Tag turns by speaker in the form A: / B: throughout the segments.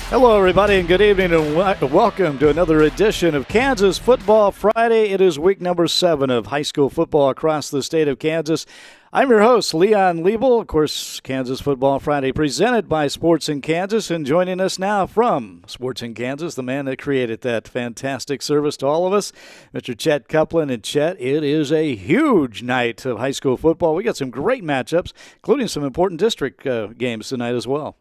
A: Hello, everybody, and good evening, and welcome to another edition of Kansas Football Friday. It is week number 7 of high school football across the state of Kansas. I'm your host, Leon Liebel. Of course, Kansas Football Friday presented by Sports in Kansas, and joining us now from Sports in Kansas, the man that created that fantastic service to all of us, Mr. Chet Copeland. And Chet, it is a huge night of high school football. We got some great matchups, including some important district games tonight as well.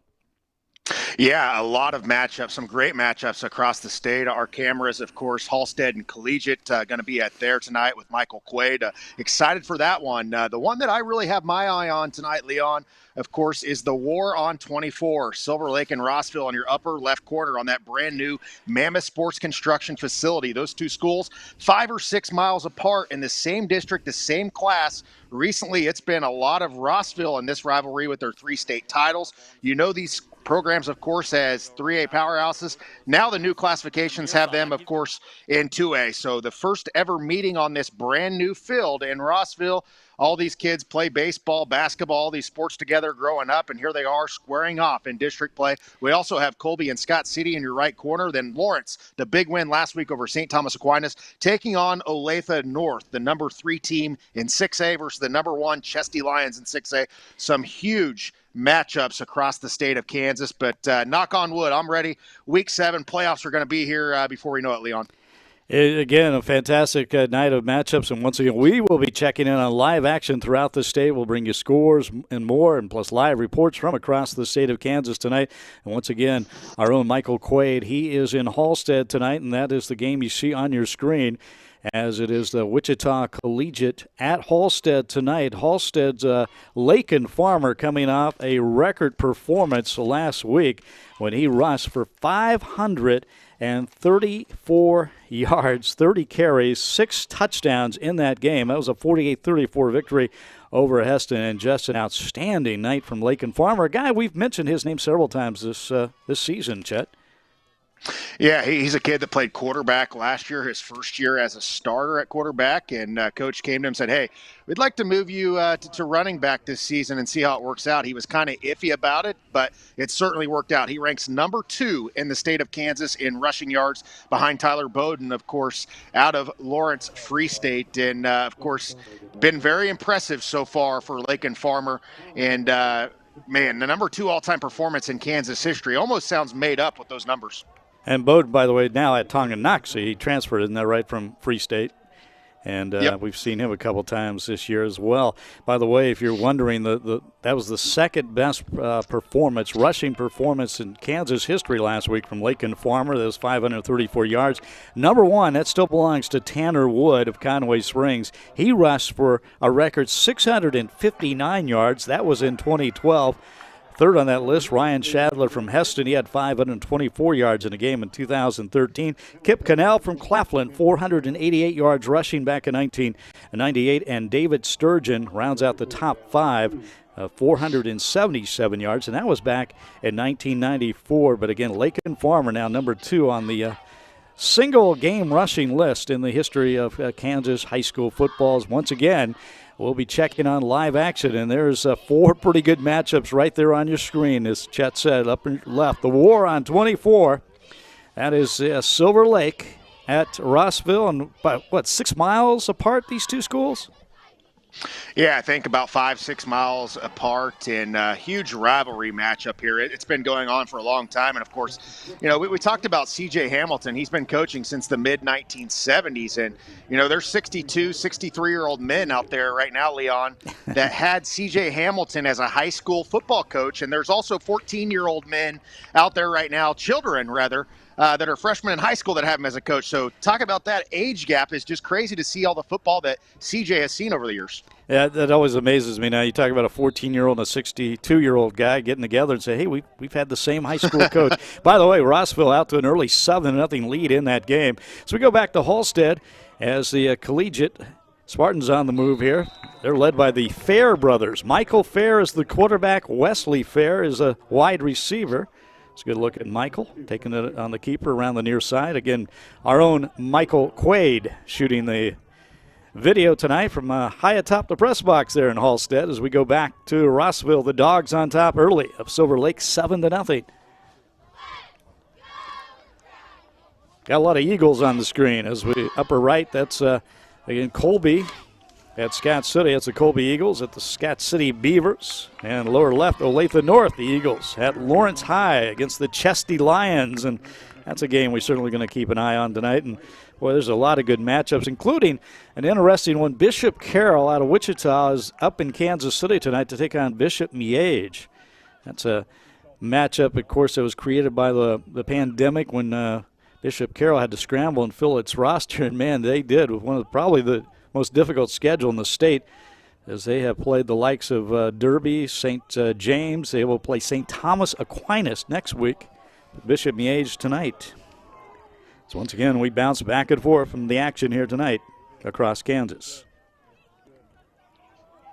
B: Yeah, a lot of matchups, some great matchups across the state. Our cameras, of course, Halstead and Collegiate going to be at there tonight with Michael Quaid. Excited for that one. The one that I really have my eye on tonight, Leon, of course, is the War on 24. Silver Lake and Rossville on your upper left corner on that brand new Mammoth Sports Construction facility. Those two schools, 5 or 6 miles apart in the same district, the same class. Recently, it's been a lot of Rossville in this rivalry with their 3 state titles. You know these programs, of course, as 3A powerhouses. Now the new classifications have them, of course, in 2A. So the first ever meeting on this brand new field in Rossville. All these kids play baseball, basketball, all these sports together growing up, and here they are squaring off in district play. We also have Colby and Scott City in your right corner. Then Lawrence, the big win last week over St. Thomas Aquinas, taking on Olathe North, the number 3 team in 6A versus the number 1 Chesty Lions in 6A. Some huge matchups across the state of Kansas, but knock on wood, I'm ready. Week 7 playoffs are going to be here before we know it, Leon.
A: Again, a fantastic night of matchups, and once again, we will be checking in on live action throughout the state. We'll bring you scores and more, and plus live reports from across the state of Kansas tonight. And once again, our own Michael Quaid, he is in Halstead tonight, and that is the game you see on your screen, as it is the Wichita Collegiate at Halstead tonight. Halstead's Lakin Farmer coming off a record performance last week when he rushed for 534 yards, 30 carries, 6 touchdowns in that game. That was a 48-34 victory over Heston, and just an outstanding night from Lakin Farmer, a guy we've mentioned his name several times this season, Chet.
B: Yeah, he's a kid that played quarterback last year, his first year as a starter at quarterback, and Coach came to him and said, hey, we'd like to move you to running back this season and see how it works out. He was kind of iffy about it, but it certainly worked out. He ranks number 2 in the state of Kansas in rushing yards behind Tyler Bowden, of course, out of Lawrence Free State, and, of course, been very impressive so far for Lakin Farmer, and man, the number 2 all-time performance in Kansas history almost sounds made up with those numbers.
A: And Bowden, by the way, now at Tonganoxie, he transferred, isn't that right, from Free State? And
B: yep.
A: We've seen him a couple times this year as well. By the way, if you're wondering, that was the second best rushing performance in Kansas history last week from Lakin Farmer. That was 534 yards. Number 1, that still belongs to Tanner Wood of Conway Springs. He rushed for a record 659 yards. That was in 2012. Third on that list, Ryan Shadler from Heston. He had 524 yards in a game in 2013. Kip Cannell from Claflin, 488 yards rushing back in 1998. And David Sturgeon rounds out the top 5, 477 yards. And that was back in 1994. But again, Lakin Farmer now number 2 on the single game rushing list in the history of Kansas high school footballs. Once again, we'll be checking on live action, and there's 4 pretty good matchups right there on your screen, as Chet said, up and left. The War on 24, that is Silver Lake at Rossville, and about, 6 miles apart, these two schools?
B: Yeah, I think about 5-6 miles apart, and a huge rivalry matchup here. It's been going on for a long time, and of course, you know, we talked about C.J. Hamilton. He's been coaching since the mid-1970s, and you know, there's 62, 63-year-old men out there right now, Leon, that had C.J. Hamilton as a high school football coach, and there's also 14-year-old men out there right now, children rather, that are freshmen in high school that have him as a coach. So talk about that age gap. Is just crazy to see all the football that CJ has seen over the years.
A: Yeah, that always amazes me. Now you talk about a 14-year-old and a 62-year-old guy getting together and say, hey, we've had the same high school coach. By the way, Rossville out to an early 7-0 lead in that game. So we go back to Halstead as the Collegiate Spartans on the move here. They're led by the Fair brothers. Michael Fair is the quarterback. Wesley Fair is a wide receiver. It's a good look at Michael, taking it on the keeper around the near side. Again, our own Michael Quaid shooting the video tonight from high atop the press box there in Halstead as we go back to Rossville. The Dogs on top early of Silver Lake, 7-0. Got a lot of Eagles on the screen. As we upper right, that's again Colby at Scott City. It's the Colby Eagles at the Scott City Beavers. And lower left, Olathe North, the Eagles at Lawrence High against the Chesty Lions. And that's a game we're certainly going to keep an eye on tonight. And boy, there's a lot of good matchups, including an interesting one. Bishop Carroll out of Wichita is up in Kansas City tonight to take on Bishop Miege. That's a matchup, of course, that was created by the pandemic when Bishop Carroll had to scramble and fill its roster. And, man, they did with one of probably the most difficult schedule in the state, as they have played the likes of Derby, St. James. They will play St. Thomas Aquinas next week. Bishop Miege tonight. So once again, we bounce back and forth from the action here tonight across Kansas.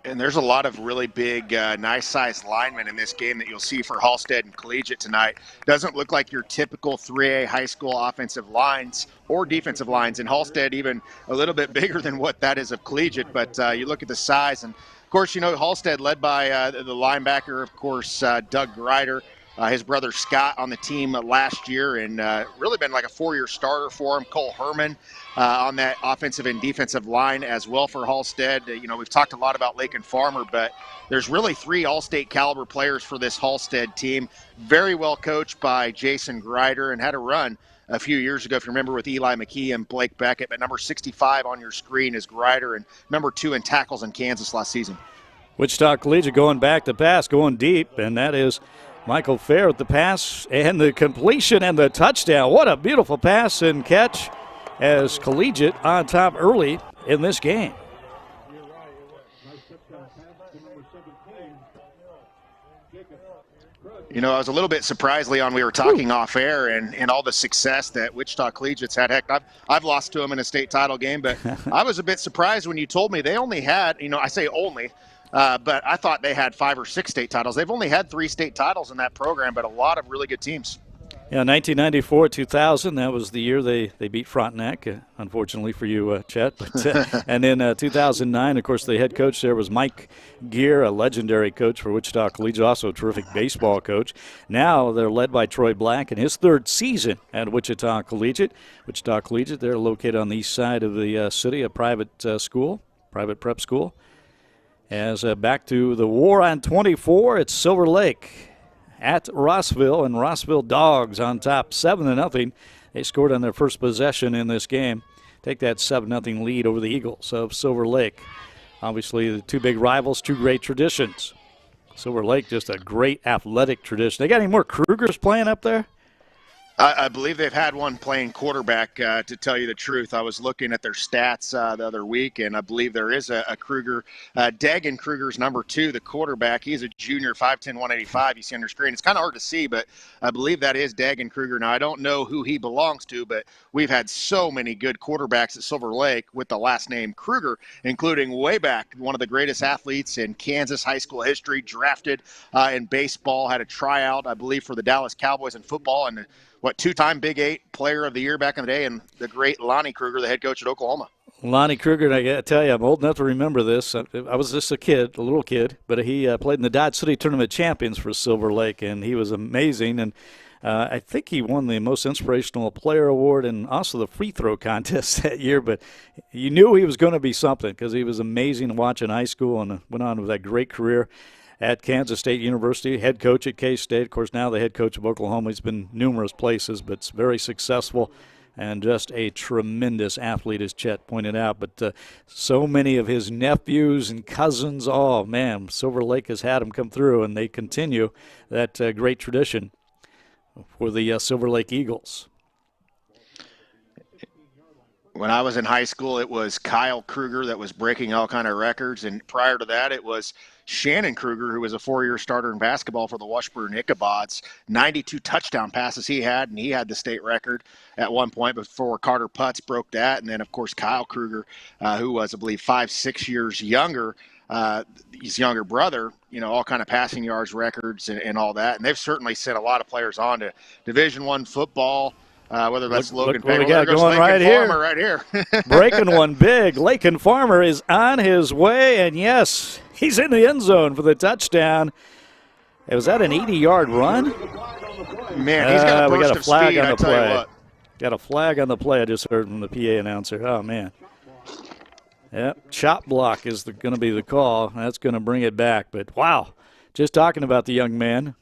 B: And there's a lot of really big, nice-sized linemen in this game that you'll see for Halstead and Collegiate tonight. Doesn't look like your typical 3A high school offensive lines or defensive lines. And Halstead even a little bit bigger than what that is of Collegiate. But you look at the size. And, of course, you know, Halstead led by the linebacker, of course, Doug Grider. His brother Scott on the team last year, and really been like a 4-year starter for him. Cole Herman on that offensive and defensive line as well for Halstead. You know, we've talked a lot about Lake and Farmer, but there's really 3 all-state caliber players for this Halstead team. Very well coached by Jason Grider, and had a run a few years ago, if you remember, with Eli McKee and Blake Beckett. But number 65 on your screen is Grider, and number 2 in tackles in Kansas last season.
A: Wichita Collegiate going back to pass, going deep, and that is Michael Fair with the pass and the completion and the touchdown. What a beautiful pass and catch as Collegiate on top early in this game.
B: You know, I was a little bit surprised, Leon. We were talking off air and all the success that Wichita Collegiate's had. Heck, I've lost to them in a state title game, but I was a bit surprised when you told me they only had, you know, I say only, but I thought they had 5 or 6 state titles. They've only had 3 state titles in that program, but a lot of really good teams.
A: Yeah, 1994-2000, that was the year they beat Frontenac, unfortunately for you, Chet. But, and in 2009, of course, the head coach there was Mike Gear, a legendary coach for Wichita Collegiate, also a terrific baseball coach. Now they're led by Troy Black in his 3rd season at Wichita Collegiate. Wichita Collegiate, they're located on the east side of the city, a private school, private prep school. As back to the War on 24, it's Silver Lake at Rossville, and Rossville Dogs on top 7-0. They scored on their first possession in this game. Take that 7-0 lead over the Eagles of Silver Lake. Obviously, the 2 big rivals, 2 great traditions. Silver Lake, just a great athletic tradition. They got any more Krugers playing up there?
B: I believe they've had one playing quarterback, to tell you the truth. I was looking at their stats the other week, and I believe there is a Kruger. Dagan Kruger's number 2, the quarterback. He's a junior, 5'10", 185. You see on your screen. It's kind of hard to see, but I believe that is Dagan Kruger. Now, I don't know who he belongs to, but we've had so many good quarterbacks at Silver Lake with the last name Kruger, including way back, one of the greatest athletes in Kansas high school history, drafted in baseball, had a tryout, I believe, for the Dallas Cowboys in football, and 2-time Big 8 Player of the Year back in the day, and the great Lonnie Kruger, the head coach at Oklahoma.
A: Lonnie Kruger, and I got to tell you, I'm old enough to remember this. I was just a little kid, but he played in the Dodge City Tournament Champions for Silver Lake, and he was amazing. And I think he won the Most Inspirational Player Award and also the free throw contest that year. But you knew he was going to be something because he was amazing to watch in high school and went on with that great career at Kansas State University, head coach at K-State. Of course, now the head coach of Oklahoma. He's been numerous places, but it's very successful and just a tremendous athlete, as Chet pointed out. But so many of his nephews and cousins, oh, man, Silver Lake has had them come through, and they continue that great tradition for the Silver Lake Eagles.
B: When I was in high school, it was Kyle Kruger that was breaking all kind of records, and prior to that, it was Shannon Kruger, who was a 4-year starter in basketball for the Washburn Ichabods. 92 touchdown passes he had, and he had the state record at one point before Carter Putz broke that. And then, of course, Kyle Kruger, who was, I believe, 5-6 years younger, his younger brother, you know, all kind of passing yards records and all that. And they've certainly sent a lot of players on to Division I football. Whether that's Logan
A: Payne. We got going right here. Breaking one big. Lakin Farmer is on his way, and yes, he's in the end zone for the touchdown. Was that an 80-yard run?
B: Man, he's got a burst of speed, I tell you what.
A: Got a flag on the play. I just heard from the PA announcer. Oh, man. Yep, chop block is going to be the call. That's going to bring it back. But, wow, just talking about the young man.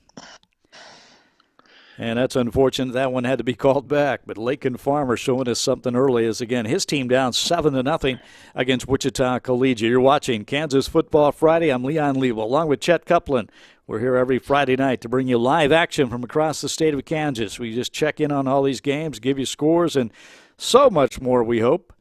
A: And that's unfortunate. That one had to be called back. But Lakin Farmer showing us something early as, again, his team down 7-0 against Wichita Collegiate. You're watching Kansas Football Friday. I'm Leon Lebo along with Chet Copeland. We're here every Friday night to bring you live action from across the state of Kansas. We just check in on all these games, give you scores, and so much more, we hope.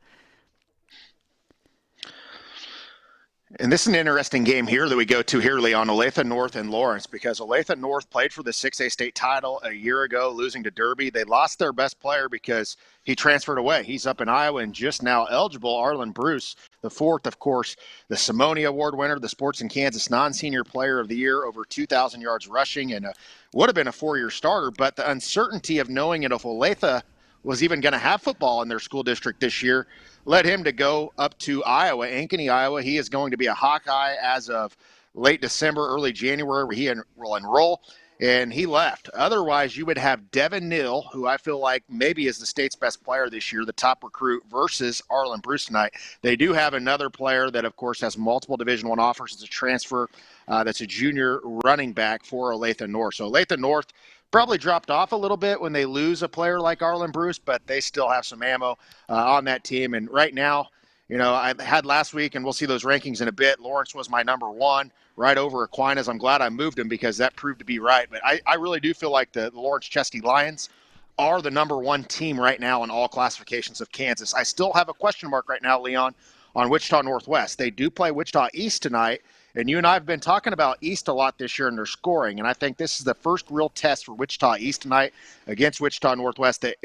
B: And this is an interesting game here that we go to here, Leon, Olathe North and Lawrence, because Olathe North played for the 6A state title a year ago, losing to Derby. They lost their best player because he transferred away. He's up in Iowa and just now eligible. Arlen Bruce, the fourth, of course, the Simone Award winner, the Sports in Kansas non-senior player of the year, over 2,000 yards rushing, and would have been a four-year starter. But the uncertainty of knowing if Olathe was even going to have football in their school district this year led him to go up to Iowa, Ankeny, Iowa. He is going to be a Hawkeye as of late December, early January, where he will enroll, and he left. Otherwise, you would have Devin Neal, who I feel like maybe is the state's best player this year, the top recruit, versus Arlen Bruce tonight. They do have another player that, of course, has multiple Division I offers as a transfer. That's a junior running back for Olathe North. So Olathe North probably dropped off a little bit when they lose a player like Arlen Bruce, but they still have some ammo on that team. And right now, you know, I had last week, and we'll see those rankings in a bit. Lawrence was my number one, right over Aquinas. I'm glad I moved him because that proved to be right. But I really do feel like the Lawrence Chesty Lions are the number one team right now in all classifications of Kansas. I still have a question mark right now, Leon, on Wichita Northwest. They do play Wichita East tonight. And you and I have been talking about East a lot this year in their scoring, and I think this is the first real test for Wichita East tonight against Wichita Northwest. The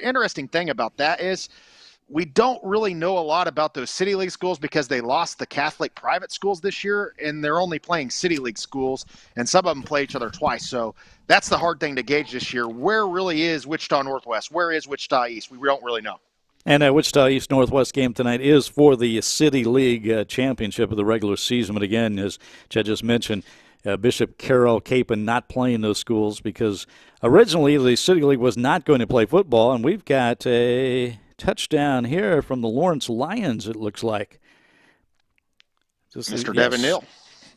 B: interesting thing about that is we don't really know a lot about those City League schools because they lost the Catholic private schools this year, and they're only playing City League schools, and some of them play each other twice. So that's the hard thing to gauge this year. Where really is Wichita Northwest? Where is Wichita East? We don't really know.
A: And that Wichita East Northwest game tonight is for the City League championship of the regular season. But again, as Chad just mentioned, Bishop Carroll Capon not playing those schools because originally the City League was not going to play football. And we've got a touchdown here from the Lawrence Lions, it looks like.
B: Mr. Devin Neal.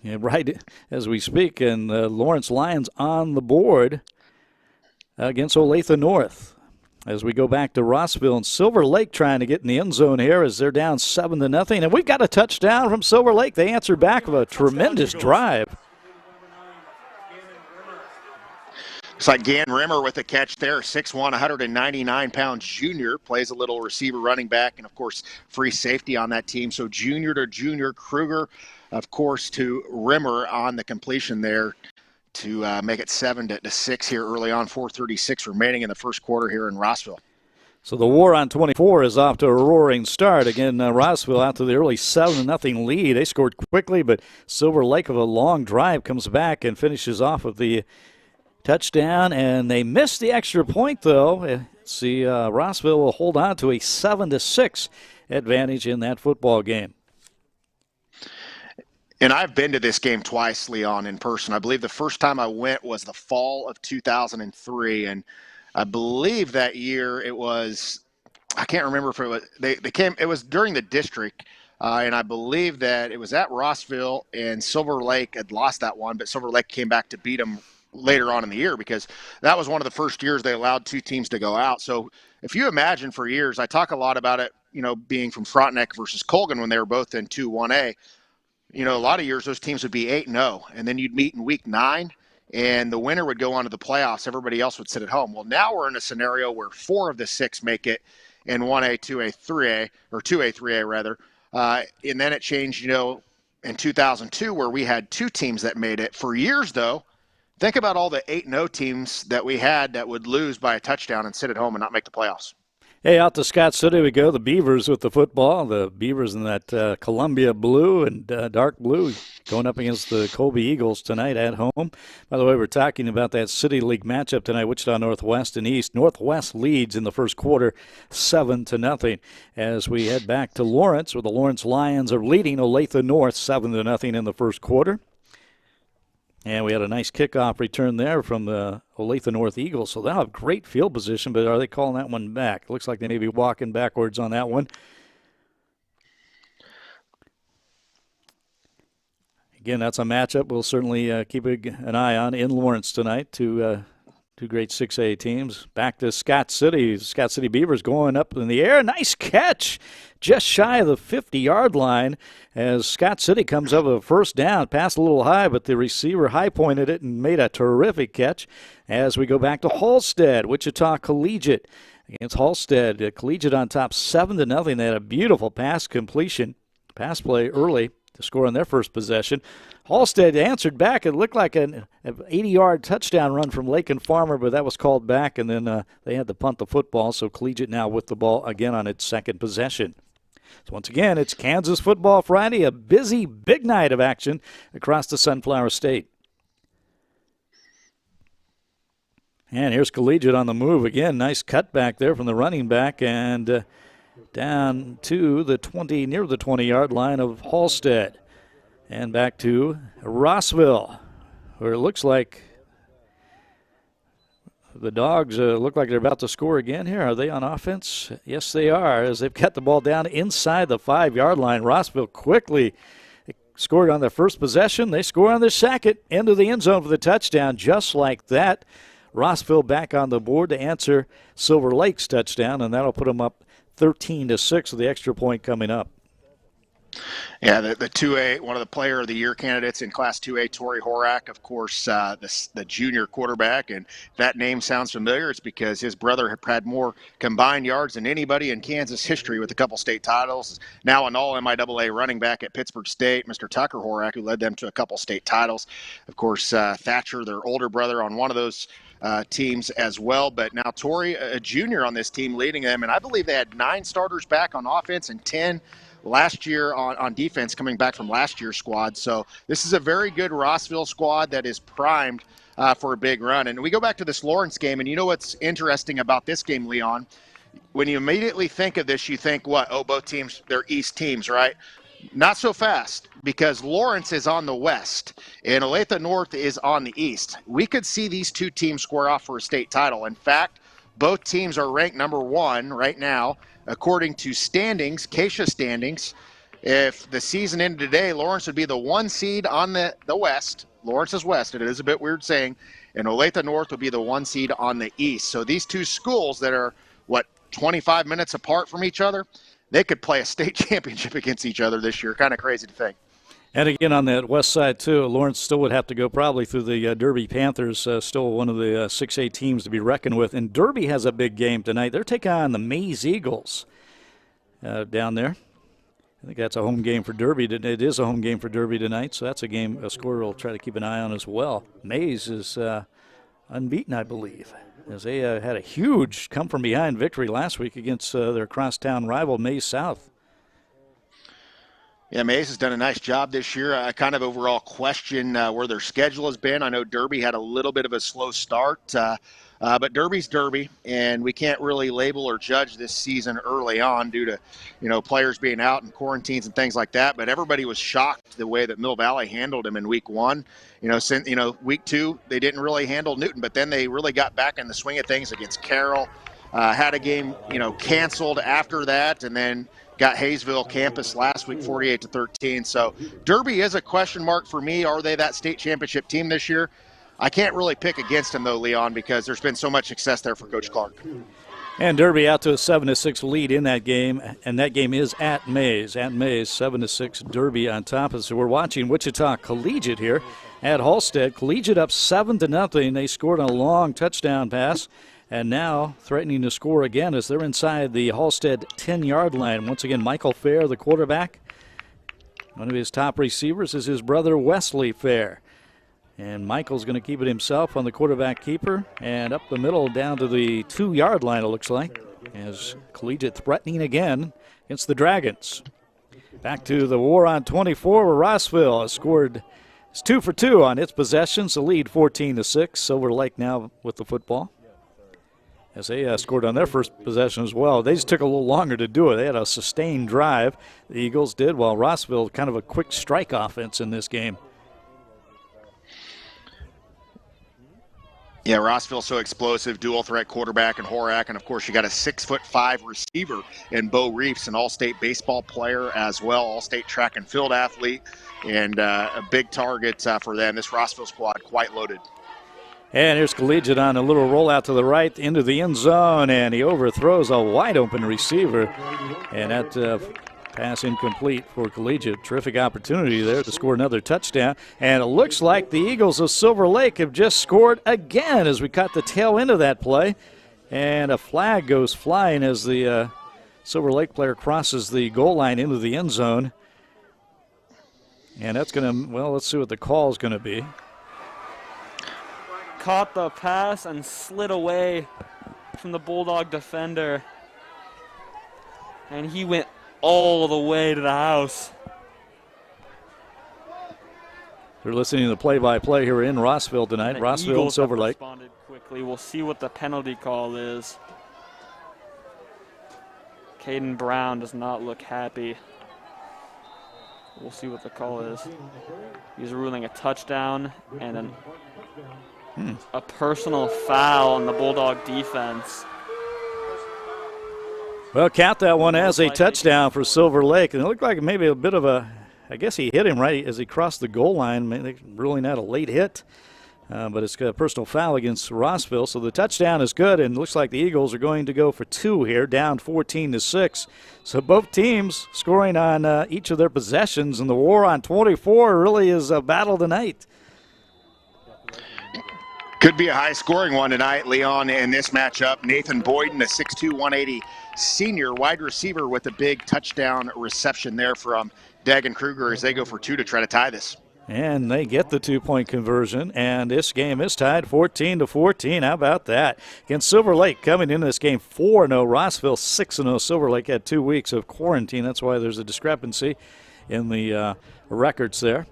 A: Yeah, right as we speak. And Lawrence Lions on the board against Olathe North. As we go back to Rossville and Silver Lake trying to get in the end zone here as they're down 7-0. And we've got a touchdown from Silver Lake. They answered back with a tremendous drive.
B: Looks like Gan Rimmer with a catch there, 6'1", 199-pound junior, plays a little receiver running back, and, of course, free safety on that team. So junior to junior, Kruger, of course, to Rimmer on the completion there to make it 7-6 here early on, 4:36 remaining in the first quarter here in Rossville.
A: So the War on 24 is off to a roaring start. Again, Rossville out to the early 7-0 lead. They scored quickly, but Silver Lake of a long drive comes back and finishes off with the touchdown, and they missed the extra point, though. Let's see, Rossville will hold on to a 7-6 advantage in that football game.
B: And I've been to this game twice, Leon, in person. I believe the first time I went was the fall of 2003, and I believe that year it was, I can't remember if it was, they came, it was during the district, and I believe that it was at Rossville, and Silver Lake had lost that one, but Silver Lake came back to beat them later on in the year because that was one of the first years they allowed two teams to go out. So if you imagine for years, I talk a lot about it, you know, being from Frontenac versus Colgan when they were both in 2-1A. You know, a lot of years those teams would be 8-0, and then you'd meet in week 9, and the winner would go on to the playoffs. Everybody else would sit at home. Well, now we're in a scenario where 4 of the 6 make it in 1A, 2A, 3A, or 2A, 3A rather. And then it changed, you know, in 2002 where we had 2 teams that made it. For years, though, think about all the 8-0 teams that we had that would lose by a touchdown and sit at home and not make the playoffs.
A: Hey, out to Scott City we go. The Beavers with the football. The Beavers in that Columbia blue and dark blue going up against the Colby Eagles tonight at home. By the way, we're talking about that City League matchup tonight, Wichita Northwest and East. Northwest leads in the first quarter 7-0 as we head back to Lawrence, where the Lawrence Lions are leading Olathe North 7-0 in the first quarter. And we had a nice kickoff return there from the Olathe North Eagles. So they'll have great field position, but are they calling that one back? Looks like they may be walking backwards on that one. Again, that's a matchup we'll certainly keep an eye on in Lawrence tonight. Two great 6A teams. Back to Scott City. Scott City Beavers going up in the air. Nice catch just shy of the 50-yard line as Scott City comes up with a first down. Passed a little high, but the receiver high-pointed it and made a terrific catch. As we go back to Halstead, Wichita Collegiate against Halstead. Collegiate on top 7-0. They had a beautiful pass play early to score on their first possession. Halstead answered back. It looked like an 80-yard touchdown run from Lakin Farmer, but that was called back, and then they had to punt the football, so Collegiate now with the ball again on its second possession. So once again, it's Kansas Football Friday, a busy, big night of action across the Sunflower State. And here's Collegiate on the move again. Nice cutback there from the running back, and down to the 20, near the 20-yard line of Halstead. And back to Rossville, where it looks like the Dogs look like they're about to score again here. Are they on offense? Yes, they are, as they've got the ball down inside the 5-yard line. Rossville quickly scored on their first possession. They score on their second, into the end zone for the touchdown. Just like that, Rossville back on the board to answer Silver Lake's touchdown, and that'll put them up 13-6 with the extra point coming up.
B: Yeah, the 2A, one of the Player of the Year candidates in Class 2A, Tori Horak, of course, the junior quarterback. And if that name sounds familiar, it's because his brother had more combined yards than anybody in Kansas history with a couple state titles. Now an all-MIAA running back at Pittsburgh State, Mr. Tucker Horak, who led them to a couple state titles. Of course, Thatcher, their older brother, on one of those teams as well. But now Tori, a junior on this team, leading them. And I believe they had 9 starters back on offense and 10 last year on defense, coming back from last year's squad. So this is a very good Rossville squad that is primed for a big run. And we go back to this Lawrence game, and you know what's interesting about this game, Leon? When you immediately think of this, you think, what? Oh, both teams, they're East teams, right? Not so fast, because Lawrence is on the west and Olathe North is on the east. We could see these two teams square off for a state title. In fact, both teams are ranked number 1 right now, according to standings, Keisha standings. If the season ended today, Lawrence would be the 1 seed on the west. Lawrence is west, and it is a bit weird saying. And Olathe North would be the 1 seed on the east. So these two schools that are, 25 minutes apart from each other, they could play a state championship against each other this year. Kind of crazy to think.
A: And again, on that west side, too, Lawrence still would have to go probably through the Derby Panthers, still one of the 6A teams to be reckoned with. And Derby has a big game tonight. They're taking on the Maize Eagles down there. I think that's a home game for Derby. It is a home game for Derby tonight, so that's a score we'll try to keep an eye on as well. Maize is unbeaten, I believe, as they had a huge come-from-behind victory last week against their crosstown rival, Maize South.
B: Yeah, Maize has done a nice job this year. I kind of overall question where their schedule has been. I know Derby had a little bit of a slow start, but Derby's Derby, and we can't really label or judge this season early on due to, players being out and quarantines and things like that. But everybody was shocked the way that Mill Valley handled them in week 1. Week 2 they didn't really handle Newton, but then they really got back in the swing of things against Carroll. Had a game, canceled after that, and then got Hayesville campus last week 48-13. So Derby is a question mark for me. Are they that state championship team this year? I can't really pick against them, though, Leon, because there's been so much success there for Coach Clark.
A: And Derby out to a 7-6 lead in that game, and that game is at Maize. At Maize, 7-6, Derby on top of us. So we're watching Wichita Collegiate here at Halstead. Collegiate up 7-0. They scored a long touchdown pass, and now threatening to score again as they're inside the Halstead 10-yard line. Once again, Michael Fair, the quarterback. One of his top receivers is his brother, Wesley Fair. And Michael's going to keep it himself on the quarterback keeper. And up the middle down to the 2-yard line, it looks like, as Collegiate threatening again against the Dragons. Back to the war on 24, where Rossville has scored. It's 2 for 2 on its possessions. The lead 14-6. Silver Lake now with the football, as they scored on their first possession as well. They just took a little longer to do it. They had a sustained drive, the Eagles did, while Rossville kind of a quick strike offense in this game.
B: Yeah, Rossville's so explosive, dual threat quarterback and Horak, and of course you got a 6'5" receiver in Bo Reefs, an all-state baseball player as well, all-state track and field athlete, and a big target for them. This Rossville squad quite loaded.
A: And here's Collegiate on a little rollout to the right into the end zone, and he overthrows a wide-open receiver, and that pass incomplete for Collegiate. Terrific opportunity there to score another touchdown. And it looks like the Eagles of Silver Lake have just scored again as we caught the tail end of that play. And a flag goes flying as the Silver Lake player crosses the goal line into the end zone. And that's going to, well, let's see what the call is going to be.
C: Caught the pass and slid away from the Bulldog defender. And he went all the way to the house.
A: They're listening to the play-by-play here in Rossville tonight. Rossville and Silver Lake.
C: Responded quickly. We'll see what the penalty call is. Caden Brown does not look happy. We'll see what the call is. He's ruling a touchdown and a personal foul on the Bulldog defense.
A: Well, count that one as a touchdown for Silver Lake. And it looked like maybe a bit of a, I guess he hit him right as he crossed the goal line, maybe ruling that a late hit. But it's got a personal foul against Rossville. So the touchdown is good, and it looks like the Eagles are going to go for two here, down 14-6. So both teams scoring on each of their possessions, and the war on 24 really is a battle tonight.
B: Could be a high-scoring one tonight, Leon, in this matchup. Nathan Boyden, a 6'2", 180 senior wide receiver with a big touchdown reception there from Dagan Kruger as they go for two to try to tie this.
A: And they get the two-point conversion, and this game is tied 14-14. How about that? Against Silver Lake coming into this game 4-0. Rossville 6-0. Silver Lake had 2 weeks of quarantine. That's why there's a discrepancy in the records there.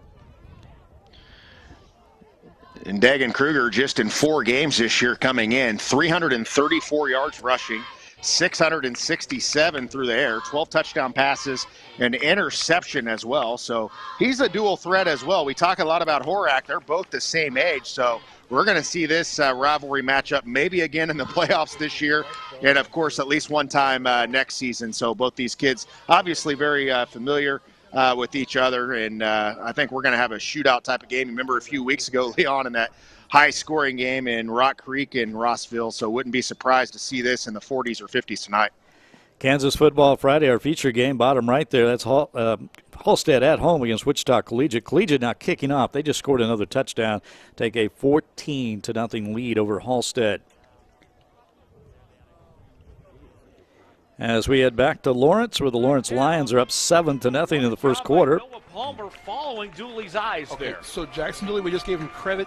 B: And Dagan Kruger just in 4 games this year coming in, 334 yards rushing, 667 through the air, 12 touchdown passes, and interception as well. So he's a dual threat as well. We talk a lot about Horak. They're both the same age, so we're going to see this rivalry matchup maybe again in the playoffs this year, and of course at least one time next season. So both these kids obviously very familiar with each other, and I think we're going to have a shootout type of game. Remember a few weeks ago, Leon, in that high-scoring game in Rock Creek and Rossville, so wouldn't be surprised to see this in the 40s or 50s tonight.
A: Kansas Football Friday, our feature game, bottom right there. That's Halstead at home against Wichita Collegiate. Collegiate now kicking off. They just scored another touchdown, take a 14-0 lead over Halstead. As we head back to Lawrence, where the Lawrence Lions are up 7-0 in the first quarter.
D: Noah Palmer following Dooley's eyes there.
E: So Jackson Dooley, we just gave him credit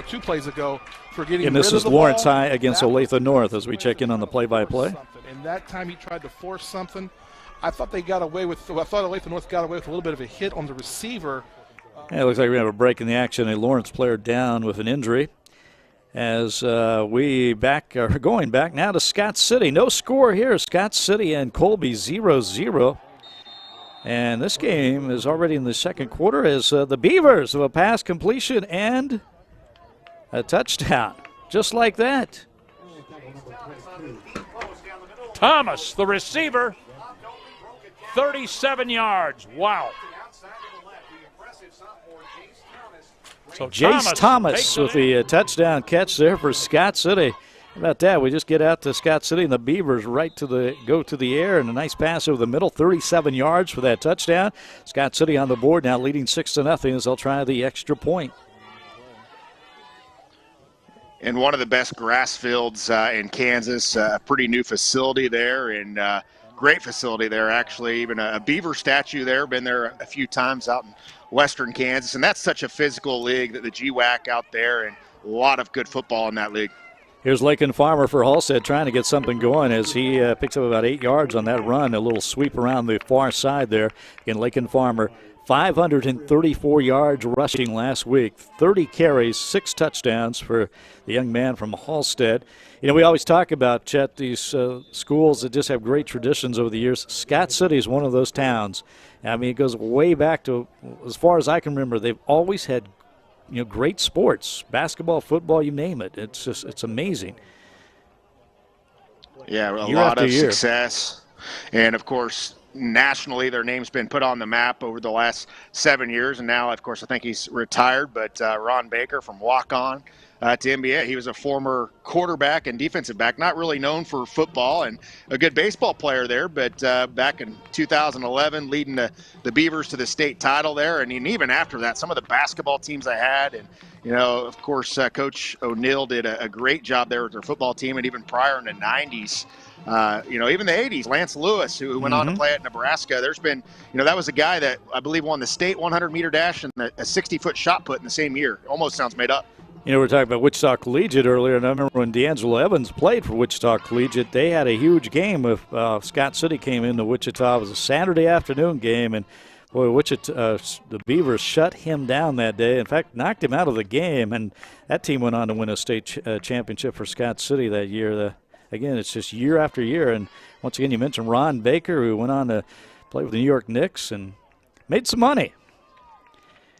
E: 2 plays ago, for getting
A: and this
E: rid
A: is
E: of the
A: Lawrence
E: ball.
A: High against Olathe North as we check in on the play-by-play.
E: And that time he tried to force something. I thought Olathe North got away with a little bit of a hit on the receiver.
A: Yeah, it looks like we have a break in the action. A Lawrence player down with an injury. As we are going back now to Scott City. No score here. Scott City and Colby 0-0. And this game is already in the second quarter as the Beavers have a pass completion and a touchdown. Just like that.
D: Thomas, the receiver, 37 yards. Wow. So
A: Jace Thomas with the touchdown catch there for Scott City. How about that? We just get out to Scott City and the Beavers go to the air, and a nice pass over the middle, 37 yards for that touchdown. Scott City on the board now, leading 6-0 as they'll try the extra point.
B: And one of the best grass fields in Kansas, a pretty new facility there, and great facility there actually. Even a beaver statue there, been there a few times out in western Kansas, and that's such a physical league that the GWAC out there, and a lot of good football in that league.
A: Here's Lakin Farmer for Halstead trying to get something going as he picks up about 8 yards on that run, a little sweep around the far side there. Again, Lakin Farmer, 534 yards rushing last week, 30 carries, 6 touchdowns for the young man from Halstead. You know, we always talk about, Chet, these schools that just have great traditions over the years. Scott City is one of those towns. I mean, it goes way back to, as far as I can remember, they've always had great sports, basketball, football, you name it. It's amazing.
B: Yeah, a
A: Year
B: lot
A: after
B: of
A: year.
B: success. And, of course, nationally, their name's been put on the map over the last 7 years. And now, of course, I think he's retired. But Ron Baker from walk-on to NBA, he was a former quarterback and defensive back, not really known for football and a good baseball player there. But back in 2011, leading the Beavers to the state title there. And even after that, some of the basketball teams I had and, of course, Coach O'Neill did a great job there with their football team, and even prior in the 90s, even the 80s, Lance Lewis, who went on to play at Nebraska. There's been, that was a guy that I believe won the state 100-meter dash and a 60-foot shot put in the same year. Almost sounds made up.
A: We were talking about Wichita Collegiate earlier, and I remember when D'Angelo Evans played for Wichita Collegiate, they had a huge game if Scott City came into Wichita. It was a Saturday afternoon game, and boy, Wichita, the Beavers shut him down that day. In fact, knocked him out of the game, and that team went on to win a state championship for Scott City that year. Again, it's just year after year. And once again, you mentioned Ron Baker, who went on to play with the New York Knicks and made some money.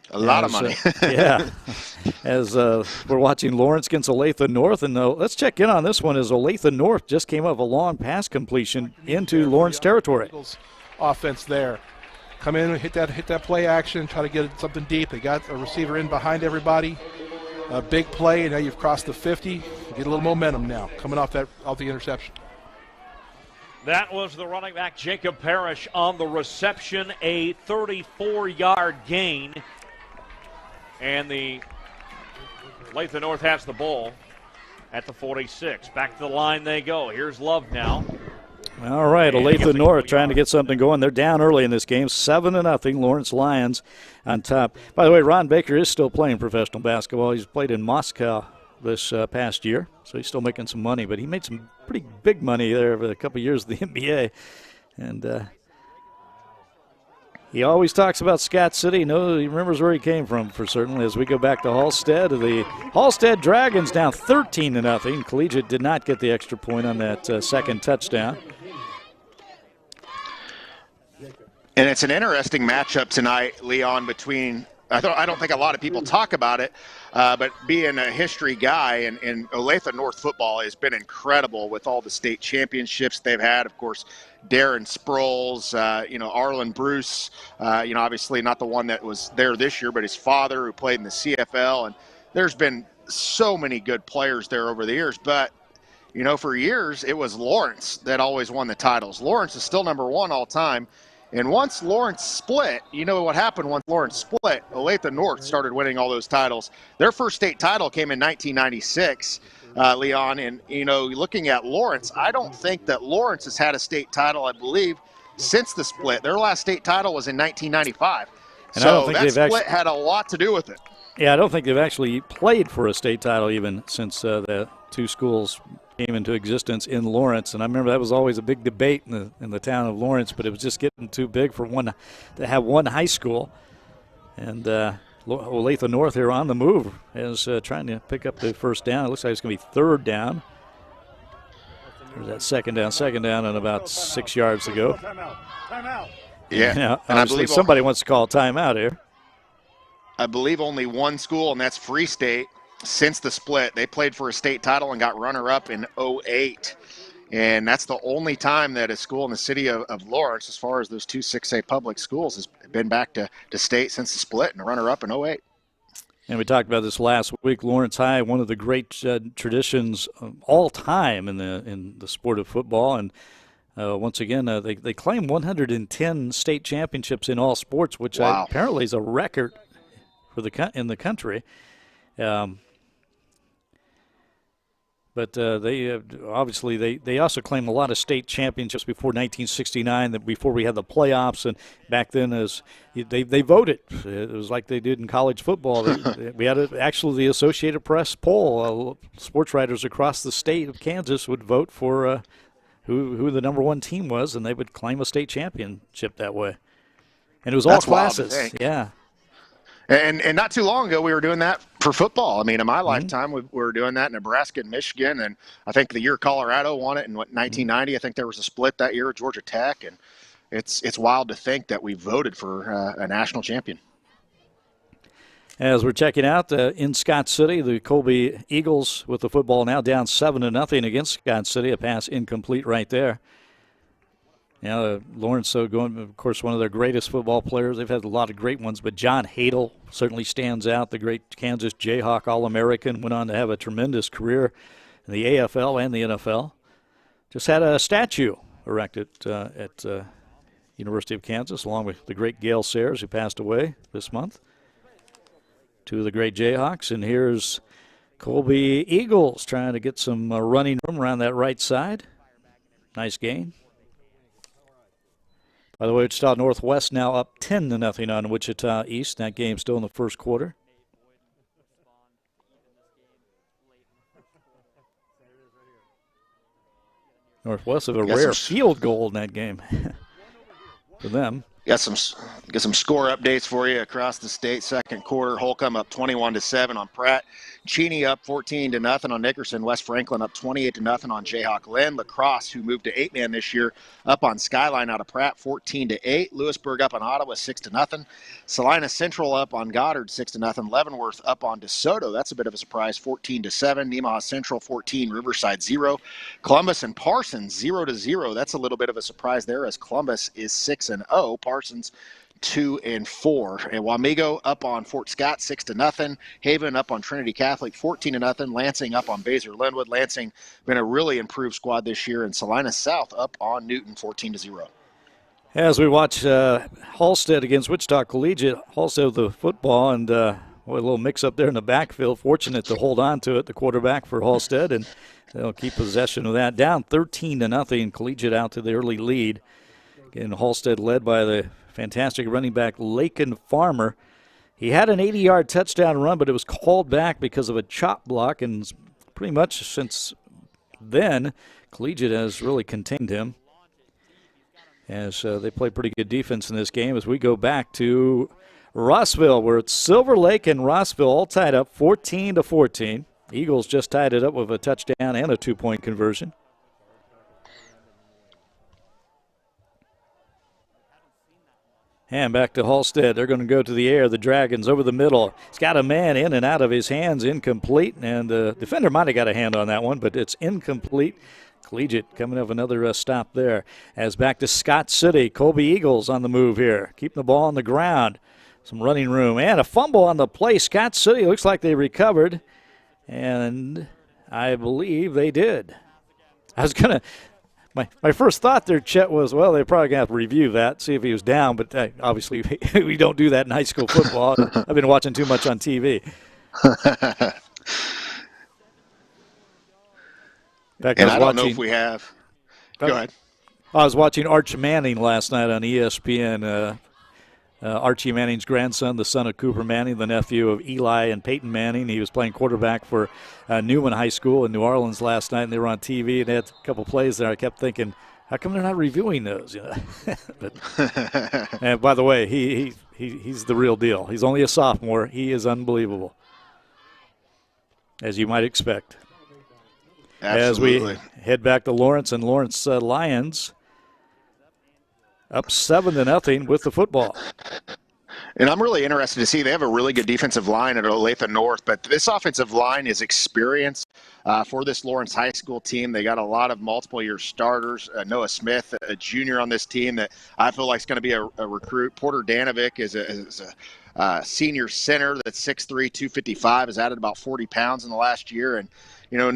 B: A lot of money.
A: Yeah. As we're watching Lawrence against Olathe North, and let's check in on this one as Olathe North just came up with a long pass completion into Lawrence territory.
E: Offense there. Come in and hit that play action, try to get something deep. They got a receiver in behind everybody. A big play, and now you've crossed the 50. Get a little momentum now, coming off the interception.
D: That was the running back, Jacob Parrish, on the reception, a 34-yard gain. And the Olathe North has the ball at the 46. Back to the line they go. Here's Love now.
A: All right, Olathe North trying to get something going. They're down early in this game, 7-0. Lawrence Lions on top. By the way, Ron Baker is still playing professional basketball. He's played in Moscow this past year, so he's still making some money. But he made some pretty big money there over a couple of years in the NBA. And he always talks about Scott City. He remembers where he came from for certain. As we go back to Halstead, the Halstead Dragons down 13-0. Collegiate did not get the extra point on that second touchdown.
B: And it's an interesting matchup tonight, Leon, between I don't think a lot of people talk about it, but being a history guy, and Olathe North football has been incredible with all the state championships they've had. Of course, Darren Sproles, Arlen Bruce, obviously not the one that was there this year, but his father who played in the CFL. And there's been so many good players there over the years. But, for years it was Lawrence that always won the titles. Lawrence is still number one all time. And once Lawrence split, what happened once Lawrence split? Olathe North started winning all those titles. Their first state title came in 1996, Leon. And, looking at Lawrence, I don't think that Lawrence has had a state title, I believe, since the split. Their last state title was in 1995.
A: And
B: so
A: I don't think
B: that split had a lot to do with it.
A: Yeah, I don't think they've actually played for a state title even since the two schools came into existence in Lawrence. And I remember that was always a big debate in the town of Lawrence, but it was just getting too big for to have one high school. And Olathe North here on the move is trying to pick up the first down. It looks like it's going to be third down. There's that second down and about 6 yards to go.
B: Timeout.
A: Yeah,
B: and
A: I believe somebody wants to call a timeout here.
B: I believe only one school, and that's Free State. Since the split, they played for a state title and got runner-up in 2008. And that's the only time that a school in the city of Lawrence, as far as those two 6A public schools, has been back to state since the split and runner-up in 2008.
A: And we talked about this last week. Lawrence High, one of the great traditions of all time in the sport of football. And once again, they claim 110 state championships in all sports, which apparently is a record in the country. But they obviously they also claim a lot of state championships before 1969. That before we had the playoffs, and back then as they voted, it was like they did in college football. We had actually the Associated Press poll. Sports writers across the state of Kansas would vote for who the number one team was, and they would claim a state championship that way. And it was all classes. Yeah.
B: And not too long ago, we were doing that for football. I mean, in my lifetime, we were doing that in Nebraska and Michigan. And I think the year Colorado won it in 1990, I think there was a split that year at Georgia Tech. And it's wild to think that we voted for a national champion.
A: As we're checking out in Scott City, the Colby Eagles with the football now down 7-0 against Scott City. A pass incomplete right there. Lawrence going, of course, one of their greatest football players. They've had a lot of great ones, but John Hadel certainly stands out. The great Kansas Jayhawk All-American, went on to have a tremendous career in the AFL and the NFL. Just had a statue erected at University of Kansas, along with the great Gale Sayers, who passed away this month. Two of the great Jayhawks, and here's Colby Eagles trying to get some running room around that right side. Nice gain. By the way, Wichita Northwest now up 10-0 on Wichita East. That game still in the first quarter. Northwest of a rare field goal in that game for them.
B: Got some score updates for you across the state. Second quarter, Holcomb up 21-7 on Pratt. Cheney up 14-0 on Nickerson. West Franklin up 28-0 on Jayhawk Lynn. La Crosse, who moved to 8-man this year, up on Skyline out of Pratt 14-8. Lewisburg up on Ottawa 6-0. Salina Central up on Goddard 6-0. Leavenworth up on DeSoto. That's a bit of a surprise, 14-7. Nemaha Central 14, Riverside 0. Columbus and Parsons 0-0. That's a little bit of a surprise there, as Columbus is 6-0. Parsons 2-4. And Wamego up on Fort Scott 6-0. Haven up on Trinity Catholic 14-0. Lansing up on Baser Linwood. Lansing been a really improved squad this year. And Salina South up on Newton 14-0.
A: As we watch Halstead against Wichita Collegiate, Halstead with the football, and a little mix-up there in the backfield. Fortunate to hold on to it, the quarterback for Halstead, and they'll keep possession of that. Down 13-0, Collegiate out to the early lead. Again, Halstead led by the fantastic running back Lakin Farmer. He had an 80-yard touchdown run, but it was called back because of a chop block, and pretty much since then, Collegiate has really contained him, as they play pretty good defense in this game. As we go back to Rossville, where it's Silver Lake and Rossville all tied up 14-14. Eagles just tied it up with a touchdown and a 2-point conversion. And back to Halstead. They're going to go to the air. The Dragons over the middle. He's got a man in and out of his hands, incomplete. And the defender might have got a hand on that one, but it's incomplete. Collegiate coming up another stop there. As back to Scott City. Colby Eagles on the move here. Keeping the ball on the ground. Some running room. And a fumble on the play. Scott City looks like they recovered. And I believe they did. I was going to... My first thought there, Chet, was, well, they're probably going to have to review that, see if he was down. But obviously, we don't do that in high school football. I've been watching too much on TV.
B: I don't know if we have. Go ahead.
A: I was watching Arch Manning last night on ESPN. Archie Manning's grandson, the son of Cooper Manning, the nephew of Eli and Peyton Manning. He was playing quarterback for Newman High School in New Orleans last night, and they were on TV, and they had a couple plays there. I kept thinking, how come they're not reviewing those? But, and by the way, he's the real deal. He's only a sophomore. He is unbelievable, as you might expect.
B: Absolutely.
A: As we head back to Lawrence, and Lawrence Lions up 7-0 with the football.
B: And I'm really interested to see, they have a really good defensive line at Olathe North, but this offensive line is experienced for this Lawrence High School team. They got a lot of multiple-year starters. Noah Smith, a junior on this team that I feel like is going to be a recruit. Porter Danovic is a senior center that's 6'3", 255, has added about 40 pounds in the last year. And,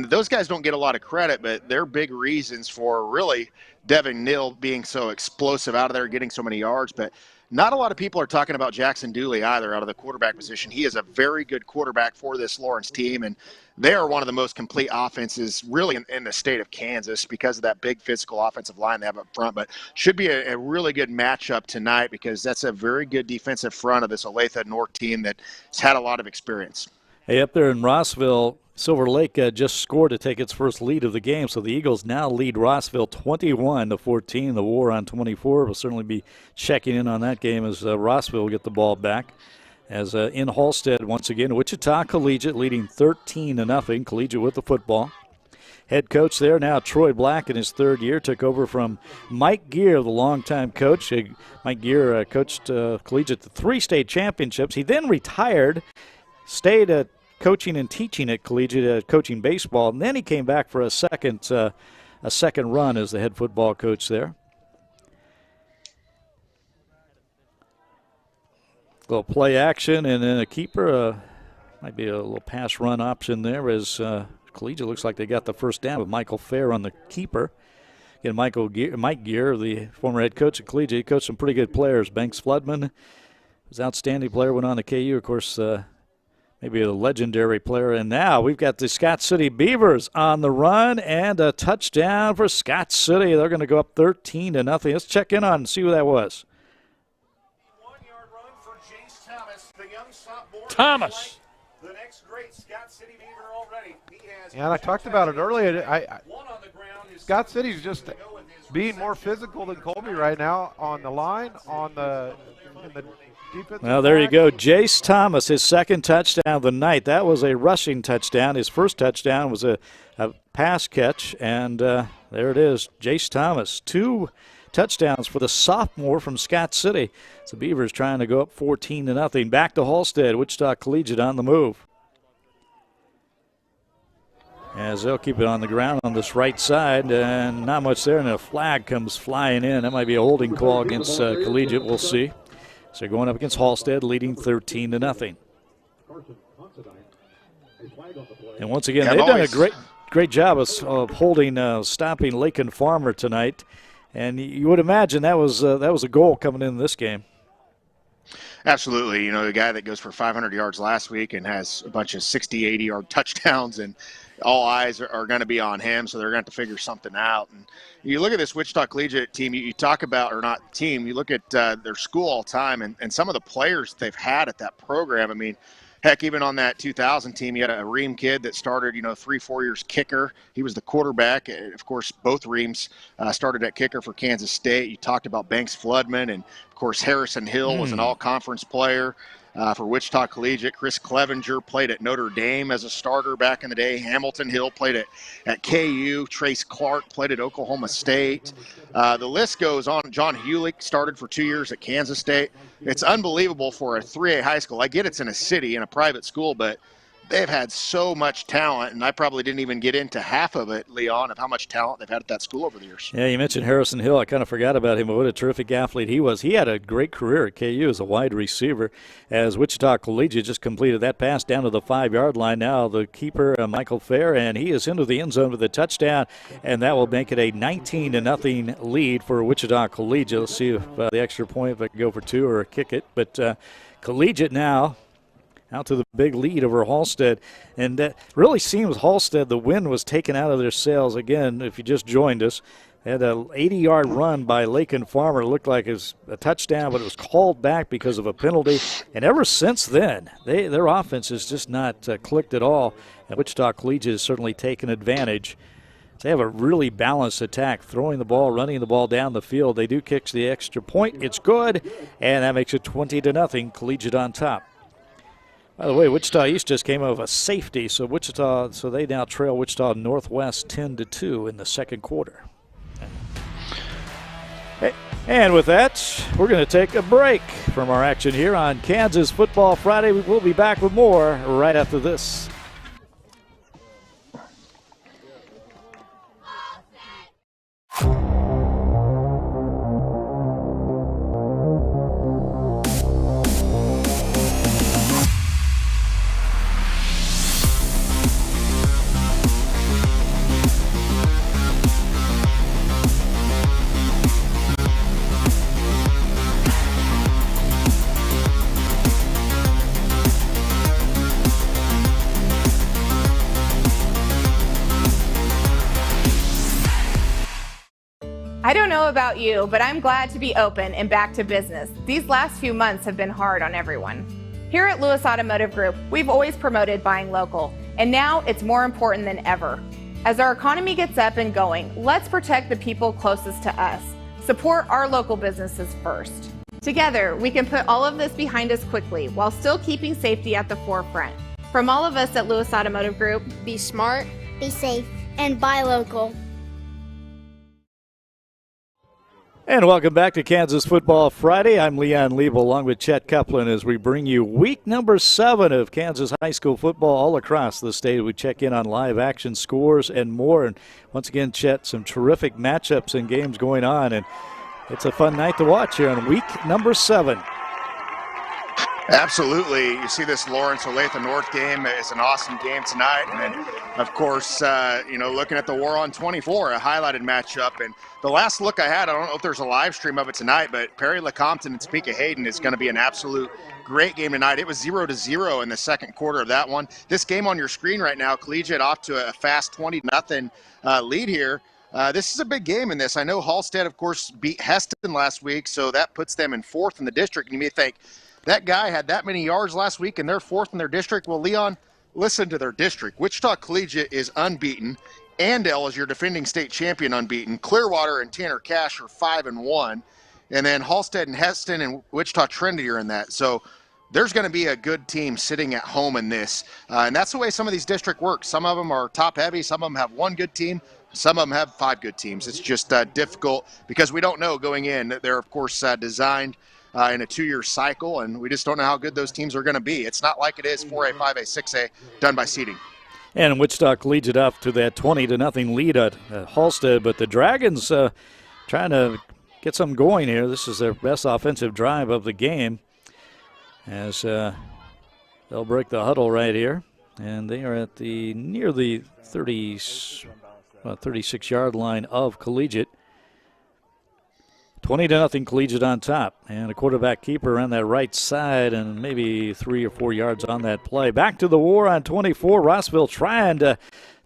B: those guys don't get a lot of credit, but they're big reasons for really Devin Neal being so explosive out of there, getting so many yards. But not a lot of people are talking about Jackson Dooley either out of the quarterback position. He is a very good quarterback for this Lawrence team, and they are one of the most complete offenses really in the state of Kansas because of that big physical offensive line they have up front. But should be a really good matchup tonight because that's a very good defensive front of this Olathe North team that has had a lot of experience.
A: Hey, up there in Rossville, Silver Lake just scored to take its first lead of the game, so the Eagles now lead Rossville 21-14. The War on 24 will certainly be checking in on that game as Rossville will get the ball back. As in Halstead, once again, Wichita Collegiate leading 13-0. Collegiate with the football. head coach there. Now Troy Black in his third year took over from Mike Gear, the longtime coach. Mike Gear coached Collegiate to 3 state championships. He then retired, stayed at coaching and teaching at Collegiate, coaching baseball, and then he came back for a second run as the head football coach there. Little play action, and then a keeper. Might be a little pass run option there as Collegiate looks like they got the first down with Michael Fair on the keeper. Again, Mike Gear, the former head coach at Collegiate, he coached some pretty good players. Banks Floodman was an outstanding player, went on to KU, of course, maybe a legendary player. And now we've got the Scott City Beavers on the run, and a touchdown for Scott City. They're going to go up 13-0. Let's check in on and see who that was.
D: Thomas.
F: The next great Scott City Beaver already.
G: And I talked about it earlier. Scott City's just being more physical than Colby right now on the line, in the defense.
A: Well, there you go. Jace Thomas, his second touchdown of the night. That was a rushing touchdown. His first touchdown was a pass catch, and there it is. Jace Thomas, 2 touchdowns for the sophomore from Scott City. So Beavers trying to go up 14-0. Back to Halstead. Wichita Collegiate on the move. As they'll keep it on the ground on this right side, and not much there, and a flag comes flying in. That might be a holding call against Collegiate. We'll see. So going up against Halstead, leading 13-0. And once again, they've done a great job of holding, stopping Lakin Farmer tonight. And you would imagine that was a goal coming in this game.
B: Absolutely. You know, the guy that goes for 500 yards last week and has a bunch of 60, 80-yard touchdowns, and all eyes are going to be on him, so they're going to have to figure something out. And you look at this Wichita Collegiate team, you talk about, or not team, you look at their school all time and some of the players they've had at that program. I mean, heck, even on that 2000 team, you had a Ream kid that started, 3-4 years kicker. He was the quarterback. Of course, both Reams started at kicker for Kansas State. You talked about Banks Floodman, and, of course, Harrison Hill was an all-conference player for Wichita Collegiate. Chris Clevenger played at Notre Dame as a starter back in the day. Hamilton Hill played at KU. Trace Clark played at Oklahoma State. The list goes on. John Hulick started for 2 years at Kansas State. It's unbelievable for a 3A high school. I get it's in a city, in a private school, but they've had so much talent, and I probably didn't even get into half of it, Leon, of how much talent they've had at that school over the years.
A: Yeah, you mentioned Harrison Hill. I kind of forgot about him, but what a terrific athlete he was. He had a great career at KU as a wide receiver, as Wichita Collegiate just completed that pass down to the 5-yard line. Now the keeper, Michael Fair, and he is into the end zone with a touchdown, and that will make it a 19-0 lead for Wichita Collegiate. Let's see if the extra point, if I can go for 2 or kick it. But Collegiate now out to the big lead over Halstead. And that really seems Halstead, the wind was taken out of their sails. Again, if you just joined us, they had an 80-yard run by Lakin Farmer. It looked like it was a touchdown, but it was called back because of a penalty. And ever since then, their offense has just not clicked at all. And Wichita Collegiate has certainly taken advantage. They have a really balanced attack, throwing the ball, running the ball down the field. They do kick the extra point. It's good, and that makes it 20-0, Collegiate on top. By the way, Wichita East just came out of a safety, so they now trail Wichita Northwest 10-2 in the second quarter. And with that, we're going to take a break from our action here on Kansas Football Friday. We will be back with more right after this.
H: I don't know about you, but I'm glad to be open and back to business. These last few months have been hard on everyone. Here at Lewis Automotive Group, we've always promoted buying local, and now it's more important than ever. As our economy gets up and going, let's protect the people closest to us. Support our local businesses first. Together, we can put all of this behind us quickly while still keeping safety at the forefront. From all of us at Lewis Automotive Group,
I: be smart,
J: be safe,
I: and buy local.
A: And welcome back to Kansas Football Friday. I'm Leon Liebel along with Chet Copeland as we bring you week number 7 of Kansas high school football all across the state. We check in on live action scores and more. And once again, Chet, some terrific matchups and games going on. And it's a fun night to watch here on week number 7.
B: Absolutely. You see this Lawrence Olathe North game is an awesome game tonight. And then, of course, looking at the War on 24, a highlighted matchup. And the last look I had, I don't know if there's a live stream of it tonight, but Perry LeCompton and Topeka Hayden is going to be an absolute great game tonight. It was 0-0 in the second quarter of that one. This game on your screen right now, Collegiate off to a fast 20-0 lead here. This is a big game in this. I know Halstead, of course, beat Heston last week, so that puts them in 4th in the district. And you may think, that guy had that many yards last week and they're 4th in their district. Well, Leon, listen to their district. Wichita Collegiate is unbeaten. Andale is your defending state champion unbeaten. Clearwater and Tanner Cash are 5-1. And then Halstead and Heston and Wichita Trinity are in that. So there's going to be a good team sitting at home in this. And that's the way some of these districts work. Some of them are top heavy. Some of them have 1 good team. Some of them have 5 good teams. It's just difficult because we don't know going in. They're, of course, designed in a 2-year cycle, and we just don't know how good those teams are going to be. It's not like it is 4A, 5A, 6A done by seeding.
A: And Wichita Collegiate up to that 20-0 lead at Halstead, but the Dragons trying to get something going here. This is their best offensive drive of the game as they'll break the huddle right here, and they are at near the 36-yard line of Collegiate. 20-0 Collegiate on top, and a quarterback keeper on that right side and maybe 3 or 4 yards on that play. Back to the War on 24. Rossville trying to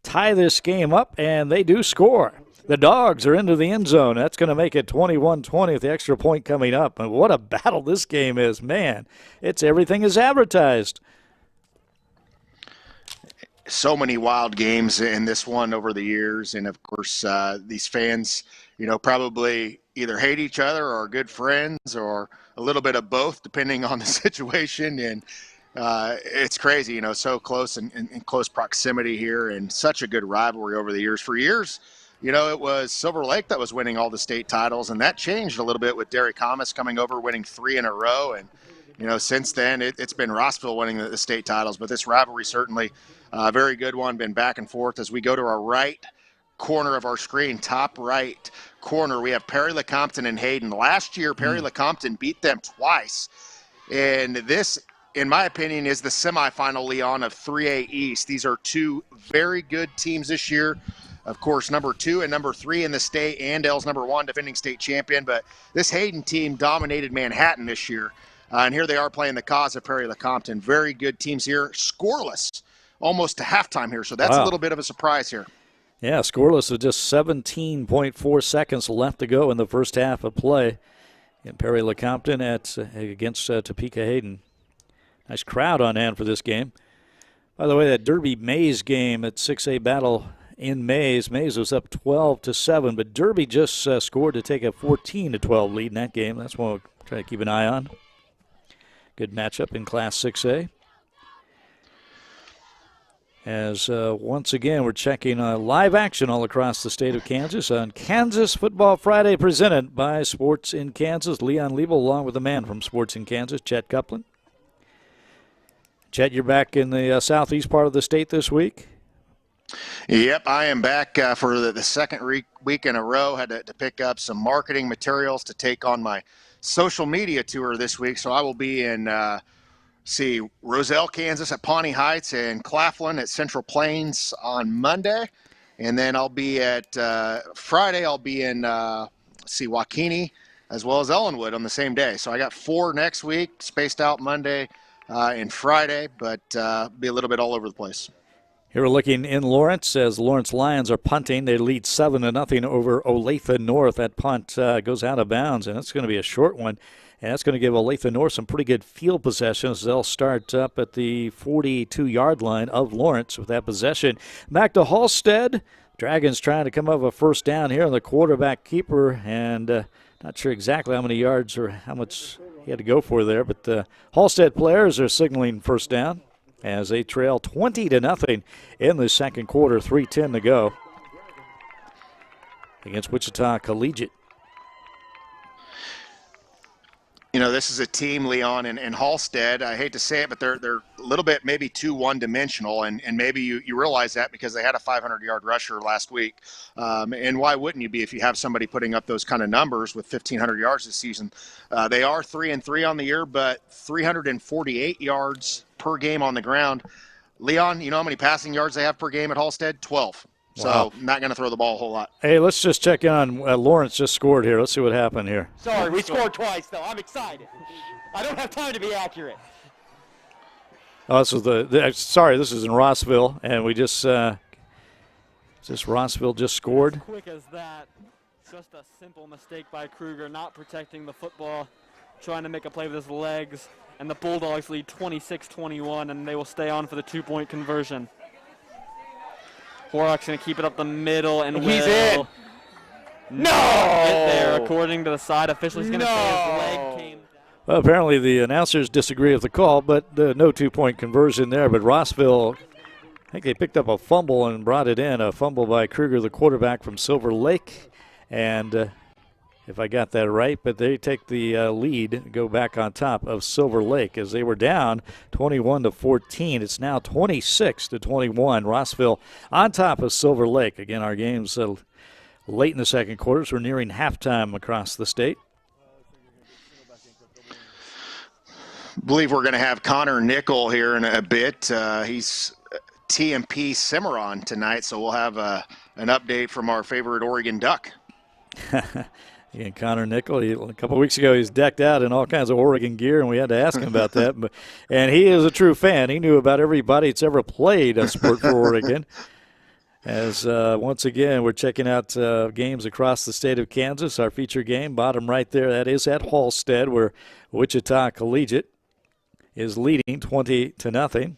A: tie this game up, and they do score. The Dogs are into the end zone. That's going to make it 21-20 with the extra point coming up. And what a battle this game is, man. It's everything is advertised.
B: So many wild games in this one over the years, and of course these fans, probably either hate each other or are good friends or a little bit of both depending on the situation. And it's crazy, so close and in close proximity here, and such a good rivalry over the years. For years, it was Silver Lake that was winning all the state titles, and that changed a little bit with Derek Thomas coming over, winning 3 in a row. And since then it's been Rossville winning the state titles, but this rivalry certainly a very good one, been back and forth. As we go to our right corner of our screen, top right corner, we have Perry LeCompton and Hayden. Last year, Perry LeCompton beat them twice. And this, in my opinion, is the semifinal, Leon, of 3A East. These are 2 very good teams this year. Of course, number 2 and number 3 in the state. Andale's number 1, defending state champion. But this Hayden team dominated Manhattan this year. And here they are playing the cause of Perry LeCompton. Very good teams here. Scoreless almost to halftime here. So that's a little bit of a surprise here.
A: Yeah, scoreless with just 17.4 seconds left to go in the first half of play. And Perry LeCompton against Topeka Hayden. Nice crowd on hand for this game. By the way, that Derby Mays game at 6A battle in Mays. Mays was up 12-7, but Derby just scored to take a 14-12 lead in that game. That's one we'll try to keep an eye on. Good matchup in Class 6A. As once again we're checking live action all across the state of Kansas on Kansas Football Friday, presented by Sports in Kansas. Leon Liebel along with the man from Sports in Kansas, Chet Copeland. Chet, you're back in the southeast part of the state this week?
B: Yep, I am back for the second week in a row. Had to pick up some marketing materials to take on my social media tour this week, so I will be in Roselle, Kansas at Pawnee Heights, and Claflin at Central Plains on Monday. And then I'll be at Friday, I'll be in Waukene as well as Ellenwood on the same day. So I got 4 next week, spaced out Monday and Friday, but be a little bit all over the place.
A: Here we're looking in Lawrence as Lawrence Lions are punting. They lead 7-0 over Olathe North. That punt goes out of bounds, and it's going to be a short one. And that's going to give Olathe North some pretty good field possessions. They'll start up at the 42-yard line of Lawrence with that possession. Back to Halstead. Dragons trying to come up with a first down here on the quarterback keeper, and not sure exactly how many yards or how much he had to go for there, but the Halstead players are signaling first down as they trail 20-0 in the second quarter, 3:10 to go. against Wichita Collegiate.
B: You know, this is a team, Leon, and Halstead, I hate to say it, but they're a little bit maybe too one-dimensional, and maybe you realize that because they had a 500-yard rusher last week. And why wouldn't you be if you have somebody putting up those kind of numbers with 1,500 yards this season? They are 3-3 on the year, but 348 yards per game on the ground. Leon, you know how many passing yards they have per game at Halstead? 12.
A: Wow.
B: So not going to throw the ball a whole lot.
A: Hey, let's just check in on Lawrence just scored here. Let's see what happened here.
I: Sorry, we scored twice, though. I'm excited. I don't have time to be accurate.
A: Oh, this is sorry, this is in Rossville, and we just Rossville just scored.
C: As quick as that. Just a simple mistake by Kruger, not protecting the football, trying to make a play with his legs, and the Bulldogs lead 26-21, and they will stay on for the 2-point conversion. Horrock's going to keep it up the middle, and
I: he's in.
C: No! Get there, according to the side official. He's going to say his leg came down.
A: Well, apparently the announcers disagree with the call, but no 2-point conversion there. But Rossville, I think they picked up a fumble and brought it in. A fumble by Kruger, the quarterback from Silver Lake. And if I got that right, but they take the lead, go back on top of Silver Lake as they were down 21-14. It's now 26-21. Rossville on top of Silver Lake. Again, our game's late in the second quarter, so we're nearing halftime across the state.
B: I believe we're going to have Connor Nickel here in a bit. He's TMP Cimarron tonight, so we'll have an update from our favorite Oregon Duck.
A: Again, Connor Nickel, a couple of weeks ago, he's decked out in all kinds of Oregon gear, and we had to ask him about that. And he is a true fan. He knew about everybody that's ever played a sport for Oregon. As once again, we're checking out games across the state of Kansas. Our feature game, bottom right there, that is at Halstead, where Wichita Collegiate is leading 20-0.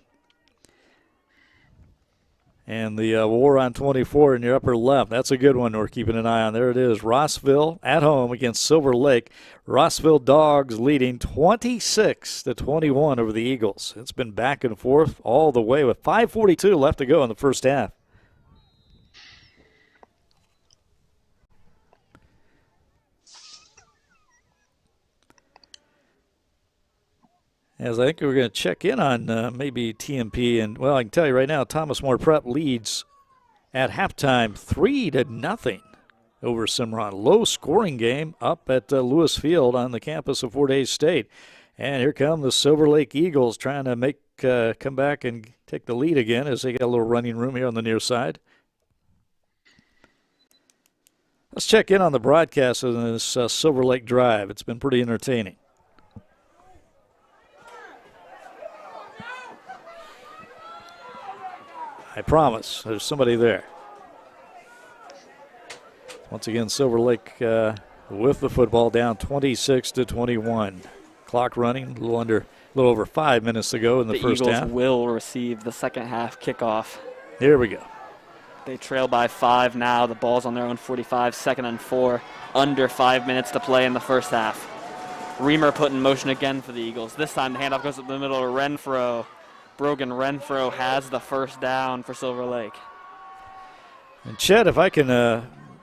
A: And the war on 24 in your upper left, that's a good one we're keeping an eye on. There it is, Rossville at home against Silver Lake. Rossville Dogs leading 26-21 over the Eagles. It's been back and forth all the way with 5:42 left to go in the first half. As I think we're going to check in on maybe TMP. And, well, I can tell you right now, Thomas More Prep leads at halftime 3-0 over Cimarron. Low-scoring game up at Lewis Field on the campus of Fort Hays State. And here come the Silver Lake Eagles trying to come back and take the lead again as they get a little running room here on the near side. Let's check in on the broadcast of this Silver Lake drive. It's been pretty entertaining. I promise. There's somebody there. Once again, Silver Lake with the football down 26-21. Clock running a little over 5 minutes to go in the first half.
C: The Eagles will receive the second half kickoff.
A: Here we go.
C: They trail by 5 now. The ball's on their own 45, 2nd and 4. Under 5 minutes to play in the first half. Reamer put in motion again for the Eagles. This time the handoff goes up the middle to Renfro. Brogan Renfro has the first down for Silver Lake.
A: And Chet, if I can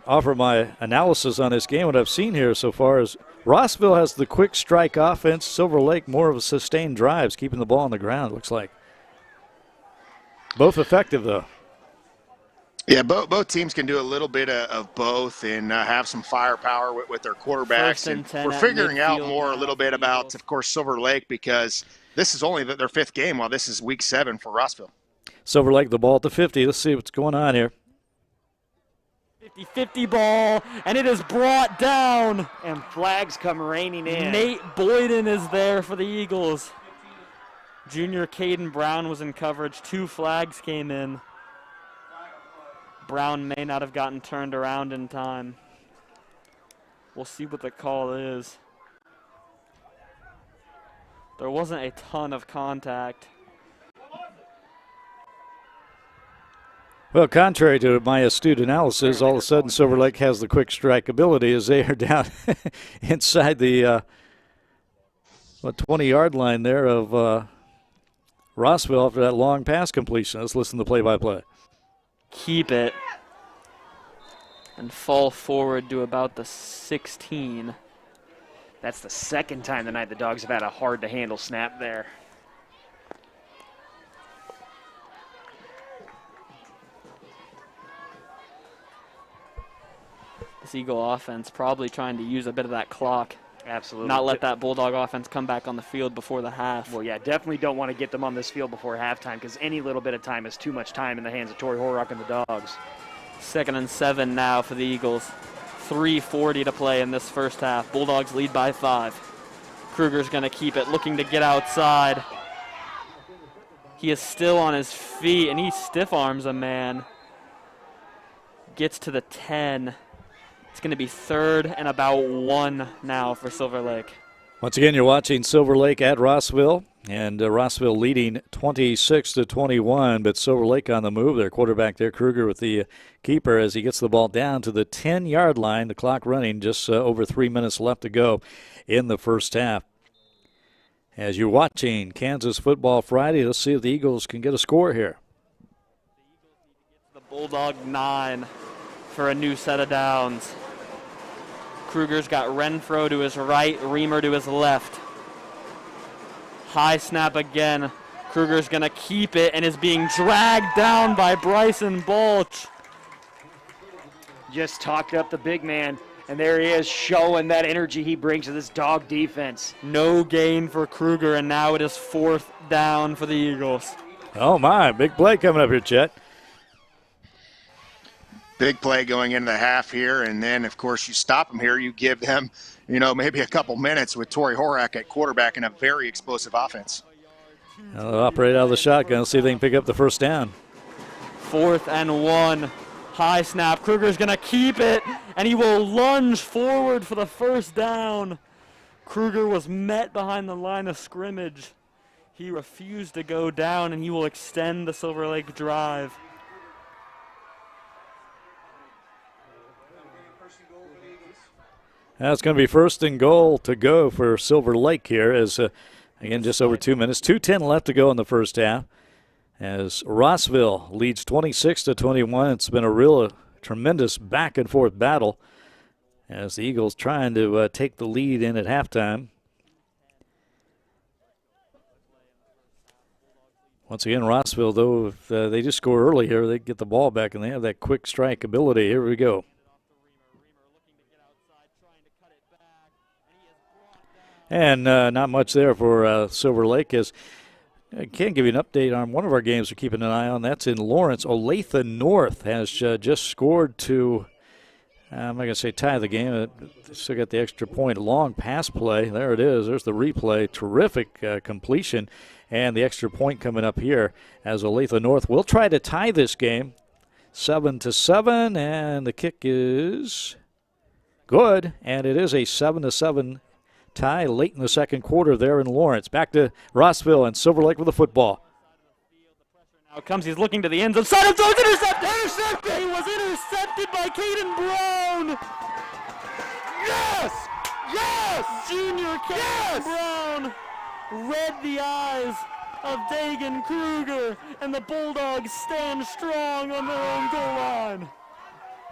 A: offer my analysis on this game, what I've seen here so far is Rossville has the quick strike offense. Silver Lake more of a sustained drives, keeping the ball on the ground, looks like. Both effective, though.
B: Yeah, both teams can do a little bit of both and have some firepower with their quarterbacks. And we're figuring out more a little bit about, of course, Silver Lake because this is only their 5th game while this is week 7 for Rossville.
A: Silver Lake, the ball at the 50. Let's see what's going on here.
C: 50-50 ball, and it is brought down.
I: And flags come raining in.
C: Nate Boyden is there for the Eagles. Junior Caden Brown was in coverage. 2 flags came in. Brown may not have gotten turned around in time. We'll see what the call is. There wasn't a ton of contact.
A: Well, contrary to my astute analysis, all of a sudden Silver Lake has the quick strike ability as they are down inside the 20-yard line there of Rossville after that long pass completion. Let's listen to the play-by-play.
C: Keep it. and fall forward to about the 16.
I: That's the second time tonight the Dogs have had a hard-to-handle snap there.
C: This Eagle offense probably trying to use a bit of that clock.
I: Absolutely.
C: Not let that Bulldog offense come back on the field before the half.
I: Well, yeah, definitely don't want to get them on this field before halftime because any little bit of time is too much time in the hands of Torrey Horrock and the Dogs.
C: 2nd and 7 now for the Eagles. 3:40 to play in this first half. Bulldogs lead by 5. Kruger's going to keep it, looking to get outside. He is still on his feet, and he stiff arms a man. Gets to the 10. It's going to be 3rd and about 1 now for Silver Lake.
A: Once again, you're watching Silver Lake at Rossville, and Rossville leading 26-21, but Silver Lake on the move. Their quarterback there, Kruger, with the keeper as he gets the ball down to the 10-yard line. The clock running, just over 3 minutes left to go in the first half. As you're watching Kansas Football Friday, let's see if the Eagles can get a score here.
C: The Bulldog 9 for a new set of downs. Kruger's got Renfro to his right, Reamer to his left. High snap again. Kruger's going to keep it and is being dragged down by Bryson Balch.
I: Just talked up the big man, and there he is showing that energy he brings to this Dog defense.
C: No gain for Kruger, and now it is 4th down for the Eagles.
A: Oh, my. Big play coming up here, Chet.
B: Big play going into the half here, and then, of course, you stop them here. You give them, maybe a couple minutes with Torrey Horrock at quarterback in a very explosive offense.
A: They'll operate out of the shotgun, see if they can pick up the first down.
C: 4th and 1. High snap. Kruger's going to keep it, and he will lunge forward for the first down. Kruger was met behind the line of scrimmage. He refused to go down, and he will extend the Silver Lake drive.
A: Now it's going to be 1st and goal to go for Silver Lake here as, again, just over 2 minutes. 2:10 left to go in the first half as Rossville leads 26-21. It's been a real tremendous back-and-forth battle as the Eagles trying to take the lead in at halftime. Once again, Rossville, though, if they just score early here, they get the ball back, and they have that quick strike ability. Here we go. And not much there for Silver Lake. As I can't give you an update on one of our games we're keeping an eye on. That's in Lawrence. Olathe North has just scored to, I'm not going to say tie the game. Still got the extra point. Long pass play. There it is. There's the replay. Terrific completion. And the extra point coming up here as Olathe North will try to tie this game 7-7. And the kick is good. And it is a 7-7 tie late in the second quarter there in Lawrence. Back to Rossville and Silver Lake with the football.
C: Now comes, he's looking to the end zone. Side of throws, intercepted! He was intercepted by Caden Brown!
I: Yes! Yes!
C: Junior Caden Brown read the eyes of Dagan Kruger, and the Bulldogs stand strong on their own goal line.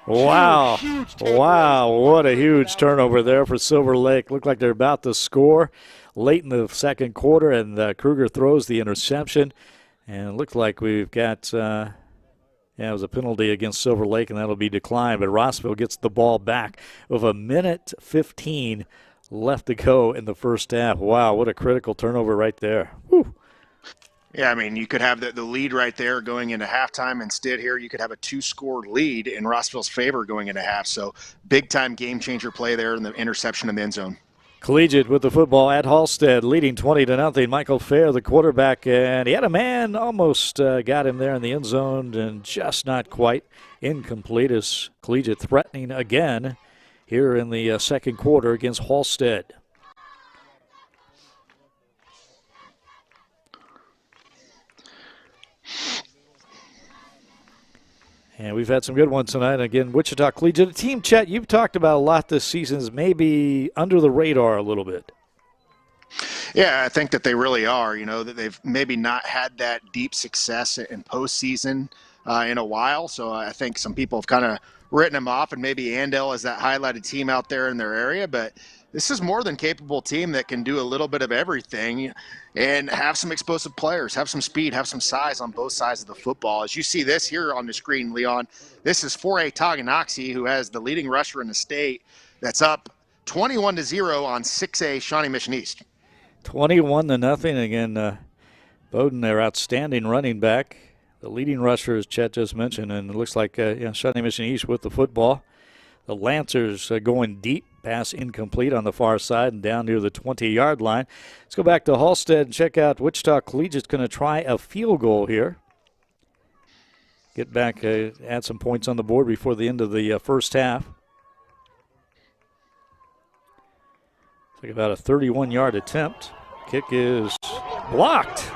A: Wow.
C: Huge
A: wow, what a huge turnover there for Silver Lake. Looked like they're about to score late in the second quarter, and Kruger throws the interception. And it looked like we've got, it was a penalty against Silver Lake, and that'll be declined. But Rossville gets the ball back with 1:15 left to go in the first half. Wow, what a critical turnover right there. Whew.
B: Yeah, I mean, you could have the lead right there going into halftime. Instead here, you could have a 2-score lead in Rossville's favor going into half. So big-time game-changer play there in the interception in the end zone.
A: Collegiate with the football at Halstead, leading 20-0. Michael Fair, the quarterback, and he had a man, almost got him there in the end zone, and just not quite. Incomplete as Collegiate threatening again here in the second quarter against Halstead. And we've had some good ones tonight. Again, Wichita Collegiate, a team, Chet, you've talked about a lot this season, is maybe under the radar a little bit.
B: Yeah, I think that they really are. That they've maybe not had that deep success in postseason in a while. So I think some people have kind of written them off, and maybe Andale is that highlighted team out there in their area, but this is more than capable team that can do a little bit of everything and have some explosive players, have some speed, have some size on both sides of the football. As you see this here on the screen, Leon, this is 4A Tonganoxie, who has the leading rusher in the state, that's up 21-0 on 6A Shawnee Mission East.
A: 21-0 again. Bowden, their outstanding running back. The leading rusher, as Chet just mentioned, and it looks like Shawnee Mission East with the football. The Lancers going deep, pass incomplete on the far side and down near the 20-yard line. Let's go back to Halstead and check out Wichita Collegiate's going to try a field goal here. Get back, add some points on the board before the end of the first half. It's like about a 31-yard attempt. Kick is blocked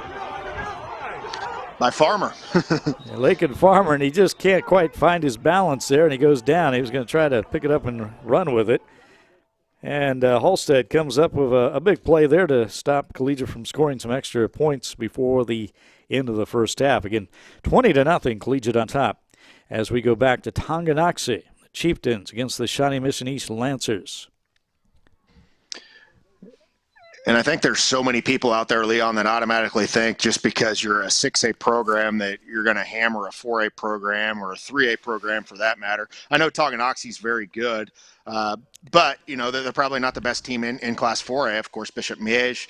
B: by Farmer.
A: Lakin Farmer, and he just can't quite find his balance there, and he goes down. He was going to try to pick it up and run with it. And Halstead comes up with a big play there to stop Collegiate from scoring some extra points before the end of the first half. Again, 20-0, Collegiate on top. As we go back to Tonganoxie, the Chieftains against the Shawnee Mission East Lancers.
B: And I think there's so many people out there, Leon, that automatically think just because you're a 6A program that you're going to hammer a 4A program or a 3A program for that matter. I know Tonganoxie's very good, but, they're probably not the best team in Class 4A. Of course, Bishop Miege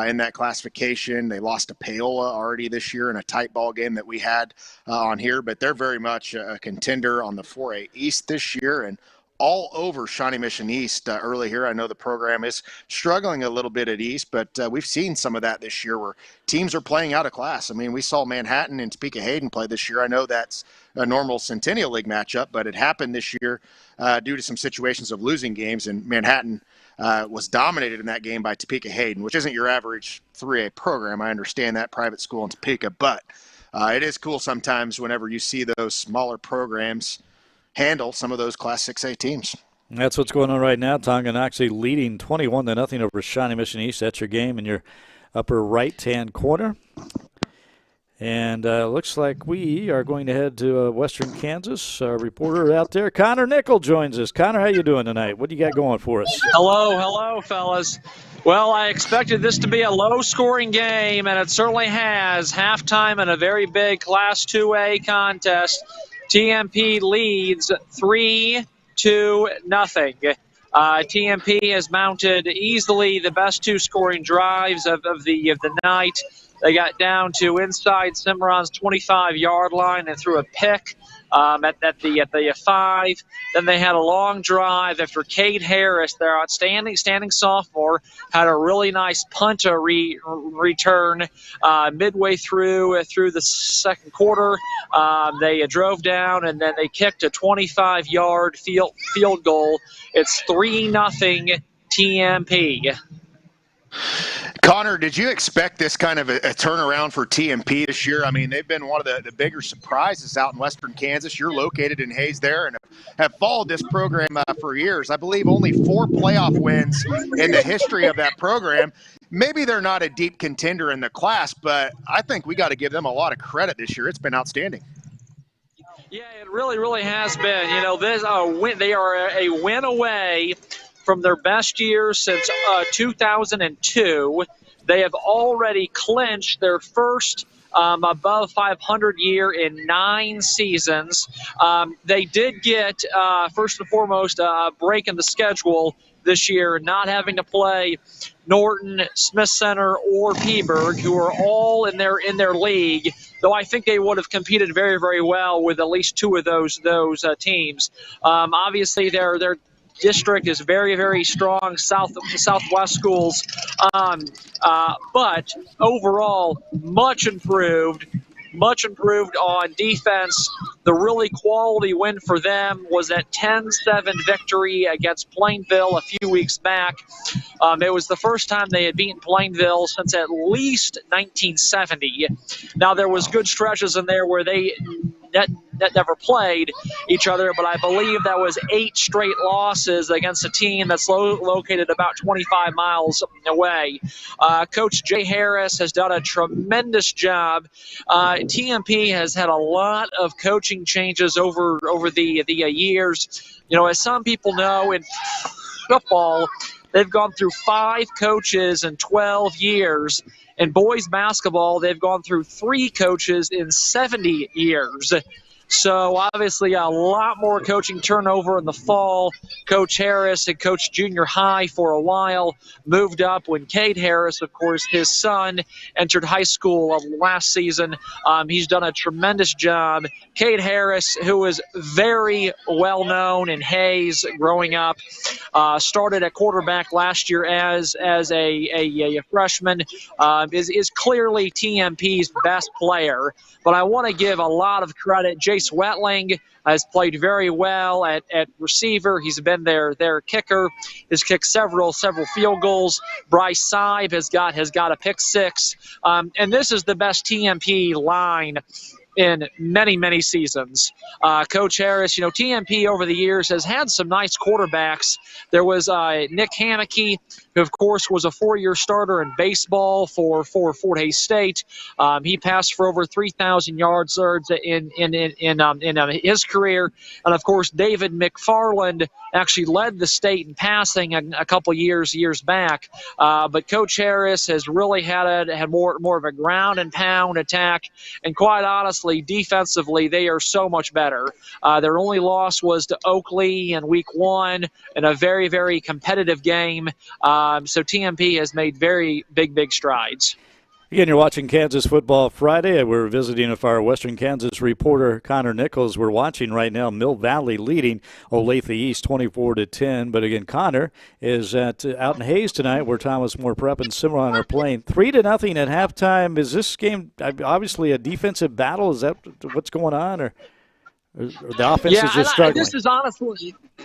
B: in that classification. They lost to Paola already this year in a tight ball game that we had on here, but they're very much a contender on the 4A East this year. And all over Shawnee Mission East early here. I know the program is struggling a little bit at East, but we've seen some of that this year where teams are playing out of class. I mean, we saw Manhattan and Topeka Hayden play this year. I know that's a normal Centennial League matchup, but it happened this year due to some situations of losing games, and Manhattan was dominated in that game by Topeka Hayden, which isn't your average 3A program. I understand that, private school in Topeka, but it is cool sometimes whenever you see those smaller programs handle some of those Class 6A teams.
A: That's what's going on right now. Tonganoxie leading 21-0 over Shawnee Mission East. That's your game in your upper right-hand corner. And looks like we are going to head to Western Kansas. Our reporter out there, Connor Nickel, joins us. Connor, how you doing tonight? What do you got going for us?
J: Hello, fellas. Well, I expected this to be a low-scoring game, and it certainly has. Halftime in a very big Class 2A contest. TMP leads 3-0. TMP has mounted easily the best two scoring drives of the night. They got down to inside Cimarron's 25-yard line and threw a pick at the 5. Then they had a long drive after Cade Harris, their outstanding sophomore, had a really nice punt return midway through the second quarter. They drove down and then they kicked a 25-yard field goal. It's 3-0 TMP.
B: Connor, did you expect this kind of a turnaround for TMP this year? I mean, they've been one of the bigger surprises out in Western Kansas. You're located in Hayes there and have followed this program for years. I believe only 4 playoff wins in the history of that program. Maybe they're not a deep contender in the class, but I think we got to give them a lot of credit this year. It's been outstanding.
J: Yeah, it really has been. They are a win away from their best year since 2002. They have already clinched their first above 500 year in 9 seasons. They did get, first and foremost, a break in the schedule this year, not having to play Norton, Smith Center, or Peaburg, who are all in their league, though I think they would have competed very, very well with at least 2 of those teams. Obviously, their district is very, very strong, Southwest schools, but overall much improved on defense. The really quality win for them was that 10-7 victory against Plainville a few weeks back. It was the first time they had beaten Plainville since at least 1970. Now, there was good stretches in there where they never played each other, but I believe that was 8 straight losses against a team that's located about 25 miles away. Coach Jay Harris has done a tremendous job. TMP has had a lot of coaching changes over the years. As some people know, in football, they've gone through 5 coaches in 12 years. In boys basketball, they've gone through 3 coaches in 70 years. So obviously a lot more coaching turnover in the fall. Coach Harris had coached junior high for a while, moved up when Cade Harris, of course, his son, entered high school last season. He's done a tremendous job. Cade Harris, who is very well known in Hayes growing up, started at quarterback last year as a freshman, is clearly TMP's best player. But I want to give a lot of credit. Jace Wetling has played very well at receiver. He's been their kicker. Has kicked several field goals. Bryce Sibe has got a pick 6. And this is the best TMP line in many, many seasons. Coach Harris, TMP over the years has had some nice quarterbacks. There was Nick Haneke, who, of course, was a 4-year starter in baseball for Fort Hays State. He passed for over 3,000 yards in his career. And, of course, David McFarland actually led the state in passing a couple years back. But Coach Harris has really had more of a ground and pound attack. And quite honestly, defensively, they are so much better. Their only loss was to Oakley in week 1 in a very, very competitive game. So TMP has made very big strides.
A: Again, you're watching Kansas Football Friday. We're visiting with our Western Kansas reporter, Connor Nichols. We're watching right now Mill Valley leading Olathe East 24-10. But again, Connor is out in Hayes tonight, where Thomas More Prep and Cimarron are playing 3-0 at halftime. Is this game obviously a defensive battle? Is that what's going on, or the offense is just struggling?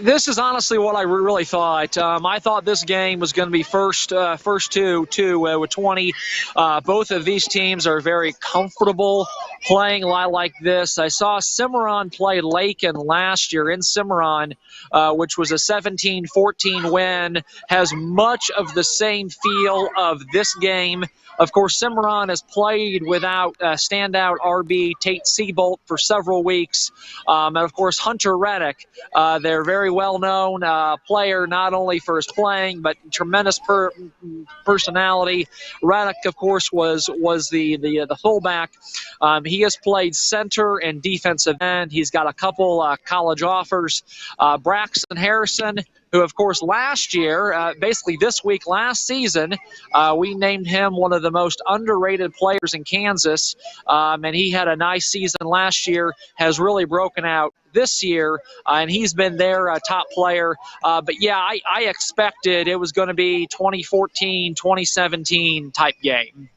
J: This is honestly what I really thought. I thought this game was going to be first two with 20. Both of these teams are very comfortable playing like this. I saw Cimarron play Lakin last year in Cimarron, which was a 17-14 win. Has much of the same feel of this game. Of course, Cimarron has played without standout RB Tate Seabolt for several weeks. And, of course, Hunter Reddick, their very well-known player, not only for his playing, but tremendous personality. Reddick, of course, was the fullback. He has played center and defensive end. He's got a couple college offers. Braxton Harrison, who, of course, last year, basically this week last season, we named him one of the most underrated players in Kansas, and he had a nice season last year, has really broken out this year, and he's been their top player. But, yeah, I expected it was going to be 2014, 2017 type game.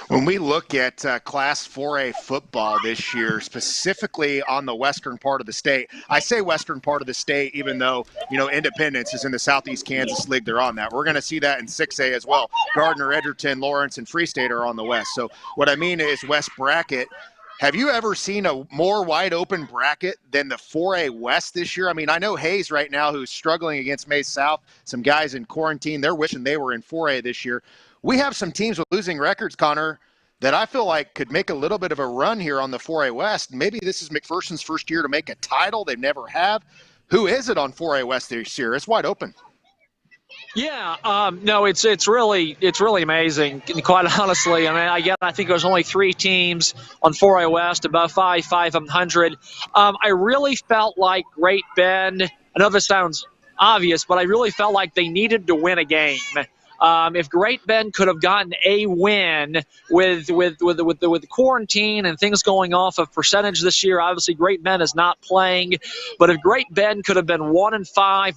B: When we look at Class 4A football this year, specifically on the western part of the state, I say western part of the state even though, Independence is in the Southeast Kansas League. They're on that. We're going to see that in 6A as well. Gardner, Edgerton, Lawrence, and Free State are on the west. So what I mean is West bracket. Have you ever seen a more wide-open bracket than the 4A West this year? I mean, I know Hayes right now, who's struggling against Maize South, some guys in quarantine. They're wishing they were in 4A this year. We have some teams with losing records, Connor, that I feel like could make a little bit of a run here on the 4A West. Maybe this is McPherson's first year to make a title. They never have. Who is it on 4A West this year? It's wide open.
J: Yeah, no, it's really amazing. Quite honestly, I think there's only 3 teams on 4A West above 500. I really felt like Great Bend. I know this sounds obvious, but I really felt like they needed to win a game. If Great Bend could have gotten a win with the quarantine and things going off of percentage this year, obviously Great Bend is not playing. But if Great Bend could have been 1-5,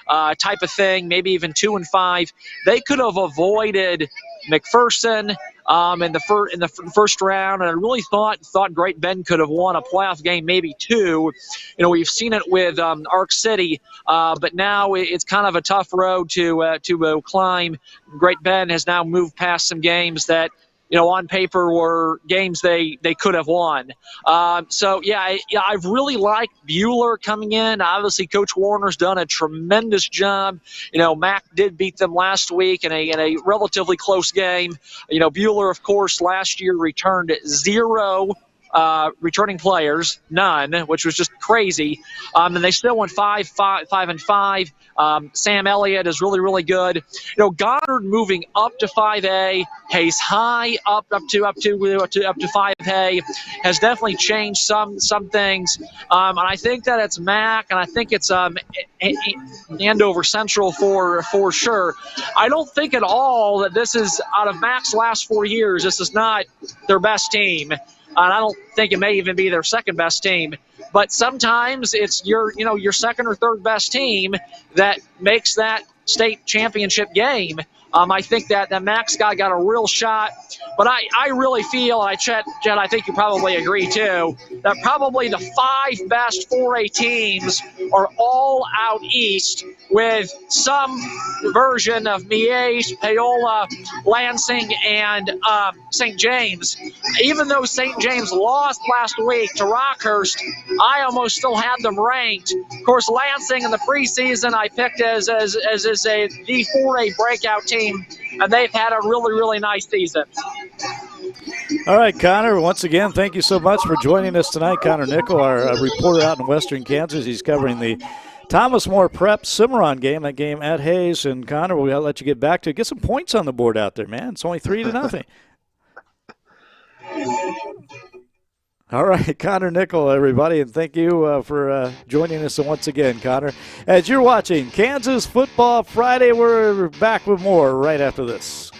J: 1-4 type of thing, maybe even 2-5, they could have avoided McPherson in the first round, and I really thought Great Bend could have won a playoff game, maybe 2. We've seen it with Ark City, but now it's kind of a tough road to climb. Great Bend has now moved past some games that on paper were games they could have won. I've really liked Buhler coming in. Obviously, Coach Warner's done a tremendous job. Mac did beat them last week in a relatively close game. Buhler, of course, last year returned 0 returning players, none, which was just crazy. And they still went 5-5. Sam Elliott is really, really good. Goddard moving up to 5A, Hayes High up to 5A has definitely changed some things. And I think that it's Mac, and I think it's Andover Central for sure. I don't think at all that this is, out of Mac's last 4 years, this is not their best team. And I don't think it may even be their second best team. But sometimes it's your second or third best team that makes that state championship game. I think that Mac's got a real shot. But I really feel, Chet, I think you probably agree too, that probably the 5 best 4A teams are all out east, with some version of Miege, Paola, Lansing, and St. James. Even though St. James lost last week to Rockhurst, I almost still had them ranked. Of course, Lansing in the preseason I picked as the 4A breakout team, and they've had a really, really nice season.
A: All right, Connor, once again, thank you so much for joining us tonight. Connor Nickel, our reporter out in western Kansas. He's covering the Thomas More Prep Cimarron game, that game at Hayes. And, Connor, we'll let you get back to it. Get some points on the board out there, man. It's only 3-0. All right, Connor Nickel, everybody, and thank you for joining us once again, Connor. As you're watching Kansas Football Friday, we're back with more right after this.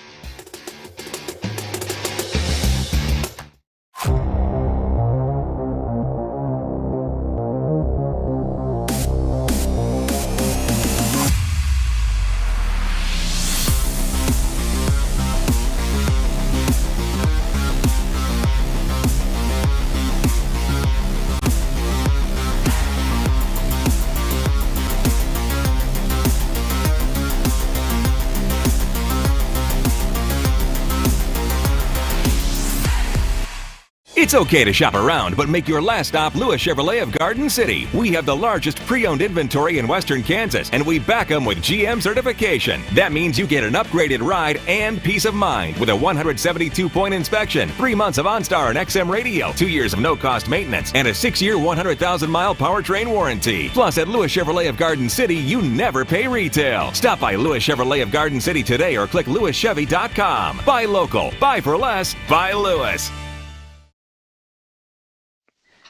K: It's okay to shop around, but make your last stop Lewis Chevrolet of Garden City. We have the largest pre-owned inventory in western Kansas, and we back them with GM certification. That means you get an upgraded ride and peace of mind with a 172-point inspection, 3 months of OnStar and XM radio, 2 years of no-cost maintenance, and a 6-year, 100,000-mile powertrain warranty. Plus, at Lewis Chevrolet of Garden City, you never pay retail. Stop by Lewis Chevrolet of Garden City today or click lewischevy.com. Buy local, buy for less, buy Lewis.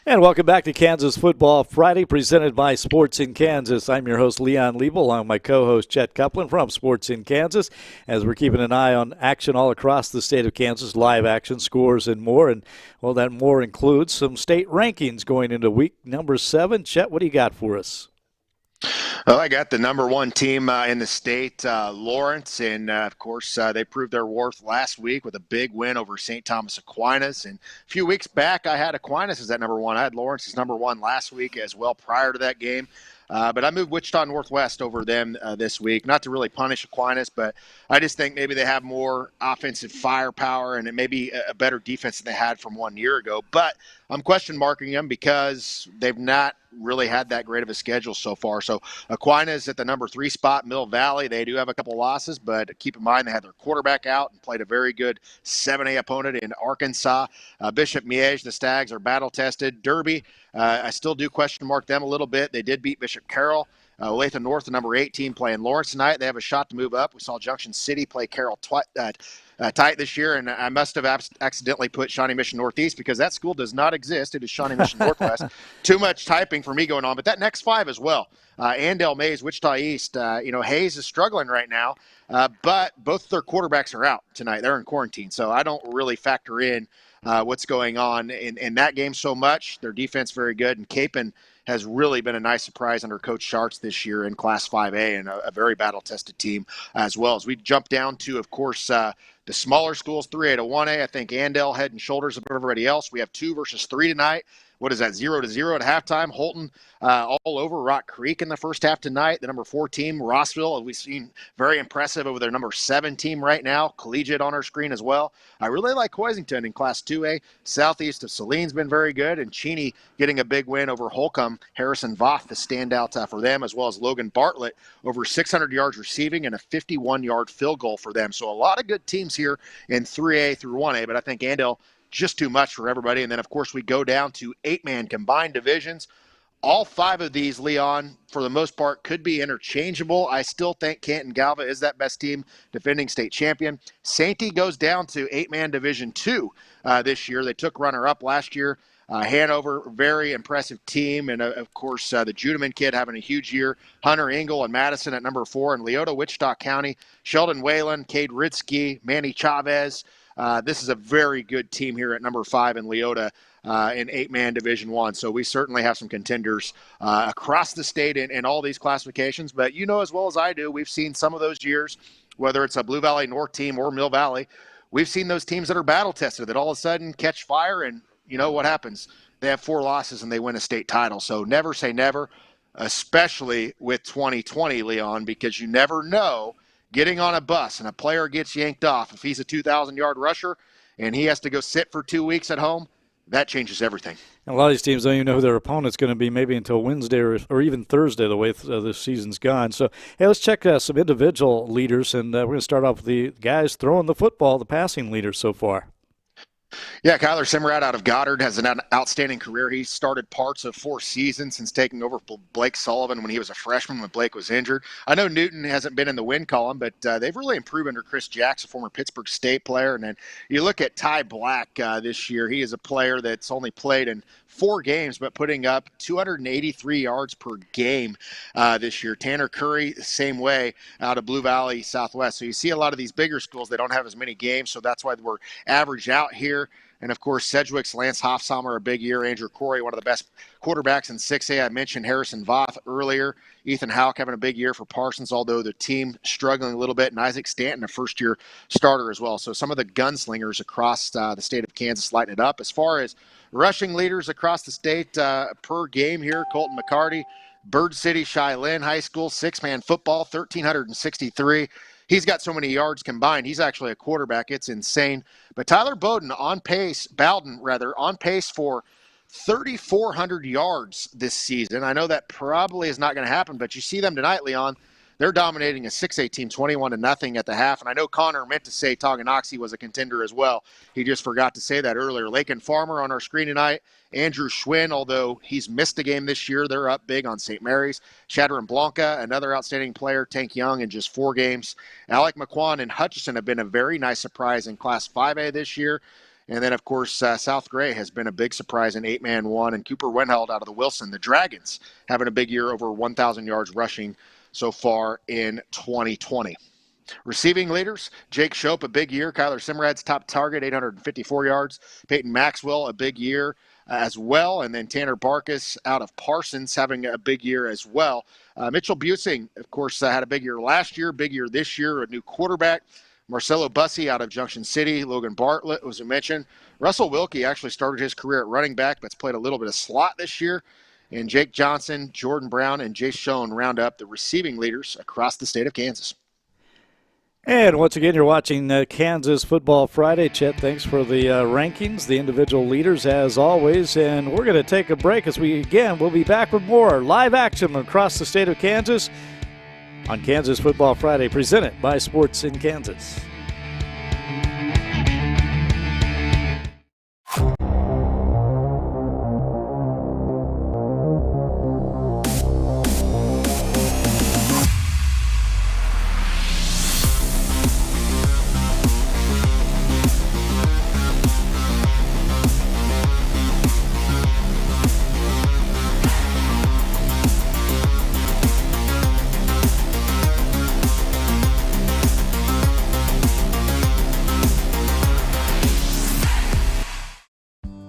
A: And welcome back to Kansas Football Friday, presented by Sports in Kansas. I'm your host, Leon Liebel, along with my co-host, Chet Copeland from Sports in Kansas, as we're keeping an eye on action all across the state of Kansas, live action, scores, and more. And, well, that more includes some state rankings going into week number 7. Chet, what do you got for us?
B: Well, I got the number 1 team in the state, Lawrence, and of course they proved their worth last week with a big win over St. Thomas Aquinas. And a few weeks back, I had Aquinas as that number 1. I had Lawrence as number 1 last week as well prior to that game. But I moved Wichita Northwest over them this week, not to really punish Aquinas, but I just think maybe they have more offensive firepower and it may be a better defense than they had from 1 year ago. But I'm question marking them because they've not really had that great of a schedule so far. So Aquinas at the number 3 spot, Mill Valley. They do have a couple losses, but keep in mind they had their quarterback out and played a very good 7A opponent in Arkansas. Bishop Miege, the Stags are battle tested. Derby, I still do question mark them a little bit. They did beat Bishop Carroll. Olathe North, the number 8 team, playing Lawrence tonight. They have a shot to move up. We saw Junction City play Carroll tight this year, and I must have accidentally put Shawnee Mission Northeast because that school does not exist. It is Shawnee Mission Northwest. Too much typing for me going on, but that next 5 as well. Andale, Mays, Wichita East. Hayes is struggling right now, but both their quarterbacks are out tonight. They're in quarantine, so I don't really factor in what's going on in that game so much. Their defense very good, and Capon has really been a nice surprise under Coach Sharts this year in Class 5A and a very battle-tested team as well. As we jump down to, of course, the smaller schools, 3A to 1A, I think Andale head and shoulders above everybody else. We have 2 versus 3 tonight. what is that, 0-0 at halftime. Holton all over Rock Creek in the first half tonight. The number 4 team, Rossville, we've seen very impressive over their number 7 team right now. Collegiate on our screen as well. I really like Coisington in Class 2A. Southeast of Saline's been very good, and Cheney getting a big win over Holcomb. Harrison Voth, the standout for them, as well as Logan Bartlett, over 600 yards receiving and a 51-yard field goal for them. So a lot of good teams here in 3A through 1A, but I think Andale just too much for everybody. And then, of course, we go down to 8-man combined divisions. All 5 of these, Leon, for the most part, could be interchangeable. I still think Canton Galva is that best team, defending state champion. Santee goes down to 8-man Division 2 this year. They took runner-up last year. Hanover, very impressive team. And, of course, the Judeman kid having a huge year. Hunter Engel and Madison at number 4. And Leota, Wichita County, Sheldon Whalen, Cade Ritzky, Manny Chavez. This is a very good team here at number 5 in Leota in 8-man Division 1. So we certainly have some contenders across the state in all these classifications. But you know as well as I do, we've seen some of those years, whether it's a Blue Valley North team or Mill Valley, we've seen those teams that are battle-tested that all of a sudden catch fire, and you know what happens. They have 4 losses and they win a state title. So never say never, especially with 2020, Leon, because you never know. Getting on a bus and a player gets yanked off, if he's a 2,000-yard rusher and he has to go sit for 2 weeks at home, that changes everything.
A: And a lot of these teams don't even know who their opponent's going to be maybe until Wednesday or even Thursday, the way this season's gone. So, hey, let's check some individual leaders, and we're going to start off with the guys throwing the football, the passing leaders so far.
B: Yeah, Kyler Simrad out of Goddard has an outstanding career. He started parts of 4 seasons since taking over Blake Sullivan when he was a freshman when Blake was injured. I know Newton hasn't been in the win column, but they've really improved under Chris Jacks, a former Pittsburgh State player. And then you look at Ty Black this year. He is a player that's only played in 4 games, but putting up 283 yards per game this year. Tanner Curry, the same way, out of Blue Valley Southwest. So you see a lot of these bigger schools, they don't have as many games, so that's why we're average out here. And, of course, Sedgwick's Lance Hofsommer, a big year. Andrew Corey, one of the best quarterbacks in 6A. I mentioned Harrison Voth earlier. Ethan Houck having a big year for Parsons, although the team struggling a little bit. And Isaac Stanton, a first-year starter as well. So some of the gunslingers across the state of Kansas lighting it up. As far as rushing leaders across the state per game here, Colton McCarty, Bird City Cheyenne High School, 6-man football, 1,363. He's got so many yards combined. He's actually a quarterback. It's insane. But Tyler Bowden on pace for 3,400 yards this season. I know that probably is not going to happen, but you see them tonight, Leon. They're dominating a 6A team 21-0 at the half. And I know Connor meant to say Tonganoxie was a contender as well. He just forgot to say that earlier. Lakin Farmer on our screen tonight. Andrew Schwinn, although he's missed a game this year, they're up big on St. Mary's. Shatter and Blanca, another outstanding player. Tank Young in just 4 games. Alec McQuan and Hutchison have been a very nice surprise in Class 5A this year. And then, of course, South Gray has been a big surprise in 8-man 1. And Cooper Wenheld out of the Wilson, the Dragons, having a big year, over 1,000 yards rushing so far in 2020. Receiving leaders, Jake Shope, a big year. Kyler Simrad's top target, 854 yards. Peyton Maxwell, a big year as well. And then Tanner Barkus out of Parsons having a big year as well. Mitchell Busing, of course, had a big year last year, big year this year, a new quarterback. Marcelo Bussey out of Junction City. Logan Bartlett, as we mentioned. Russell Wilkie actually started his career at running back, but's played a little bit of slot this year. And Jake Johnson, Jordan Brown, and Jay Schoen round up the receiving leaders across the state of Kansas.
A: And once again, you're watching Kansas Football Friday. Chet, thanks for the rankings, the individual leaders as always. And we're going to take a break as we'll be back with more live action across the state of Kansas on Kansas Football Friday, presented by Sports in Kansas.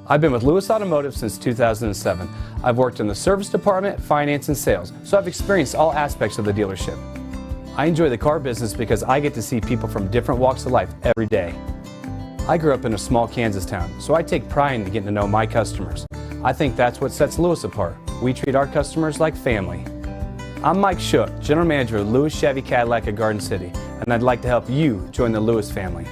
L: I've been with Lewis Automotive since 2007. I've worked in the service department, finance, and sales, so I've experienced all aspects of the dealership. I enjoy the car business because I get to see people from different walks of life every day. I grew up in a small Kansas town, so I take pride in getting to know my customers. I think that's what sets Lewis apart. We treat our customers like family. I'm Mike Shook, General Manager of Lewis Chevy Cadillac at Garden City, and I'd like to help you join the Lewis family.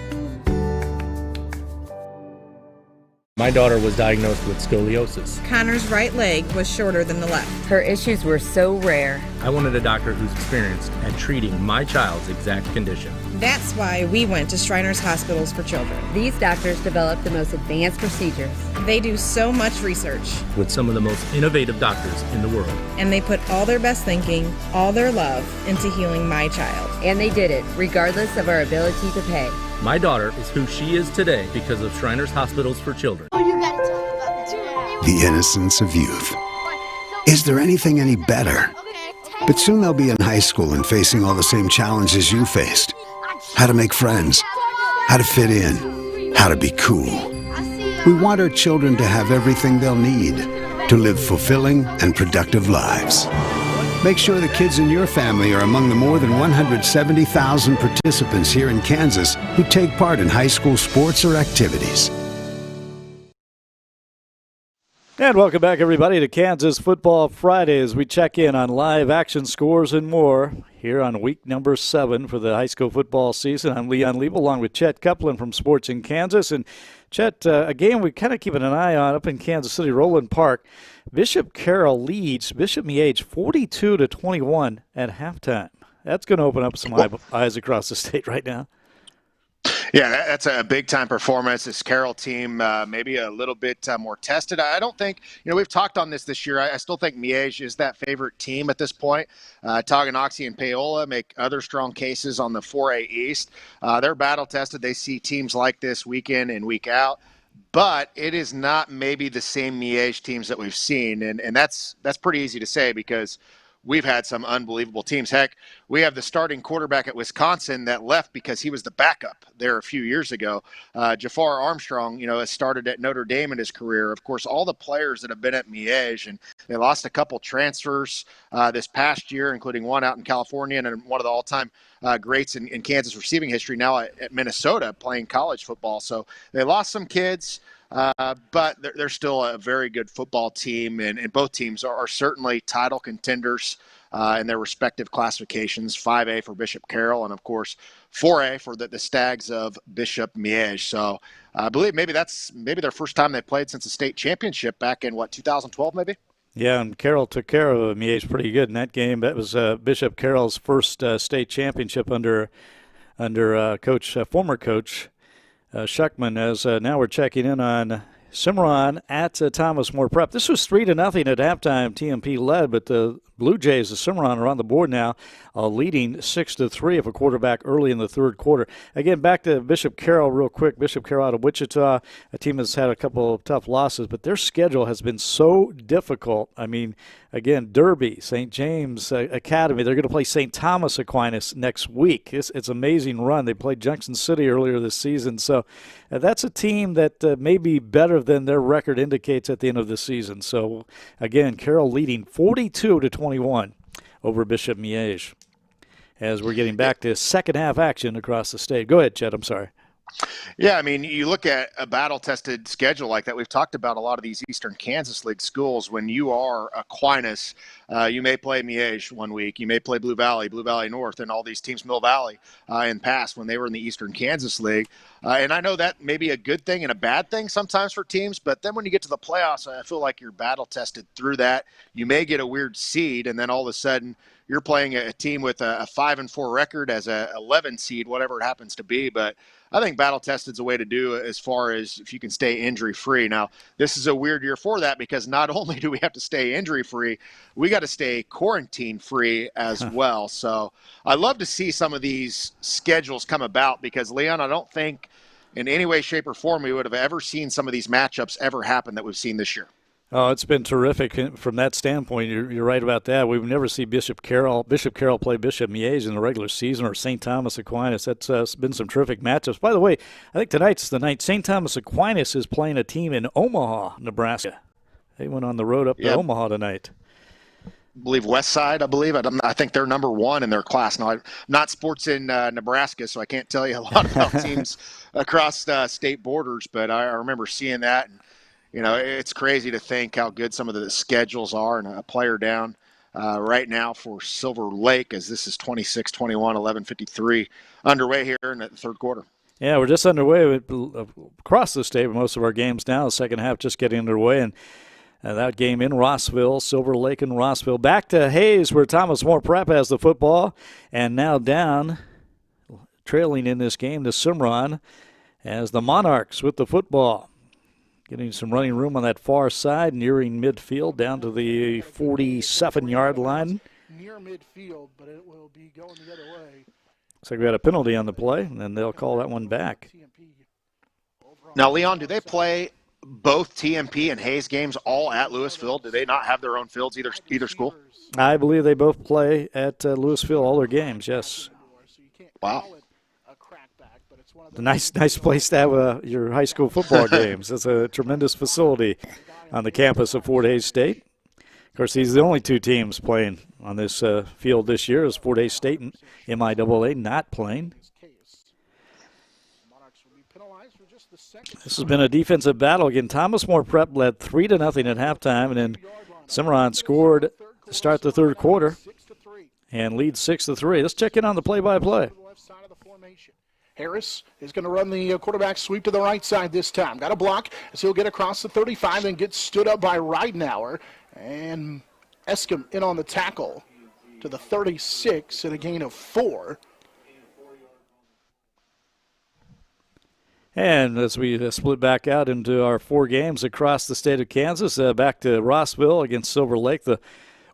M: My daughter was diagnosed with scoliosis.
N: Connor's right leg was shorter than the left.
O: Her issues were so rare.
M: I wanted a doctor who's experienced at treating my child's exact condition.
N: That's why we went to Shriners Hospitals for Children.
O: These doctors develop the most advanced procedures.
N: They do so much research.
M: With some of the most innovative doctors in the world.
N: And they put all their best thinking, all their love into healing my child.
O: And they did it, regardless of our ability to pay.
M: My daughter is who she is today because of Shriners Hospitals for Children.
P: The innocence of youth. Is there anything any better? But soon they'll be in high school and facing all the same challenges you faced. How to make friends, how to fit in, how to be cool. We want our children to have everything they'll need to live fulfilling and productive lives. Make sure the kids in your family are among the more than 170,000 participants here in Kansas who take part in high school sports or activities.
A: And welcome back, everybody, to Kansas Football Friday as we check in on live action scores and more here on week number 7 for the high school football season. I'm Leon Liebel along with Chet Copeland from Sports in Kansas. And Chet, a game we kind of keeping an eye on up in Kansas City, Roland Park. Bishop Carroll leads Bishop Miege 42-21 at halftime. That's going to open up some eyes across the state right now.
B: Yeah, that's a big-time performance. This Carroll team maybe a little bit more tested. I don't think, we've talked on this year. I still think Miege is that favorite team at this point. Tonganoxie and Paola make other strong cases on the 4A East. They're battle-tested. They see teams like this week in and week out. But it is not maybe the same Miege teams that we've seen, and that's pretty easy to say because we've had some unbelievable teams. Heck, we have the starting quarterback at Wisconsin that left because he was the backup there a few years ago. Jafar Armstrong, has started at Notre Dame in his career. Of course, all the players that have been at Miege, and they lost a couple transfers this past year, including one out in California and one of the all-time greats in Kansas receiving history now at Minnesota playing college football. So they lost some kids. But they're still a very good football team, and both teams are certainly title contenders in their respective classifications. 5A for Bishop Carroll, and of course 4A for the Stags of Bishop Miege. So I believe maybe that's their first time they played since the state championship back in 2012 maybe.
A: Yeah, and Carroll took care of Miege pretty good in that game. That was Bishop Carroll's first state championship under former coach. Shuckman, as now we're checking in on Cimarron at Thomas More Prep. This was 3-0 at halftime. TMP led, but the Blue Jays of Cimarron are on the board now, leading 6-3 of a quarterback early in the third quarter. Again, back to Bishop Carroll real quick. Bishop Carroll out of Wichita, a team that's had a couple of tough losses, but their schedule has been so difficult. I mean, again, Derby, St. James Academy, they're going to play St. Thomas Aquinas next week. It's an amazing run. They played Junction City earlier this season, so that's a team that may be better than their record indicates at the end of the season. So, again, Carroll leading 42-21 over Bishop Miege as we're getting back to second half action across the state. Go ahead, Chet. I'm sorry.
B: Yeah, I mean, you look at a battle-tested schedule like that. We've talked about a lot of these Eastern Kansas League schools. When you are Aquinas, you may play Miege one week. You may play Blue Valley North, and all these teams, Mill Valley, in the past when they were in the Eastern Kansas League. And I know that may be a good thing and a bad thing sometimes for teams, but then when you get to the playoffs, I feel like you're battle-tested through that. You may get a weird seed, and then all of a sudden you're playing a team with a 5-4 record as a 11 seed, whatever it happens to be. But I think battle tested is a way to do it as far as if you can stay injury free. Now, this is a weird year for that because not only do we have to stay injury free, we got to stay quarantine free as well. So I love to see some of these schedules come about because, Leon, I don't think in any way, shape, or form we would have ever seen some of these matchups ever happen that we've seen this year.
A: Oh, it's been terrific from that standpoint. You're right about that. We've never seen Bishop Carroll play Bishop Miege in the regular season or St. Thomas Aquinas. That's been some terrific matchups. By the way, I think tonight's the night. St. Thomas Aquinas is playing a team in Omaha, Nebraska. They went on the road up to Omaha tonight.
B: I believe Westside, I think they're number 1 in their class. Now, I'm not sports in Nebraska, so I can't tell you a lot about teams across state borders, but I remember seeing that. And it's crazy to think how good some of the schedules are, and a player down right now for Silver Lake, as this is 26-21, 11:53 underway here in the third quarter.
A: Yeah, we're just underway across the state with most of our games now. The second half just getting underway, and that game in Rossville, Silver Lake and Rossville. Back to Hayes, where Thomas More Prep has the football, and now down, trailing in this game to Cimarron as the Monarchs with the football. Getting some running room on that far side, nearing midfield, down to the 47-yard line.
Q: Near midfield, but it will be going the other way.
A: Looks like we had a penalty on the play, and they'll call that one back.
B: Now, Leon, do they play both TMP and Hayes games all at Lewisville? Do they not have their own fields, either school?
A: I believe they both play at Lewisville, all their games, yes.
B: Wow.
A: A nice place to have your high school football games. It's a tremendous facility on the campus of Fort Hays State. Of course, these are the only two teams playing on this field this year. Is Fort Hays State and MIAA not playing. This has been a defensive battle. Again, Thomas More Prep led 3-0 at halftime, and then Cimarron scored to start the third quarter and leads 6-3. Let's check in on the play-by-play.
Q: Harris is going to run the quarterback sweep to the right side this time. Got a block as he'll get across the 35 and get stood up by Ridenauer. And Escom in on the tackle to the 36 and a gain of 4.
A: And as we split back out into our 4 games across the state of Kansas, back to Rossville against Silver Lake, the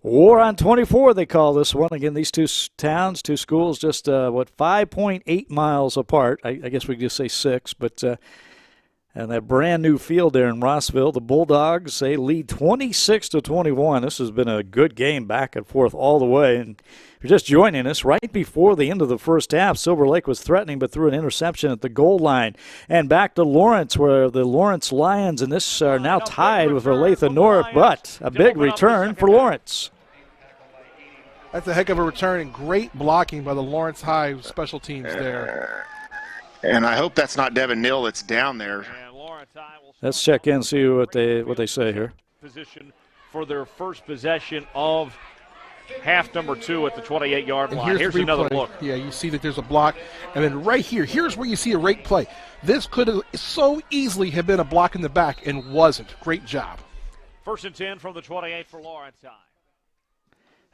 A: War on 24, they call this one. Again, these two towns, two schools, just, 5.8 miles apart. I guess we could just say 6, but and that brand-new field there in Rossville, the Bulldogs, they lead 26-21. This has been a good game back and forth all the way. And if you're just joining us, right before the end of the first half, Silver Lake was threatening but threw an interception at the goal line. And back to Lawrence, where the Lawrence Lions and this are now tied with Olathe North, but a big return for Lawrence.
E: That's a heck of a return and great blocking by the Lawrence High special teams there.
B: And I hope that's not Devin Neal that's down there.
A: Let's check in and see what they say here.
D: Position for their first possession of half number 2 at the 28-yard line. Here's another look.
E: Yeah, you see that there's a block. And then right here's where you see a rake play. This could have so easily have been a block in the back and wasn't. Great job.
D: 1st and 10 from the 28 for Lawrence High.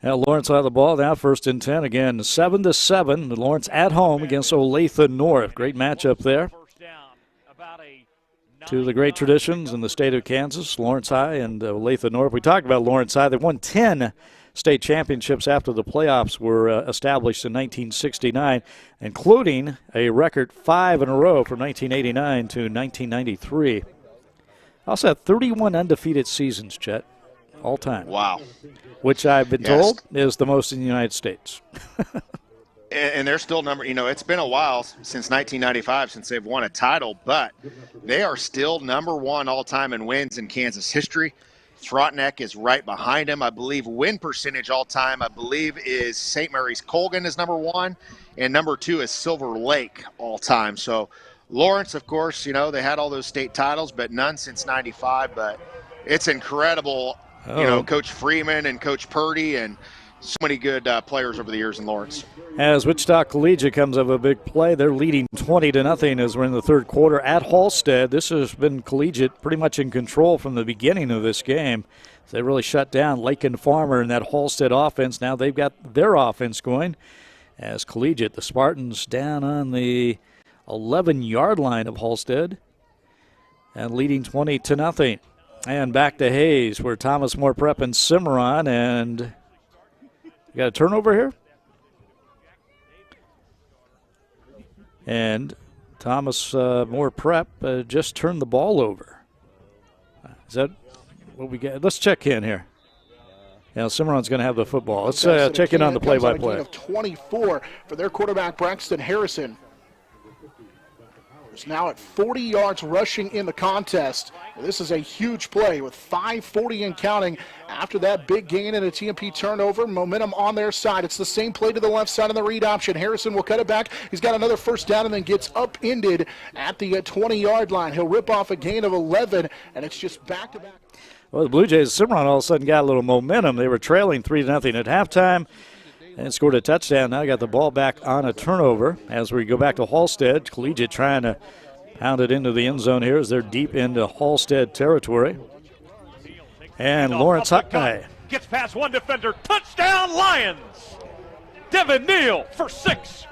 A: Lawrence will have the ball now, 1st and 10. Again, 7-7. Lawrence at home against Olathe North. Great matchup there. Two of the great traditions in the state of Kansas, Lawrence High and Olathe North. We talked about Lawrence High. They won 10 state championships after the playoffs were established in 1969, including a record 5 in a row from 1989 to 1993. Also had 31 undefeated seasons, Chet, all time.
B: Wow.
A: Which I've been told is the most in the United States.
B: And they're still it's been a while since 1995 since they've won a title, but they are still number 1 all-time in wins in Kansas history. Frontenac is right behind him. I believe win percentage all-time, is St. Mary's Colgan is number 1, and number 2 is Silver Lake all-time. So Lawrence, of course, they had all those state titles, but none since 95. But it's incredible, Coach Freeman and Coach Purdy and so many good players over the years in Lawrence.
A: As Wichita Collegiate comes up a big play, they're leading 20-0 as we're in the third quarter at Halstead. This has been Collegiate pretty much in control from the beginning of this game. They really shut down Lakin Farmer and that Halstead offense. Now they've got their offense going. As Collegiate, the Spartans down on the 11-yard line of Halstead and leading 20-0. And back to Hayes, where Thomas More Prep and Cimarron, and you got a turnover here? And Thomas More Prep just turned the ball over. Is that what we got? Let's check in here. Yeah, Cimarron's going to have the football. Let's check in on the play-by-play.
Q: Of 24 for their quarterback, Braxton Harrison. is now at 40 yards rushing in the contest. This is a huge play with 5:40 and counting after that big gain and a TMP turnover. Momentum on their side. It's the same play to the left side on the read option. Harrison will cut it back. He's got another first down and then gets upended at the 20-yard line. He'll rip off a gain of 11, and it's just back-to-back.
A: Well, the Blue Jays, Cimarron all of a sudden got a little momentum. They were trailing 3-0 at halftime and scored a touchdown. Now got the ball back on a turnover as we go back to Halstead. Collegiate trying to pound it into the end zone here as they're deep into Halstead territory. And Lawrence Huckney
D: gets past one defender. Touchdown, Lions! Devin Neal for 6.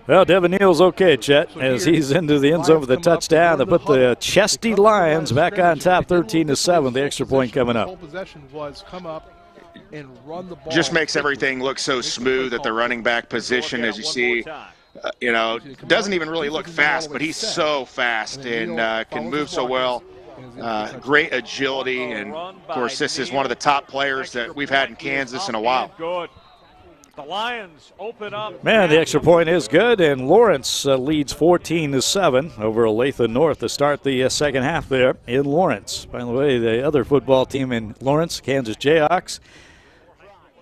A: Well, Devin Neal's okay, Chet, as he's into the end zone for the touchdown to put the Chesty Lions back on top 13-7. The extra point coming up.
E: Possession was come up and run the ball.
B: Just makes everything look so smooth at the running back position, as you see. Doesn't even really look fast, but he's so fast and can move so well. Great agility, and of course, this is one of the top players that we've had in Kansas in a while.
D: Good. The Lions open up.
A: Man, the extra point is good, and Lawrence leads 14-7 over Olathe North to start the second half there in Lawrence. By the way, the other football team in Lawrence, Kansas Jayhawks,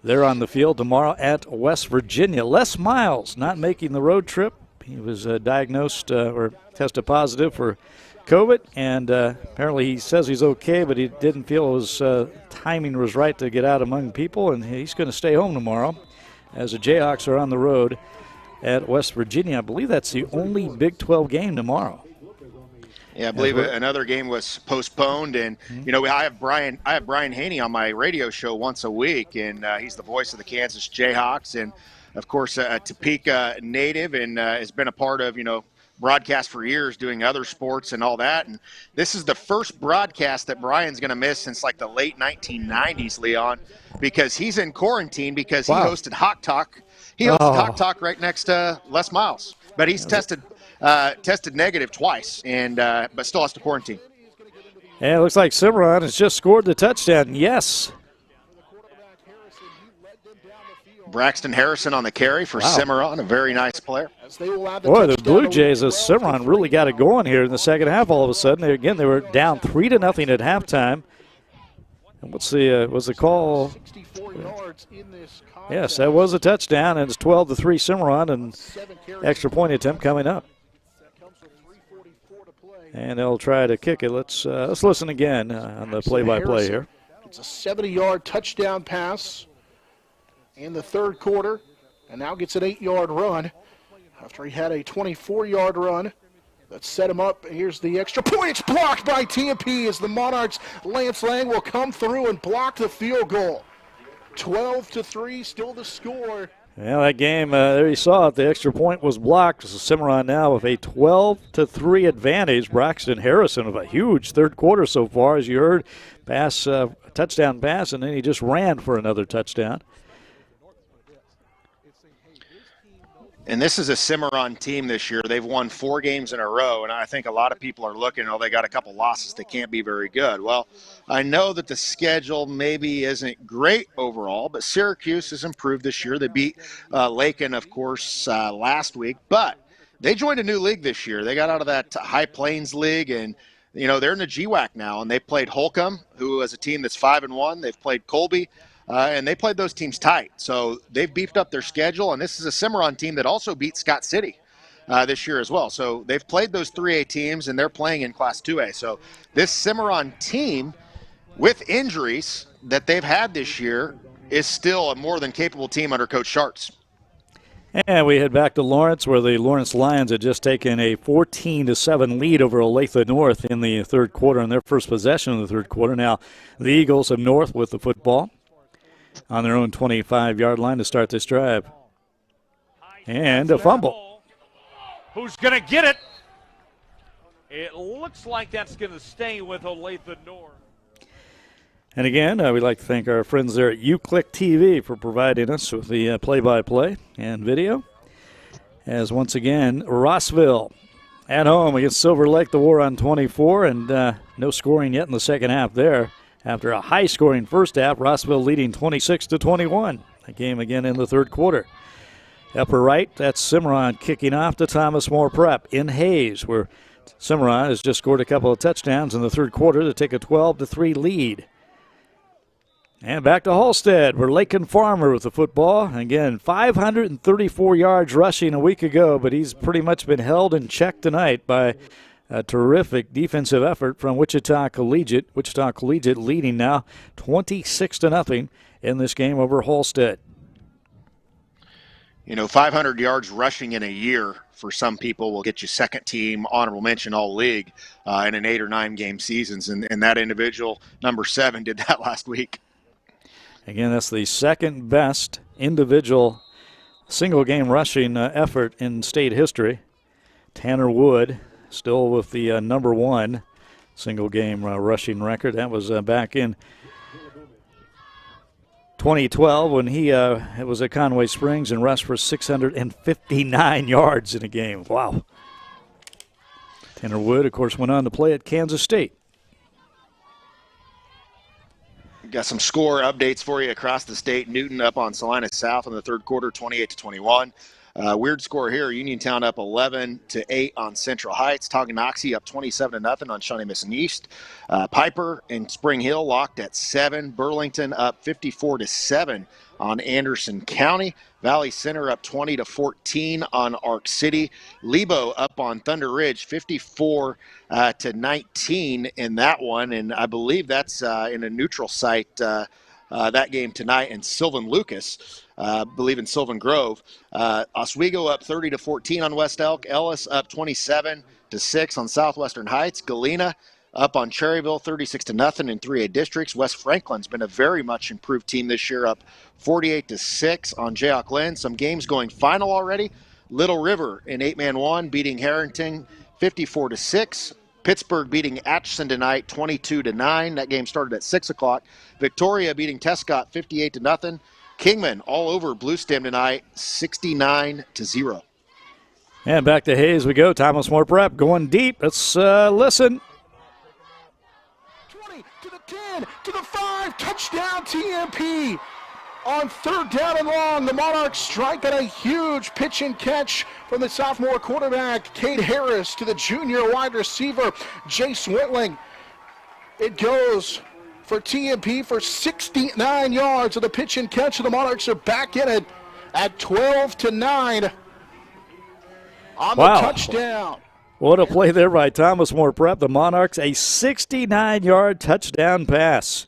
A: they're on the field tomorrow at West Virginia. Les Miles not making the road trip. He was diagnosed or tested positive for COVID, and apparently he says he's okay, but he didn't feel his timing was right to get out among people, and he's going to stay home tomorrow as the Jayhawks are on the road at West Virginia. I believe that's the only Big 12 game tomorrow.
B: Yeah, I believe another game was postponed, and I have Brian Haney on my radio show once a week, and he's the voice of the Kansas Jayhawks, and of course a Topeka native, and has been a part of broadcast for years, doing other sports and all that. And this is the first broadcast that Brian's going to miss since like the late 1990s, Leon, because he's in quarantine because he hosted Hawk Talk. He hosted Hawk Talk right next to Les Miles, but he's tested negative twice, and but still has to quarantine.
A: And it looks like Cimarron has just scored the touchdown. Yes.
B: Braxton Harrison on the carry for Cimarron, a very nice player.
A: Boy, the Blue Jays of Cimarron really got it going here in the second half all of a sudden. They were down 3-0 at halftime. And what's the call? Yes, that was a touchdown, and it's 12-3 Cimarron, and extra point attempt coming up. And they'll try to kick it. Let's listen again on the play-by-play here.
Q: It's a 70-yard touchdown pass in the third quarter, and now gets an 8-yard run after he had a 24-yard run that set him up. Here's the extra point. It's blocked by TMP as the Monarchs. Lance Lang will come through and block the field goal. 12-3, still the score.
A: Well, that game, there you saw it. The extra point was blocked. So Cimarron now with a 12-3 advantage. Braxton Harrison with a huge third quarter so far, as you heard. Touchdown pass, and then he just ran for another touchdown.
B: And this is a Cimarron team this year. They've won 4 games in a row, and I think a lot of people are looking, they got a couple losses. They can't be very good. Well, I know that the schedule maybe isn't great overall, but Syracuse has improved this year. They beat Lakin, of course, last week, but they joined a new league this year. They got out of that High Plains League, and they're in the GWAC now, and they played Holcomb, who is a team that's 5-1. They've played Colby. And they played those teams tight. So they've beefed up their schedule, and this is a Cimarron team that also beat Scott City this year as well. So they've played those 3A teams, and they're playing in Class 2A. So this Cimarron team, with injuries that they've had this year, is still a more than capable team under Coach Schartz.
A: And we head back to Lawrence, where the Lawrence Lions had just taken a 14-7 lead over Olathe North in the third quarter, in their first possession of the third quarter. Now the Eagles of North with the football on their own 25-yard line to start this drive. And a fumble.
D: Who's going to get it? It looks like that's going to stay with Olathe North.
A: And again, we'd like to thank our friends there at UClick TV for providing us with the play-by-play and video. As once again, Rossville at home against Silver Lake, the War on 24, and no scoring yet in the second half there. After a high-scoring first half, Rossville leading 26-21. That game again in the third quarter. Upper right, that's Cimarron kicking off to Thomas More Prep in Hayes, where Cimarron has just scored a couple of touchdowns in the third quarter to take a 12-3 lead. And back to Halstead, where Lakin Farmer with the football. Again, 534 yards rushing a week ago, but he's pretty much been held in check tonight by a terrific defensive effort from Wichita Collegiate. Wichita Collegiate leading now 26-0 in this game over Halstead.
B: 500 yards rushing in a year for some people will get you second team, honorable mention all league in an 8 or 9 game seasons. And that individual, number 7, did that last week.
A: Again, that's the second best individual single game rushing effort in state history. Tanner Wood still with the number 1 single game rushing record. That was back in 2012 when he was at Conway Springs and rushed for 659 yards in a game. Wow. Tanner Wood, of course, went on to play at Kansas State.
B: Got some score updates for you across the state. Newton up on Salina South in the third quarter, 28-21. Weird score here. Uniontown up 11-8 on Central Heights. Tonganoxie up 27-0 on Shawnee Mission East. Piper and Spring Hill locked at 7. Burlington up 54-7 on Anderson County. Valley Center up 20-14 on Arc City. Lebo up on Thunder Ridge 54-19 in that one, and I believe that's in a neutral site that game tonight. And Sylvan Lucas, believe in Sylvan Grove. Oswego up 30-14 on West Elk. Ellis up 27-6 on Southwestern Heights. Galena up on Cherryville 36-0 in 3A districts. West Franklin's been a very much improved team this year, up 48-6 on Jayhawk Lynn. Some games going final already. Little River in 8-man 1 beating Harrington 54-6. Pittsburgh beating Atchison tonight 22-9. That game started at 6 o'clock. Victoria beating Tescott 58-0. Kingman all over Blue Stem tonight 69-0.
A: And back to Hayes we go. Thomas More Prep going deep. Let's listen.
Q: 20 to the 10 to the 5. Touchdown TMP. On third down and long, the Monarchs strike at a huge pitch and catch from the sophomore quarterback, Cade Harris, to the junior wide receiver, Jace Whitling. It goes for TMP for 69 yards of the pitch and catch, and the Monarchs are back in it at 12-9 on the touchdown.
A: What a play there by Thomas More Prep. The Monarchs, a 69-yard touchdown pass.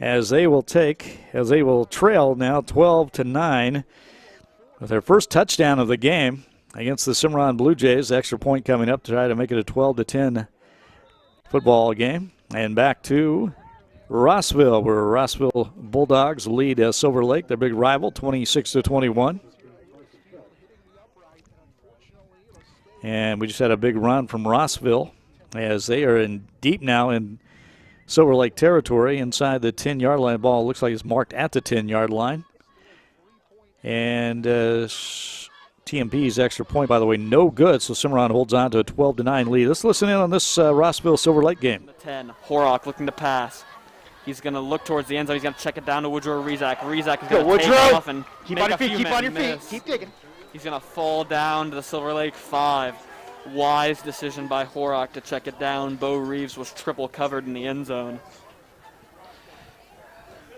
A: As they will trail now 12-9 with their first touchdown of the game against the Cimarron Blue Jays. Extra point coming up to try to make it a 12-10 football game. And back to Rossville, where Rossville Bulldogs lead Silver Lake, their big rival, 26-21. And we just had a big run from Rossville as they are in deep now in Silver Lake territory inside the 10-yard line. Ball looks like it's marked at the 10-yard line. And TMP's extra point, by the way, no good. So Cimarron holds on to a 12-9 lead. Let's listen in on this Rossville Silver Lake game.
C: The 10, Horrock looking to pass. He's going to look towards the end zone. He's going to check it down to Woodrow Rezak. Rezak is going to take off and
F: keep
C: make
F: on your
C: a
F: feet.
C: few
F: Keep on your
C: men
F: feet.
C: miss.
F: Keep digging.
C: He's going to fall down to the Silver Lake 5. Wise decision by Horrock to check it down. Bo Reeves was triple covered in the end zone.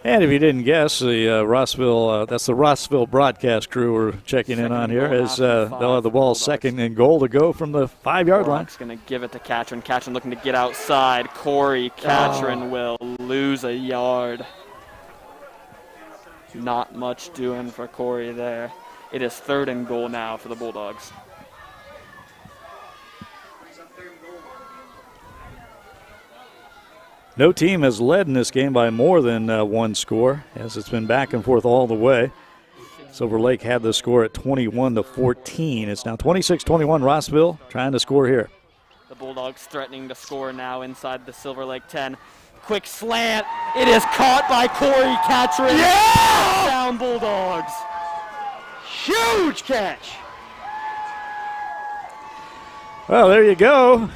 A: And if you didn't guess, the Rossville, that's the Rossville broadcast crew we're checking in on here as they'll have the ball second and goal to go from the 5-yard line.
C: Horrock's going to give it to Catron. Catron looking to get outside. Corey Catron will lose a yard. Not much doing for Corey there. It is 3rd and goal now for the Bulldogs.
A: No team has led in this game by more than one score, as it's been back and forth all the way. Silver Lake had the score at 21-14. It's now 26-21. Rossville trying to score here.
C: The Bulldogs threatening to score now inside the Silver Lake 10. Quick slant. It is caught by Corey Catron.
F: Yeah!
C: Down Bulldogs.
F: Huge catch.
A: Well, there you go.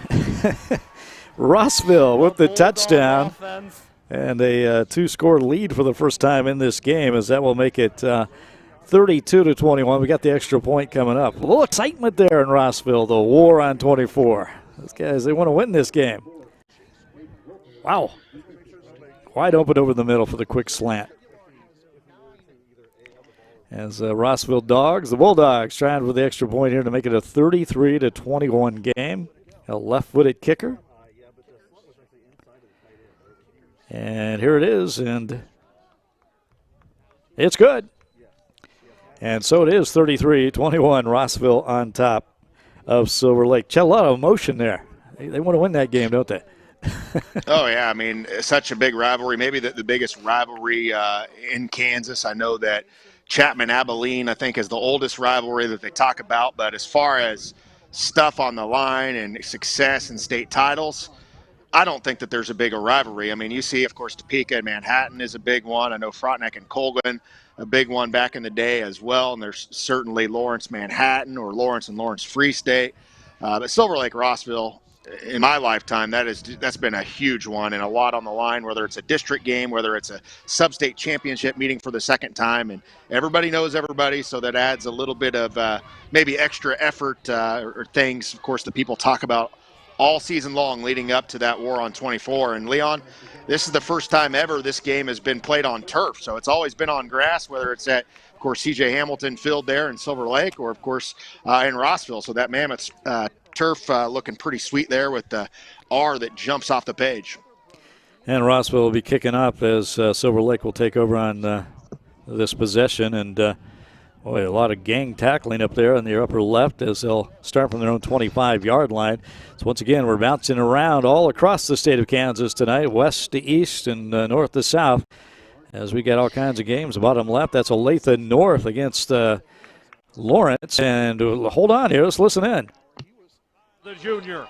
A: Rossville with the touchdown.
C: Offense.
A: And a 2-score lead for the first time in this game, as that will make it 32-21. We got the extra point coming up. A little excitement there in Rossville. The war on 24. Those guys, they want to win this game. Wow. Wide open over the middle for the quick slant. As Rossville Dogs, the Bulldogs, trying for the extra point here to make it a 33-21 game. A left-footed kicker. And here it is, and it's good. And so it is 33-21, Rossville on top of Silver Lake. A lot of emotion there. They want to win that game, don't they?
B: Oh, yeah. I mean, such a big rivalry. Maybe the biggest rivalry in Kansas. I know that Chapman-Abilene, I think, is the oldest rivalry that they talk about. But as far as stuff on the line and success and state titles, I don't think that there's a bigger rivalry. I mean, you see, of course, Topeka and Manhattan is a big one. I know Frontenac and Colgan, a big one back in the day as well. And there's certainly Lawrence-Manhattan or Lawrence and Lawrence-Free State. But Silver Lake-Rossville, in my lifetime, that's been a huge one and a lot on the line, whether it's a district game, whether it's a sub-state championship meeting for the second time, and everybody knows everybody, so that adds a little bit of maybe extra effort or things, of course, that people talk about all season long leading up to that war on 24. And Leon, this is the first time ever this game has been played on turf, so it's always been on grass, whether it's at, of course, C.J. Hamilton Field there in Silver Lake or, of course, in Rossville. So that Mammoth turf looking pretty sweet there with the R that jumps off the page.
A: And Rossville will be kicking up as Silver Lake will take over on this possession. And, boy, a lot of gang tackling up there in the upper left as they'll start from their own 25-yard line. So once again, we're bouncing around all across the state of Kansas tonight, west to east and north to south, as we got all kinds of games. Bottom left, that's Olathe North against Lawrence. And hold on here, let's listen in.
D: The junior.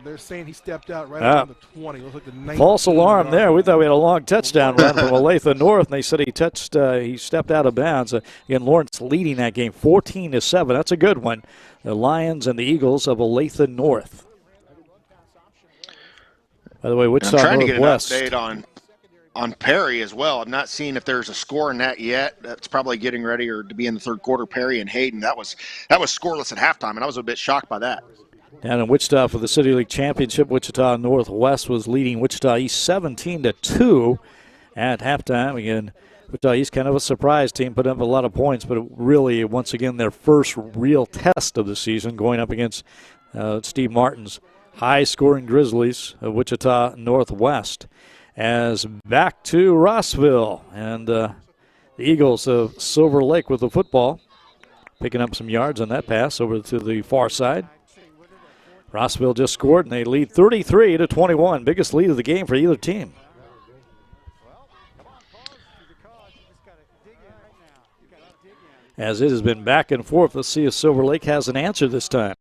E: They're saying he stepped out right around the 20. Looks like the 19.
A: False alarm there. We thought we had a long touchdown run from Olathe North, and they said he stepped out of bounds. Again, Lawrence leading that game 14-7. That's a good one. The Lions and the Eagles of Olathe North. By the way, Wichita
B: I'm trying
A: Northwest.
B: to get an update on Perry as well. I'm not seeing if there's a score in that yet. That's probably getting ready or to be in the third quarter. Perry and Hayden. That was scoreless at halftime, and I was a bit shocked by that.
A: Down in Wichita for the City League Championship, Wichita Northwest was leading Wichita East 17-2 at halftime. Again, Wichita East kind of a surprise team, put up a lot of points, but really, once again, their first real test of the season going up against Steve Martin's high-scoring Grizzlies of Wichita Northwest. As back to Rossville, and the Eagles of Silver Lake with the football, picking up some yards on that pass over to the far side. Rossville just scored, and they lead 33-21. Biggest lead of the game for either team. As it has been back and forth, let's see if Silver Lake has an answer this time.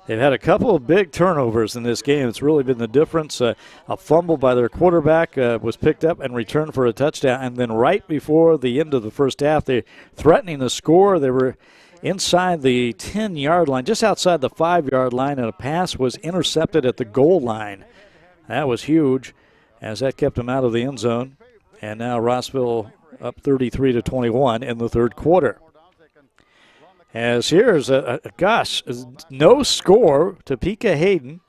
A: They've had a couple of big turnovers in this game. It's really been the difference. A fumble by their quarterback was picked up and returned for a touchdown. And then right before the end of the first half, they're threatening the score. They were inside the 10-yard line, just outside the 5-yard line, and a pass was intercepted at the goal line. That was huge, as that kept them out of the end zone. And now Rossville up 33-21 in the third quarter. As here's no score. Topeka Hayden,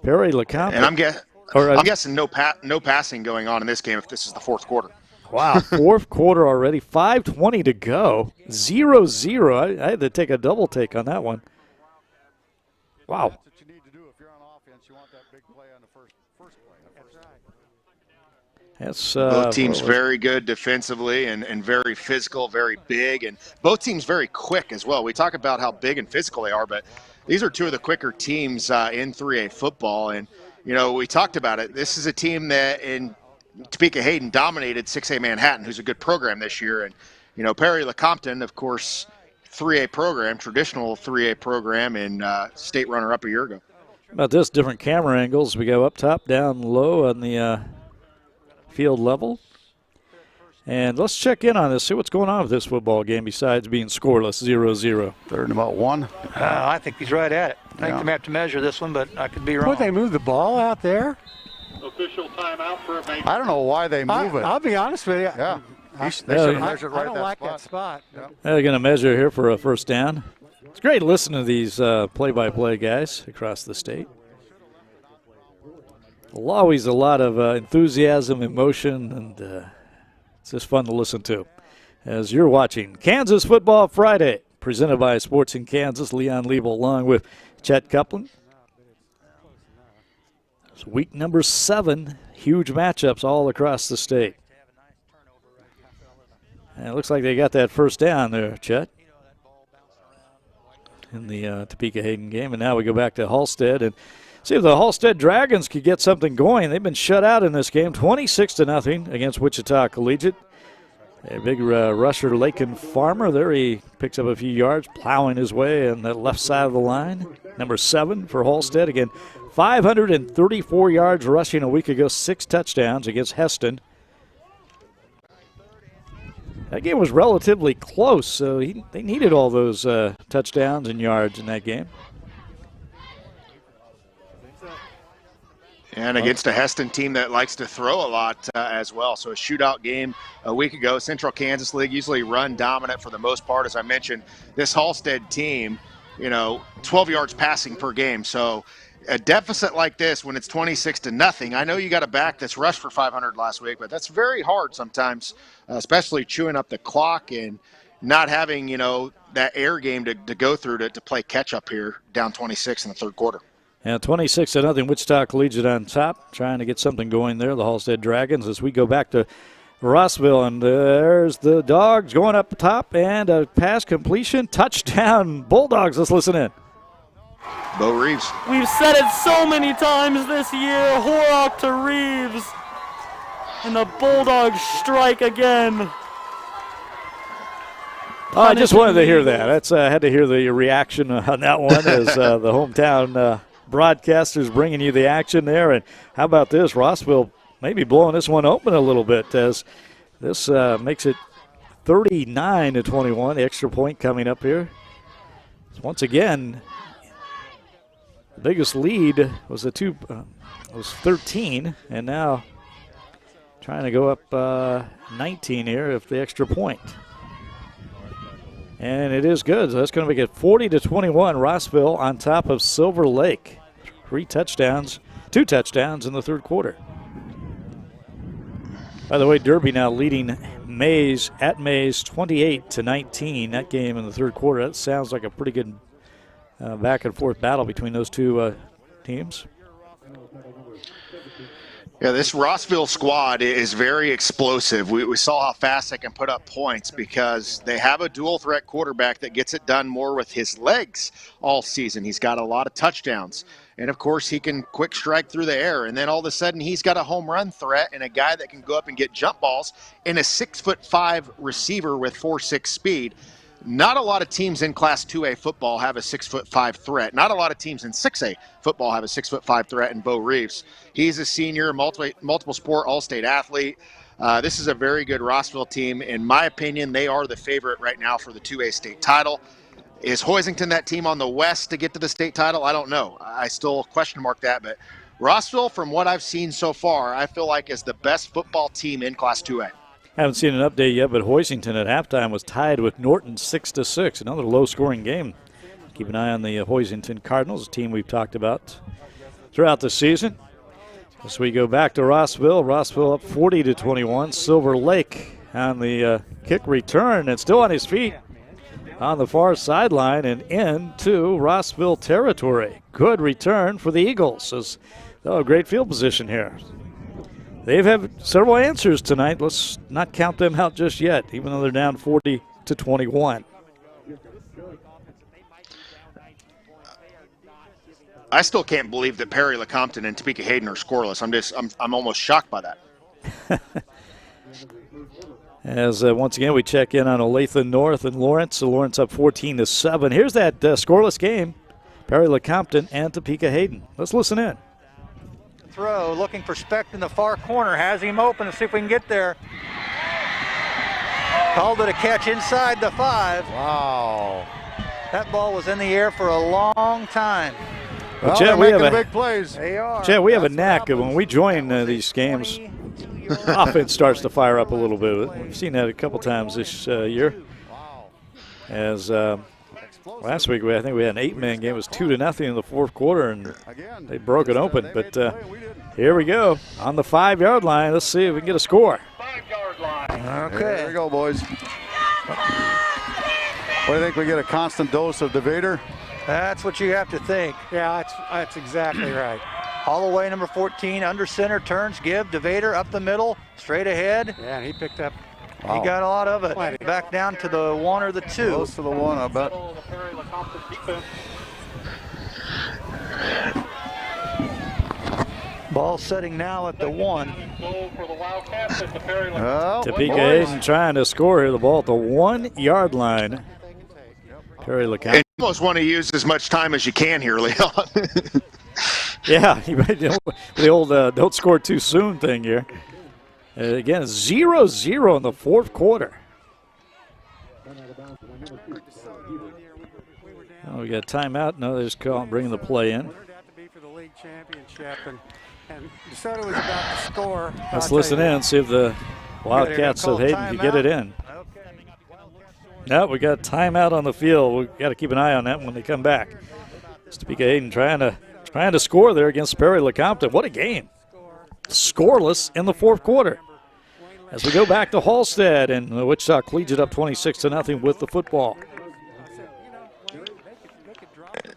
A: Perry LeCompte.
B: And I'm guessing no passing going on in this game if this is the fourth quarter.
A: Wow, fourth quarter already, 5:20 to go, 0-0. I had to take a double take on that one. Wow. That's
B: both teams very good defensively and very physical, very big, and both teams very quick as well. We talk about how big and physical they are, but these are two of the quicker teams in 3A football. And, you know, we talked about it. This is a team that in Topeka Hayden dominated 6A Manhattan, who's a good program this year. And, you know, Perry LeCompton, of course, 3A program, traditional 3A program, and state runner-up a year ago.
A: About this, different camera angles. We go up top, down low on the field level. And let's check in on this, see what's going on with this football game besides being scoreless, 0-0.
R: Third and about one.
F: I think he's right at it. I think they may have to measure this one, but I could be wrong.
R: Would they move the ball out there?
S: Official timeout for a
R: I don't know why they move it.
F: I'll be honest with you.
R: Yeah. They should have measured right
F: I don't like that spot.
A: They're going to measure here for a first down. It's great listening to these play-by-play guys across the state. Always a lot of enthusiasm, emotion, and it's just fun to listen to. As you're watching Kansas Football Friday, presented by Sports in Kansas, Leon Liebel along with Chet Coupland. It's week number 7, huge matchups all across the state. And it looks like they got that first down there, Chet, in the Topeka Hayden game. And now we go back to Halstead and see if the Halstead Dragons could get something going. They've been shut out in this game, 26-0 against Wichita Collegiate. A big rusher, Lakin Farmer, there he picks up a few yards, plowing his way on the left side of the line. Number 7 for Halstead. Again, 534 yards rushing a week ago, 6 touchdowns against Heston. That game was relatively close, so they needed all those touchdowns and yards in that game.
B: And against a Heston team that likes to throw a lot as well. So a shootout game a week ago. Central Kansas League usually run dominant for the most part. As I mentioned, this Halstead team, 12 yards passing per game. So a deficit like this when it's 26-0, I know you got a back that's rushed for 500 last week, but that's very hard sometimes, especially chewing up the clock and not having, that air game to go through to play catch up here down 26 in the third quarter.
A: Yeah, 26-0, Wichita Collegiate on top, trying to get something going there, the Halstead Dragons, as we go back to Rossville. And there's the Dogs going up top, and a pass completion, touchdown, Bulldogs. Let's listen in.
B: Bo Reeves.
C: We've said it so many times this year, Horrock to Reeves. And the Bulldogs strike again.
A: Oh, I just wanted to hear that. I had to hear the reaction on that one as the hometown broadcasters bringing you the action there. And how about this? Rossville maybe blowing this one open a little bit as this makes it 39-21. The extra point coming up here. So once again, the biggest lead was was 13, and now trying to go up 19 here if the extra point. And it is good. So that's going to make it 40-21. Rossville on top of Silver Lake. 2 touchdowns in the third quarter. By the way, Derby now leading Mays at Mays 28-19. That game in the third quarter. That sounds like a pretty good back and forth battle between those two teams.
B: Yeah, this Rossville squad is very explosive. We saw how fast they can put up points because they have a dual threat quarterback that gets it done more with his legs all season. He's got a lot of touchdowns. And, of course, he can quick strike through the air. And then all of a sudden he's got a home run threat and a guy that can go up and get jump balls and a 6'5" receiver with 4.6 speed. Not a lot of teams in Class 2A football have a 6'5" threat. Not a lot of teams in 6A football have a 6'5" threat in Bo Reeves. He's a senior, multiple sport all-state athlete. This is a very good Rossville team. In my opinion, they are the favorite right now for the 2A state title. Is Hoisington that team on the west to get to the state title? I don't know. I still question mark that. But Rossville, from what I've seen so far, I feel like is the best football team in Class 2A.
A: Haven't seen an update yet, but Hoisington at halftime was tied with Norton 6-6. Another low-scoring game. Keep an eye on the Hoisington Cardinals, a team we've talked about throughout the season. As we go back to Rossville up 40-21. Silver Lake on the kick return and still on his feet on the far sideline and into Rossville territory. Good return for the Eagles. Great field position here. They've had several answers tonight. Let's not count them out just yet, even though they're down 40-21.
B: I still can't believe that Perry Lecompton and Topeka Hayden are scoreless. I'm almost shocked by that.
A: As once again we check in on Olathe North and Lawrence. So Lawrence up 14-7. Here's that scoreless game. Perry Lecompton and Topeka Hayden. Let's listen in.
F: Throw, looking for Specht in the far corner, has him open. Let's see if we can get there. Called it a catch inside the 5.
R: Wow.
F: That ball was in the air for a long time.
R: Well,
A: Chet,
R: they're making big plays.
F: They are.
A: Chet, we have a knack of when we join these games, offense starts to fire up a little bit. We've seen that a couple times this year. As last week, I think we had an 8-man game. It was 2-0 in the fourth quarter, and they broke it open. But here we go on the 5-yard line. Let's see if we can get a score.
S: 5-yard line. Okay. Here we go, boys. What do you think? We get a constant dose of DeVader?
F: That's what you have to think. Yeah, that's exactly right. Holloway, number 14, under center, turns, give, DeVader up the middle, straight ahead.
G: Yeah, and he picked up.
F: He got a lot of it. Back down to the 1 or the 2.
S: Close to the 1, I bet.
F: Ball setting now at the 1.
A: Topeka Hayden trying to score here. The ball at the 1-yard line. Perry LeCompton.
B: You almost want to use as much time as you can here, Leon.
A: Yeah, the old don't score too soon thing here. Again, 0-0 in the fourth quarter. Oh, we got a timeout. No, they're just bringing the play in.
G: And DeSoto was about to score.
A: Let's listen in, see if the Wildcats of Hayden can get it in. No, we got a timeout on the field. We've got to keep an eye on that when they come back. Topeka Hayden trying to score there against Perry LeCompton. What a game. Scoreless in the fourth quarter. As we go back to Halstead, and the Wichita Collegiate up 26-0 with the football.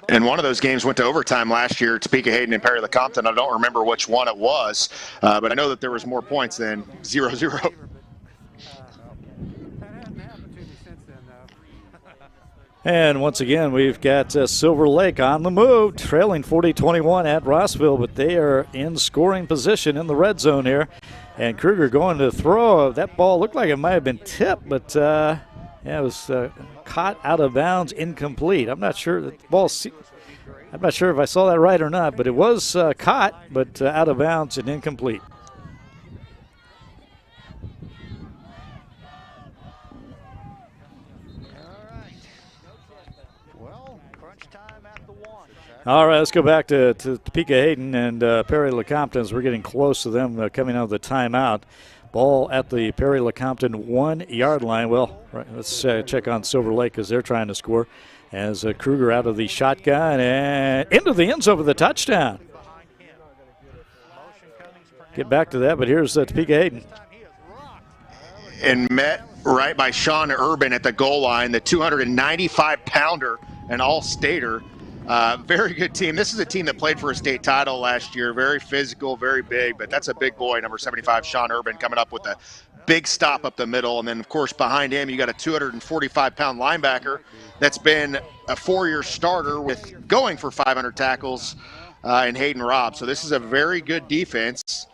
B: And one of those games went to overtime last year, Topeka Hayden and Perry LeCompton. I don't remember which one it was, but I know that there was more points than 0-0.
A: And once again, we've got Silver Lake on the move, trailing 40-21 at Rossville, but they are in scoring position in the red zone here. And Kruger going to throw. That ball looked like it might have been tipped, but yeah, it was caught out of bounds, incomplete. I'm not sure that the ball. I'm not sure if I saw that right or not, but it was caught, but out of bounds and incomplete. All right, let's go back to Topeka Hayden and Perry LeCompton as we're getting close to them coming out of the timeout. Ball at the Perry LeCompton 1-yard line. Well, right, let's check on Silver Lake because they're trying to score. As Kruger out of the shotgun and into the end zone for the touchdown. Get back to that, but here's Topeka Hayden.
B: And met right by Sean Urban at the goal line, the 295-pounder and all-stater. Very good team. This is a team that played for a state title last year. Very physical, very big, but that's a big boy, number 75, Sean Urban, coming up with a big stop up the middle. And then, of course, behind him, you got a 245-pound linebacker that's been a 4-year starter with going for 500 tackles in Hayden Robb. So this is a very good defense,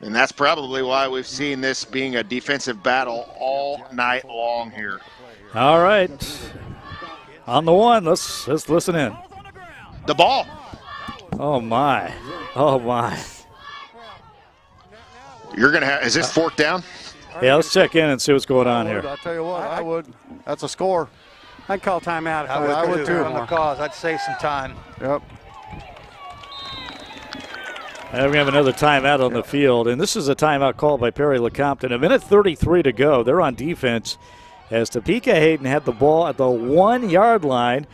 B: and that's probably why we've seen this being a defensive battle all night long here.
A: All right. On the one, let's listen in.
B: The ball.
A: Oh, my. Oh, my.
B: You're going to have – is this fourth down?
A: Yeah, let's check in and see what's going on here.
S: I'll tell you what, I would. That's a score.
G: I'd call timeout if
S: I would too.
F: On the cause, I'd save some time.
S: Yep.
A: And we have another timeout on the field, and this is a timeout called by Perry LeCompton. 1:33 to go. They're on defense as Topeka Hayden had the ball at the 1-yard line.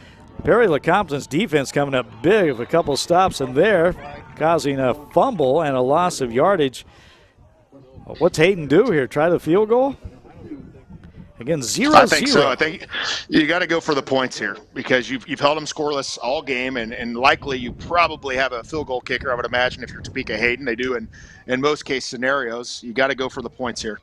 A: Perry LeCompton's defense coming up big with a couple stops in there, causing a fumble and a loss of yardage. What's Hayden do here? Try the field goal? Again, 0-0.
B: I think so. I think you got to go for the points here because you've held them scoreless all game, and likely you probably have a field goal kicker, I would imagine, if you're Topeka Hayden. They do in most case scenarios. You got to go for the points here.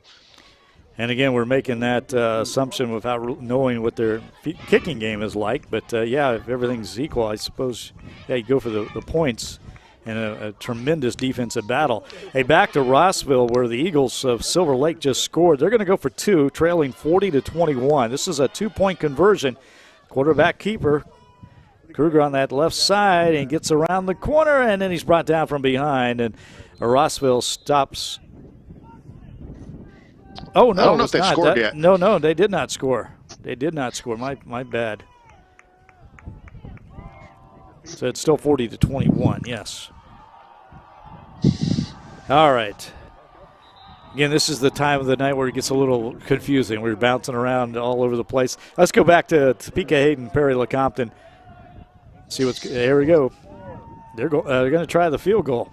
A: And again, we're making that assumption without knowing what their kicking game is like. But, yeah, if everything's equal, I suppose, yeah, you go for the points in a tremendous defensive battle. Hey, back to Rossville where the Eagles of Silver Lake just scored. They're going to go for 2, trailing 40-21. This is a 2-point conversion. Quarterback keeper, Kruger on that left side, and gets around the corner, and then he's brought down from behind. And Rossville stops. Oh, no,
B: I don't know if they've scored yet.
A: No, they did not score. They did not score. My bad. So it's still 40-21, yes. All right. Again, this is the time of the night where it gets a little confusing. We're bouncing around all over the place. Let's go back to Topeka Hayden, Perry LeCompton. See what's – there we go. They're going to try the field goal.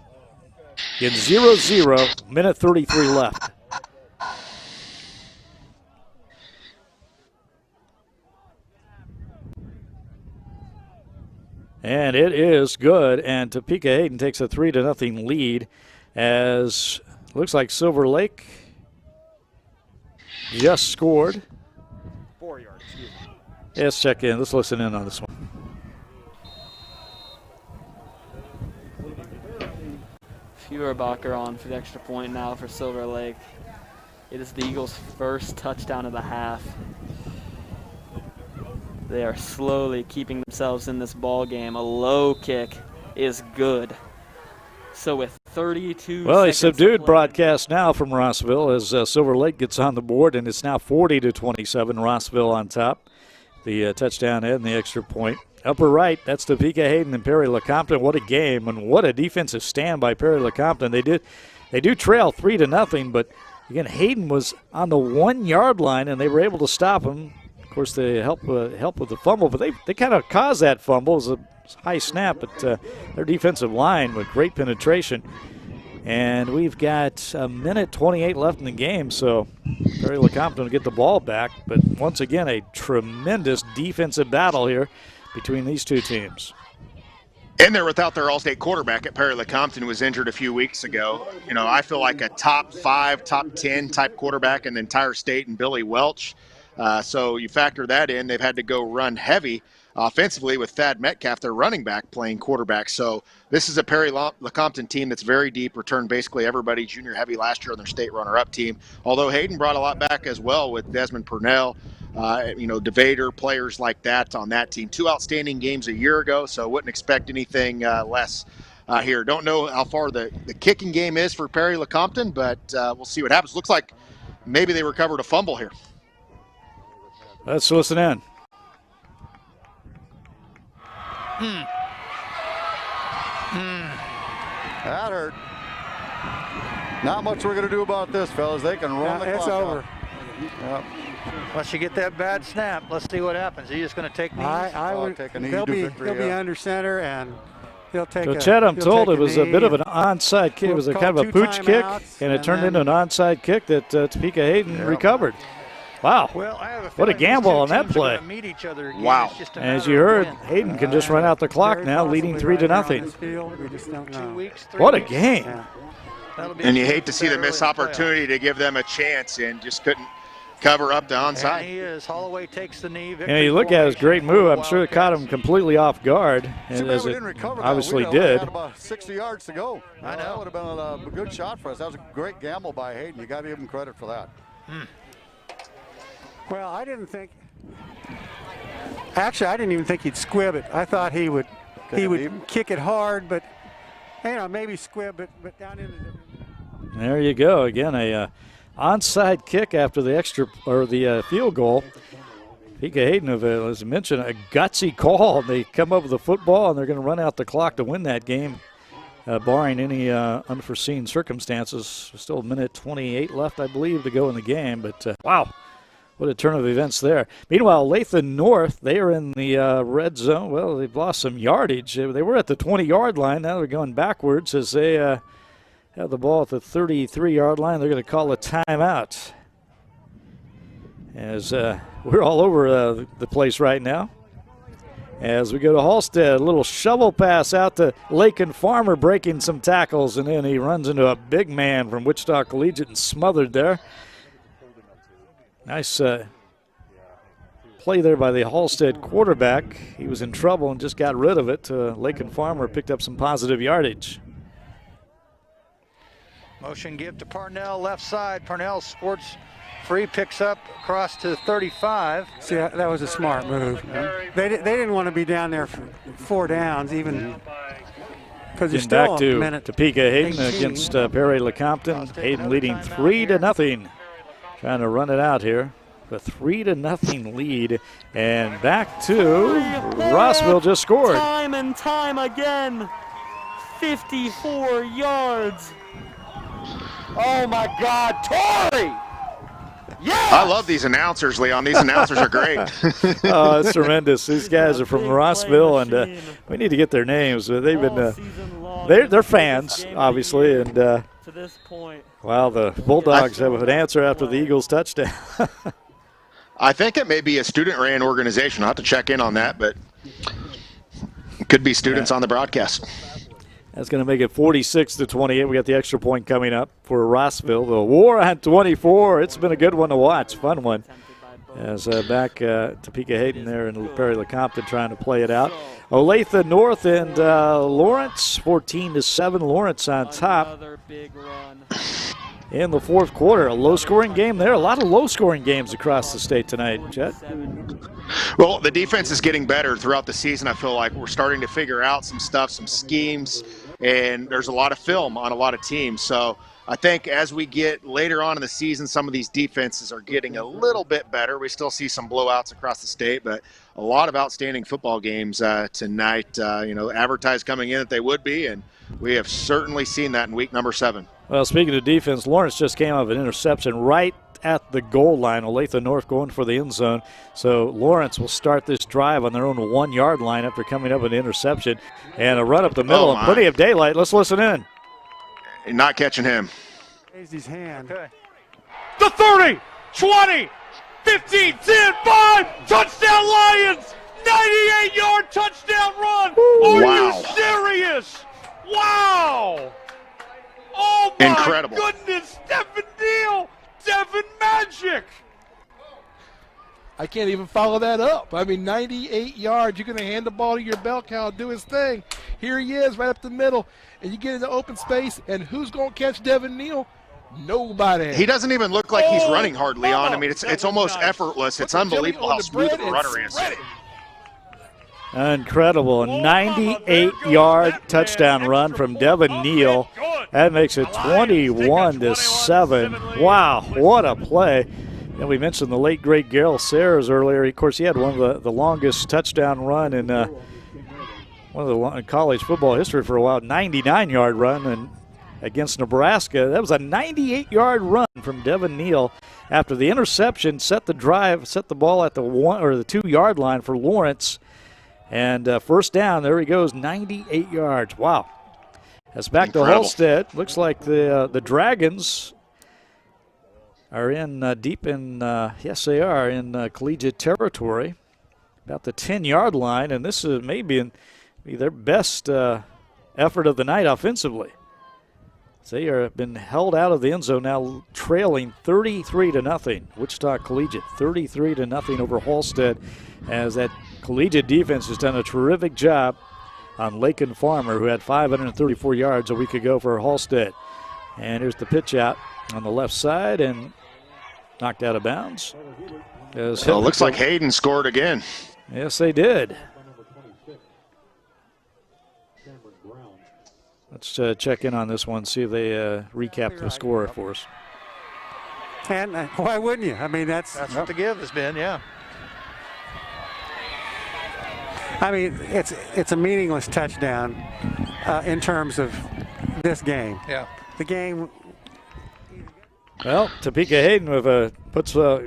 A: In 0-0, minute 33 left. And it is good, and Topeka Hayden takes a 3-0 lead as looks like Silver Lake just scored.
I: 4 yards, excuse me.
A: Yeah, let's check in. Let's listen in on this one.
C: Feuerbacher on for the extra point now for Silver Lake. It is the Eagles' first touchdown of the half. They are slowly keeping themselves in this ball game. A low kick is good. So with 32
A: well, a
C: seconds
A: subdued broadcast now from Rossville as Silver Lake gets on the board, and it's now 40-27. Rossville on top. The touchdown and the extra point. Upper right, that's Topeka Hayden and Perry LeCompton. What a game, and what a defensive stand by Perry LeCompton. They do trail 3-0, but again, Hayden was on the 1 yard line, and they were able to stop him. Of course, they help with the fumble, but they kind of caused that fumble. It was a high snap, but their defensive line with great penetration. And we've got a minute 28 left in the game, so Perry LeCompton will get the ball back. But once again, a tremendous defensive battle here between these two teams.
B: And they're without their all-state quarterback at Perry LeCompton, who was injured a few weeks ago. You know, I feel like a top 5, top 10 type quarterback in the entire state, and Billy Welch. So you factor that in. They've had to go run heavy offensively with Thad Metcalf, their running back, playing quarterback. So this is a Perry LeCompton team that's very deep, returned basically everybody junior heavy last year on their state runner-up team. Although Hayden brought a lot back as well with Desmond Purnell, DeVader, players like that on that team. 2 outstanding games a year ago, so wouldn't expect anything less here. Don't know how far the kicking game is for Perry LeCompton, but we'll see what happens. Looks like maybe they recovered a fumble here.
A: Let's listen in.
S: That hurt. Not much we're going to do about this, fellas. They can run the clock.
F: It's over.
S: Yep.
F: Once you get that bad snap, let's see what happens. He's just going to take knees.
T: I would
S: take a knee
T: he'll
S: to
T: be
S: victory,
T: he'll be under center, and he'll take
A: So
T: a
A: Chet, I'm
T: he'll
A: told
T: take
A: it was a bit of an
T: knee,
A: onside kick. It was a
T: We'll
A: kind of a
T: call
A: pooch
T: 2
A: kick,
T: timeouts,
A: and it turned into
T: then-
A: an onside kick that Topeka Hayden recovered. Wow.
F: Well, I have a
A: What a
F: feeling these
A: gamble
F: two
A: on that
F: teams are
A: play.
F: gonna meet each other again.
B: Wow.
F: It's just a
A: As
F: matter
A: you
F: of
A: heard,
F: when.
A: Hayden can just run out the clock now, leading 3-0.
T: Field, we just don't know.
F: 2 weeks, 3
A: What a
F: weeks.
A: game.
T: Yeah.
F: That'll be
B: And you
F: interesting
B: hate to see the
F: early in
B: missed
F: playoff.
B: opportunity to give them a chance and just couldn't cover up the
F: And
B: onside.
F: he is. Holloway takes the knee.
A: You know, you look at his great move. I'm sure it caught him completely off guard,
S: Too
A: and
S: bad
A: as
S: we
A: it
S: didn't recover that.
A: obviously
S: We
A: did.
S: had about 60 yards to go.
F: I know.
S: That would have been a good shot for us. That was a great gamble by Hayden. You got to give him credit for that.
T: Well, I didn't think. Actually, I didn't even think he'd squib it. I thought he would kick it hard, but maybe squib it, but down into the.
A: There you go. Again, a onside kick after the extra or the field goal. Topeka Hayden, as I mentioned, a gutsy call. They come up with the football, and they're going to run out the clock to win that game, barring any unforeseen circumstances. Still a minute 28 left, I believe, to go in the game. But, wow, what a turn of events there. Meanwhile, Latham North, they are in the red zone. Well, they've lost some yardage. They were at the 20-yard line. Now they're going backwards as they have the ball at the 33-yard line. They're going to call a timeout. As we're all over the place right now. As we go to Halstead, a little shovel pass out to Lakin Farmer, breaking some tackles, and then he runs into a big man from Wichita Collegiate and smothered there. Nice play there by the Halstead quarterback. He was in trouble and just got rid of it. Lakin Farmer picked up some positive yardage.
F: Motion give to Parnell, left side. Parnell sports free, picks up across to 35.
T: See, that was a smart move. They didn't want to be down there for 4 downs, even because you're
A: Getting
T: still
A: back
T: a
A: to
T: minute.
A: Topeka Hayden
T: 18.
A: against Perry LeCompton. Hayden leading 3-0. Trying to run it out here. A 3-0 lead. And back to Rossville just scored.
C: Time and time again. 54 yards.
T: Oh my God, Torrey!
B: Yes! I love these announcers, Leon. These announcers are great.
A: Oh, it's tremendous. These guys are from Rossville, and we need to get their names. They've been they're fans, obviously, and
C: to this point.
A: Wow, the Bulldogs have an answer after the Eagles' touchdown.
B: I think it may be a student-ran organization. I'll have to check in on that, but it could be students on the broadcast.
A: That's going to make it 46-28. We got the extra point coming up for Rossville. The war on 24. It's been a good one to watch, fun one. As back Topeka Hayden there and Perry Lecompton trying to play it out. Olathe North and Lawrence 14-7. Lawrence on top. In the fourth quarter, a low-scoring game there. A lot of low-scoring games across the state tonight, Chet.
B: Well, the defense is getting better throughout the season. I feel like we're starting to figure out some stuff, some schemes, and there's a lot of film on a lot of teams. So I think as we get later on in the season, some of these defenses are getting a little bit better. We still see some blowouts across the state, but a lot of outstanding football games tonight. Advertised coming in that they would be, and we have certainly seen that in week number 7.
A: Well, speaking of defense, Lawrence just came out of an interception right at the goal line. Olathe North going for the end zone. So Lawrence will start this drive on their own 1-yard line after coming up with an interception. And a run up the middle and plenty of daylight. Let's listen in.
B: Not catching him.
T: Raised his hand. Okay.
D: The 30, 20, 15, 10, 5, touchdown Lions! 98-yard touchdown run! Are you serious? Wow! Oh my
B: Incredible.
D: Goodness, Devin Neal, Devin Magic.
E: I can't even follow that up. I mean, 98 yards. You're going to hand the ball to your bell cow, do his thing. Here he is right up the middle, and you get into open space, and who's going to catch Devin Neal? Nobody.
B: He doesn't even look like he's running hard, Leon. I mean, it's almost effortless. It's unbelievable how smooth of a runner is.
A: Incredible. 98-yard touchdown run from Devin Neal. That makes it 21-7. Wow, what a play. And we mentioned the late, great Gerald Sayers earlier. Of course, he had one of the longest touchdown run in one of the college football history for a while, 99-yard run and against Nebraska. That was a 98-yard run from Devin Neal after the interception set the ball at the 1 or the 2-yard line for Lawrence. And first down, there he goes, 98 yards. Wow. That's back to Halstead. Looks like the Dragons are in deep in, yes, they are in collegiate territory, about the 10-yard line. And this is maybe their best effort of the night offensively. They are been held out of the end zone now, trailing 33-0. Wichita Collegiate 33-0 over Halstead, as that collegiate defense has done a terrific job on Lakin Farmer, who had 534 yards a week ago for Halstead. And here's the pitch out on the left side and knocked out of bounds.
B: Looks like Hayden scored again.
A: Yes, they did. Let's check in on this one, see if they recap the score for us.
T: And why wouldn't you? I mean, that's
F: what the give has been, yeah.
T: I mean, it's a meaningless touchdown in terms of this game.
F: Yeah.
T: The game.
A: Well, Topeka Hayden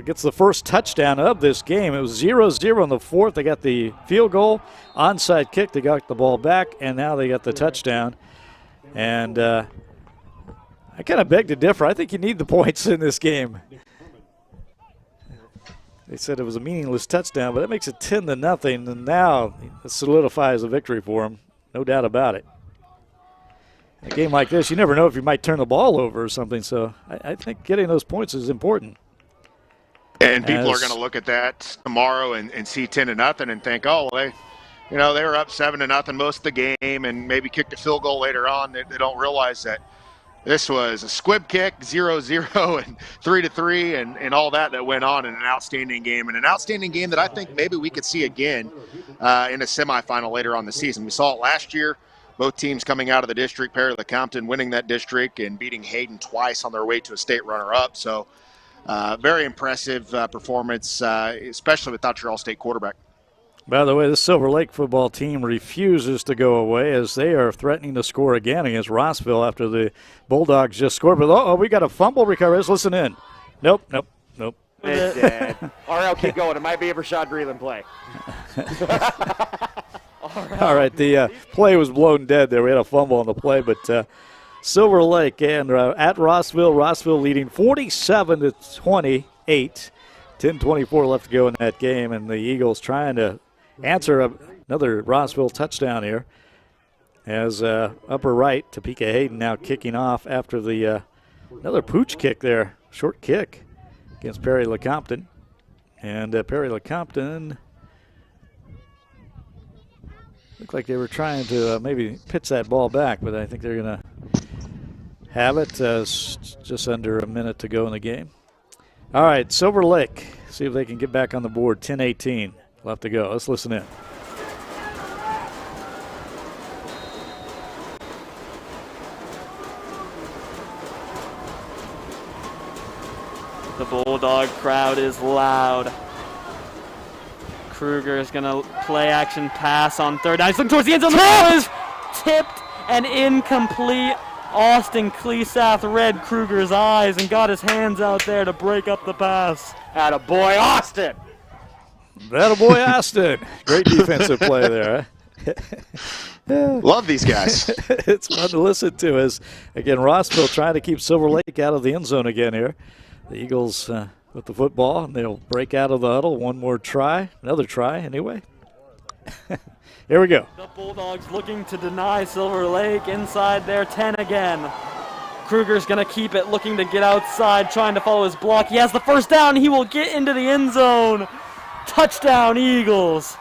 A: gets the first touchdown of this game. It was 0-0 in the fourth. They got the field goal, onside kick. They got the ball back, and now they got the touchdown. And I kind of beg to differ. I think you need the points in this game. They said it was a meaningless touchdown, but that makes it 10-0, and now it solidifies a victory for them, no doubt about it. In a game like this, you never know if you might turn the ball over or something, so I think getting those points is important.
B: And people are going to look at that tomorrow and see 10-0 and think, oh, well, they were up 7-0 most of the game and maybe kicked a field goal later on. They don't realize that this was a squib kick, 0-0 and 3-3 and all that went on in an outstanding game. And an outstanding game that I think maybe we could see again in a semifinal later on the season. We saw it last year. Both teams coming out of the district, Perry Lecompton winning that district and beating Hayden twice on their way to a state runner-up. So very impressive performance, especially without your all-state quarterback.
A: By the way, the Silver Lake football team refuses to go away as they are threatening to score again against Rossville after the Bulldogs just scored. But, we got a fumble recovery. Let's listen in. Nope.
I: It did. RL, keep going. It might be a Rashad Breland play.
A: All right, the play was blown dead there. We had a fumble on the play, but Silver Lake and at Rossville leading 47-28. 10:24 left to go in that game, and the Eagles trying to answer another Rossville touchdown here. As upper right, Topeka Hayden now kicking off after the another pooch kick there, short kick against Perry Lecompton. And Perry Lecompton looked like they were trying to maybe pitch that ball back, but I think they're going to have it. Just under a minute to go in the game. All right, Silver Lake, see if they can get back on the board. 10:18 left to go. Let's listen in.
C: The Bulldog crowd is loud. Kruger is going to play action pass on third down. He's looking towards the end zone. The ball is tipped and incomplete. Austin Clesath read Kruger's eyes and got his hands out there to break up the pass.
I: Attaboy, Austin.
A: Attaboy, Austin. Great defensive play there.
B: Love these guys.
A: It's fun to listen to as, again, Rossville trying to keep Silver Lake out of the end zone again here. The Eagles with the football, and they'll break out of the huddle. One more try. Another try, anyway. Here we go.
C: The Bulldogs looking to deny Silver Lake inside their 10 again. Kruger's going to keep it, looking to get outside, trying to follow his block. He has the first down. He will get into the end zone. Touchdown, Eagles.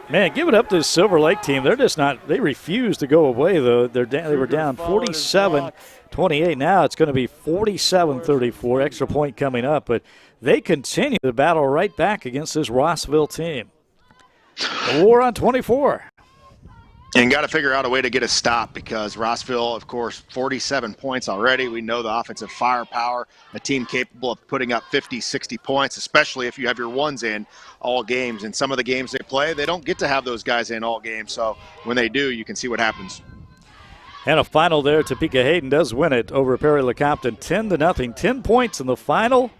A: Man, give it up to the Silver Lake team. They're just not – they refuse to go away, though. They were down 47-28. Now it's going to be 47-34. Extra point coming up. But they continue to battle right back against this Rossville team. The war on 24.
B: And got to figure out a way to get a stop because Rossville, of course, 47 points already. We know the offensive firepower, a team capable of putting up 50, 60 points, especially if you have your ones in all games. And some of the games they play, they don't get to have those guys in all games. So when they do, you can see what happens.
A: And a final there. Topeka Hayden does win it over Perry Lecompton 10-0. 10 points in the final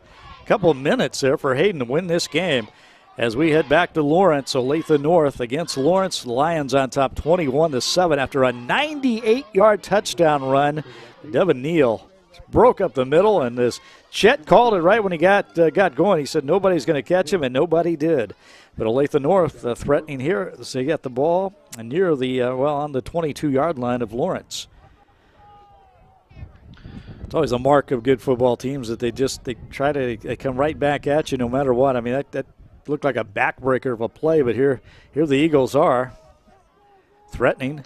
A: couple of minutes there for Hayden to win this game. As we head back to Lawrence, Olathe North against Lawrence. The Lions on top 21-7 after a 98-yard touchdown run. Devin Neal broke up the middle, and this Chet called it right when he got going. He said nobody's going to catch him, and nobody did. But Olathe North threatening here. So you got the ball near the, on the 22-yard line of Lawrence. It's always a mark of good football teams that they try to come right back at you no matter what. I mean, that looked like a backbreaker of a play, but here the Eagles are threatening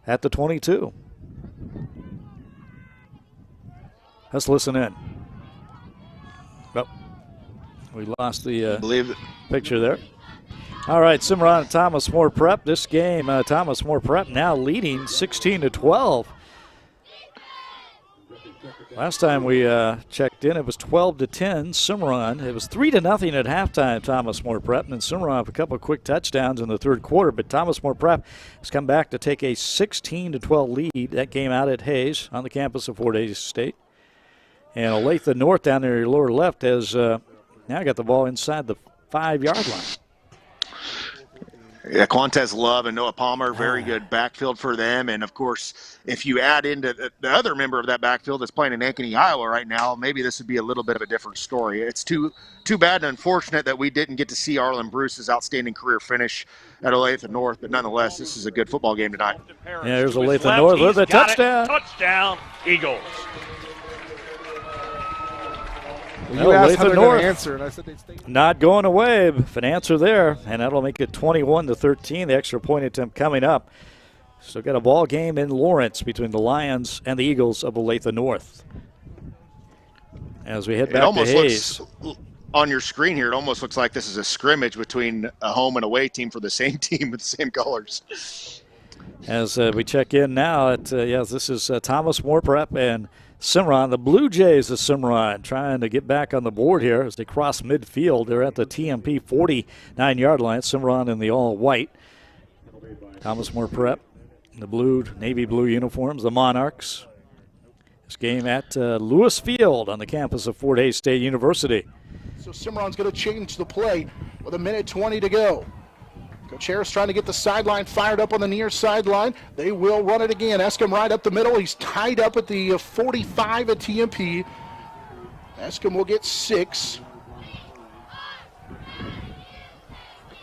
A: at the 22. Let's listen in. Well, we lost the picture there. All right, Cimarron Thomas More Prep. This game, Thomas More Prep now leading 16-12. Last time we checked in, it was 12-10. Cimarron. It was 3-0 at halftime. Thomas More Prep, and then Cimarron with a couple of quick touchdowns in the third quarter. But Thomas More Prep has come back to take a 16-12 lead. That game out at Hayes on the campus of Fort Hays State. And Olathe North down there, your lower left, has now got the ball inside the 5-yard line.
B: Yeah, Quantez Love and Noah Palmer, very good backfield for them. And, of course, if you add into the other member of that backfield that's playing in Ankeny, Iowa right now, maybe this would be a little bit of a different story. It's too bad and unfortunate that we didn't get to see Arlen Bruce's outstanding career finish at Olathe North. But, nonetheless, this is a good football game tonight.
A: Yeah, there's Olathe North with a touchdown.
D: Touchdown, Eagles.
E: Well, you asked how they're going to answer, and I said they'd stay.
A: Not going away. An answer there, and that'll make it 21-13. The extra point attempt coming up. So got a ball game in Lawrence between the Lions and the Eagles of Olathe North. As we head back to Hayes.
B: On your screen here, it almost looks like this is a scrimmage between a home and away team for the same team with the same colors.
A: As we check in now, this is Thomas More Prep and Cimarron, the Blue Jays of Cimarron, trying to get back on the board here as they cross midfield. They're at the TMP 49-yard line. Cimarron in the all-white. Thomas More Prep, the blue, navy blue uniforms, the Monarchs. This game at Lewis Field on the campus of Fort Hays State University.
Q: So Cimarron's going to change the play with 1:20 to go. Coach Harris trying to get the sideline fired up on the near sideline. They will run it again. Escom right up the middle. He's tied up at the 45 at TMP. Escom will get 6.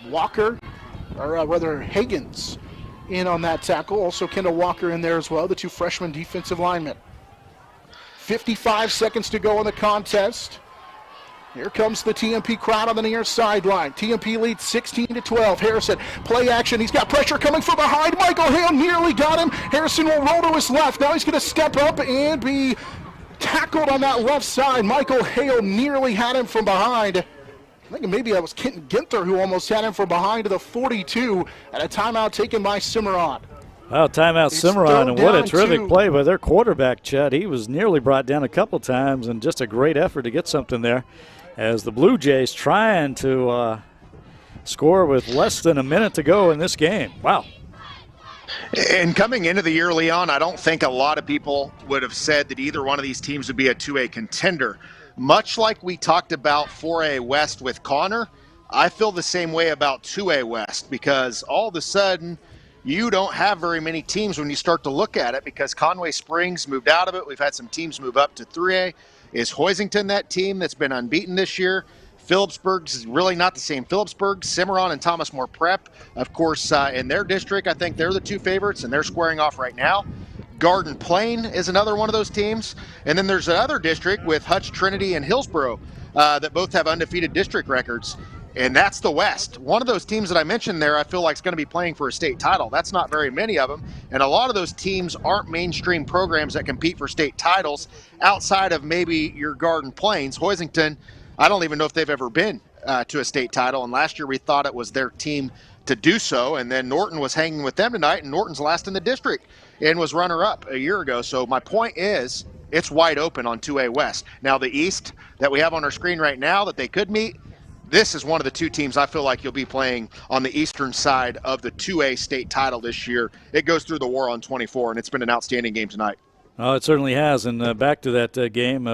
Q: Walker, or rather Higgins, in on that tackle. Also Kendall Walker in there as well, the 2 freshman defensive linemen. 55 seconds to go in the contest. Here comes the TMP crowd on the near sideline. TMP leads 16-12. Harrison, play action. He's got pressure coming from behind. Michael Hale nearly got him. Harrison will roll to his left. Now he's going to step up and be tackled on that left side. Michael Hale nearly had him from behind. I think maybe that was Kenton Ginther who almost had him from behind to the 42, and a timeout taken by Cimarron.
A: Well, timeout Cimarron, and what a terrific play by their quarterback, Chad. He was nearly brought down a couple times, and just a great effort to get something there. As the Blue Jays trying to score with less than a minute to go in this game. Wow.
B: And coming into the year, Leon, I don't think a lot of people would have said that either one of these teams would be a 2A contender. Much like we talked about 4A West with Connor, I feel the same way about 2A West, because all of a sudden you don't have very many teams when you start to look at it, because Conway Springs moved out of it. We've had some teams move up to 3A. Is Hoisington that team that's been unbeaten this year? Phillipsburg's really not the same. Phillipsburg, Cimarron, and Thomas More Prep, of course, in their district, I think they're the 2 favorites, and they're squaring off right now. Garden Plain is another one of those teams. And then there's another district with Hutch, Trinity, and Hillsboro that both have undefeated district records. And that's the West. One of those teams that I mentioned there, I feel like is going to be playing for a state title. That's not very many of them. And a lot of those teams aren't mainstream programs that compete for state titles outside of maybe your Garden Plains. Hoisington, I don't even know if they've ever been to a state title. And last year we thought it was their team to do so. And then Norton was hanging with them tonight, and Norton's last in the district and was runner-up a year ago. So my point is, it's wide open on 2A West. Now the East that we have on our screen right now that they could meet, this is one of the 2 teams I feel like you'll be playing on the eastern side of the 2A state title this year. It goes through the War on 24, and it's been an outstanding game tonight.
A: Oh, it certainly has. And back to that game,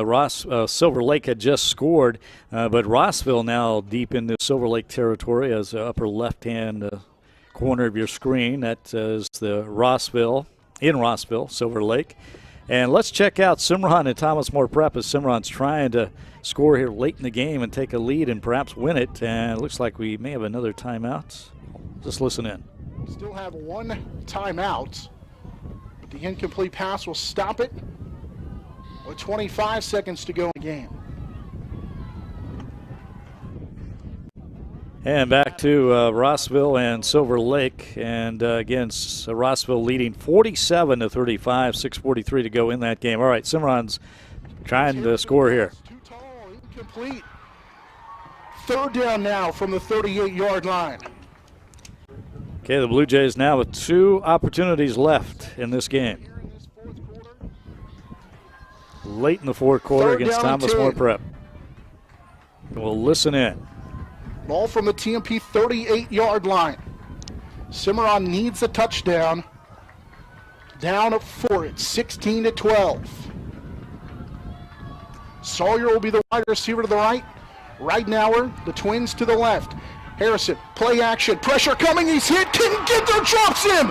A: Silver Lake had just scored, but Rossville now deep into Silver Lake territory as the upper left-hand corner of your screen. That is the Rossville, Silver Lake. And let's check out Cimarron and Thomas More Prep as Cimarron's trying to score here late in the game and take a lead and perhaps win it. And it looks like we may have another timeout. Just listen in.
Q: We still have 1 timeout, but the incomplete pass will stop it with 25 seconds to go in the game.
A: And back to Rossville and Silver Lake. And again, Rossville leading 47-35, 6:43 to go in that game. All right, Cimarron's trying to score here.
Q: Too tall, incomplete. 3rd down now from the 38-yard line.
A: Okay, the Blue Jays now with 2 opportunities left in this game. Late in the 4th quarter against Thomas More Prep. We'll listen in.
Q: Ball from the TMP 38-yard line. Cimarron needs a touchdown. Down for it, 16-12. Sawyer will be the wide receiver to the right. Ridenauer, the Twins to the left. Harrison, play action, pressure coming, he's hit. Kenton Ginther drops him.